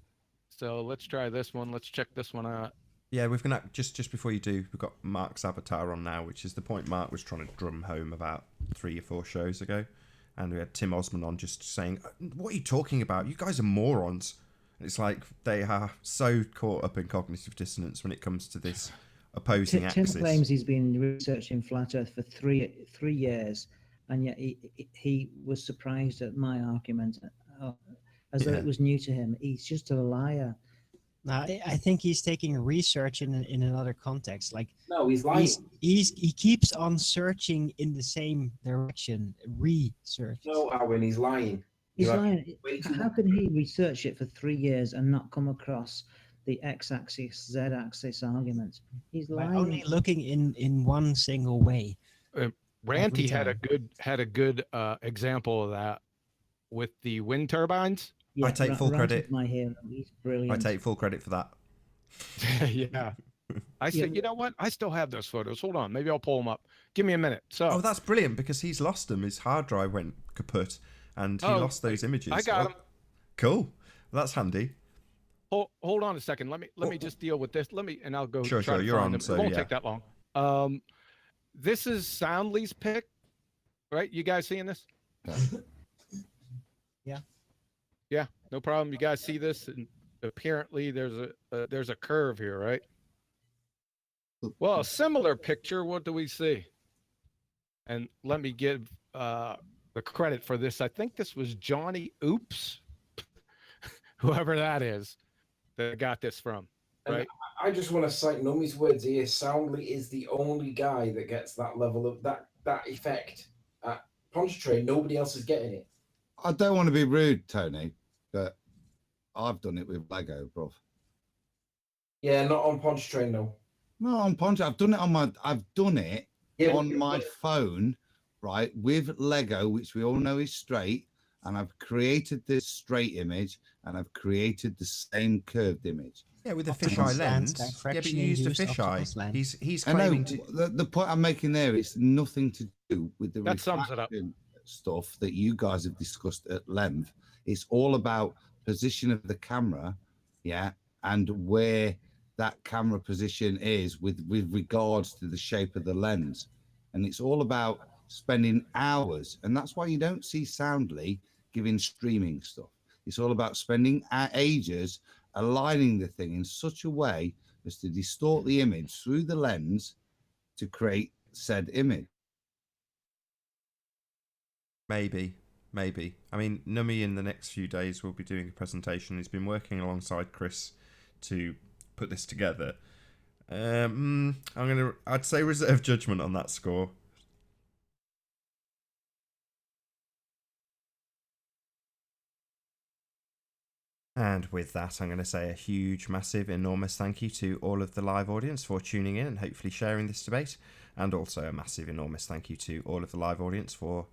So let's try this one. Let's check this one out. Yeah, we've got just before you do, we've got Mark's avatar on now, which is the point Mark was trying to drum home about 3 or 4 shows ago, and we had Tim Osman on just saying, "What are you talking about? You guys are morons." And it's like they are so caught up in cognitive dissonance when it comes to this opposing Tim axis. claims he's been researching flat Earth for three years, and yet he was surprised at my argument, as though it was new to him. He's just a liar. I think he's taking research in another context. Like, no, he's lying. He keeps on searching in the same direction, research. No, Owen, he's lying. He's lying. How can he research it for 3 years and not come across the x-axis, z-axis argument? He's lying. By only looking in one single way. Ranty had a good example of that with the wind turbines. Yeah, I take full credit. My hero. He's brilliant. I take full credit for that. Yeah. I said, you know what? I still have those photos. Hold on. Maybe I'll pull them up. Give me a minute. So. Oh, that's brilliant, because he's lost them. His hard drive went kaput, and he lost those images. I got them. Cool. That's handy. Hold on a second. Let me just deal with this. And I'll go. Sure. You're on. So it won't take that long. This is Soundly's pick, right? You guys seeing this? Yeah. Yeah, no problem. You guys see this? And apparently there's a curve here, right? Well, a similar picture. What do we see? And let me give the credit for this. I think this was Johnny Oops, whoever that is, that got this from. Right. And I just want to cite Nummy's words here. Soundly is the only guy that gets that level of that effect at Pontchartrain. Nobody else is getting it. I don't want to be rude, Tony, but I've done it with Lego, bro. Yeah, not on Pontchartrain, no. No, on Pontchartrain. I've done it on my phone, right, with Lego, which we all know is straight, and I've created this straight image, and I've created the same curved image. Yeah, with a fisheye lens. Yeah, but you used a fisheye. He's claiming the point I'm making there is nothing to do with the that sums it up. Stuff that you guys have discussed at length. It's all about position of the camera, yeah, and where that camera position is with regards to the shape of the lens. And it's all about spending hours, and that's why you don't see Soundly giving streaming stuff. It's all about spending ages aligning the thing in such a way as to distort the image through the lens to create said image. Maybe. I mean, Nummy in the next few days will be doing a presentation. He's been working alongside Chris to put this together. I'd say reserve judgment on that score. And with that, I'm going to say a huge, massive, enormous thank you to all of the live audience for tuning in and hopefully sharing this debate. And also a massive, enormous thank you to all of the live audience for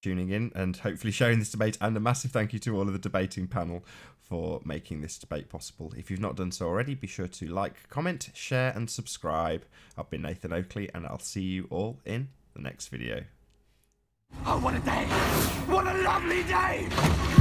tuning in and hopefully sharing this debate, and a massive thank you to all of the debating panel for making this debate possible. If you've not done so already, be sure to like, comment, share and subscribe. I've been Nathan Oakley, and I'll see you all in the next video. Oh, what a day! What a lovely day!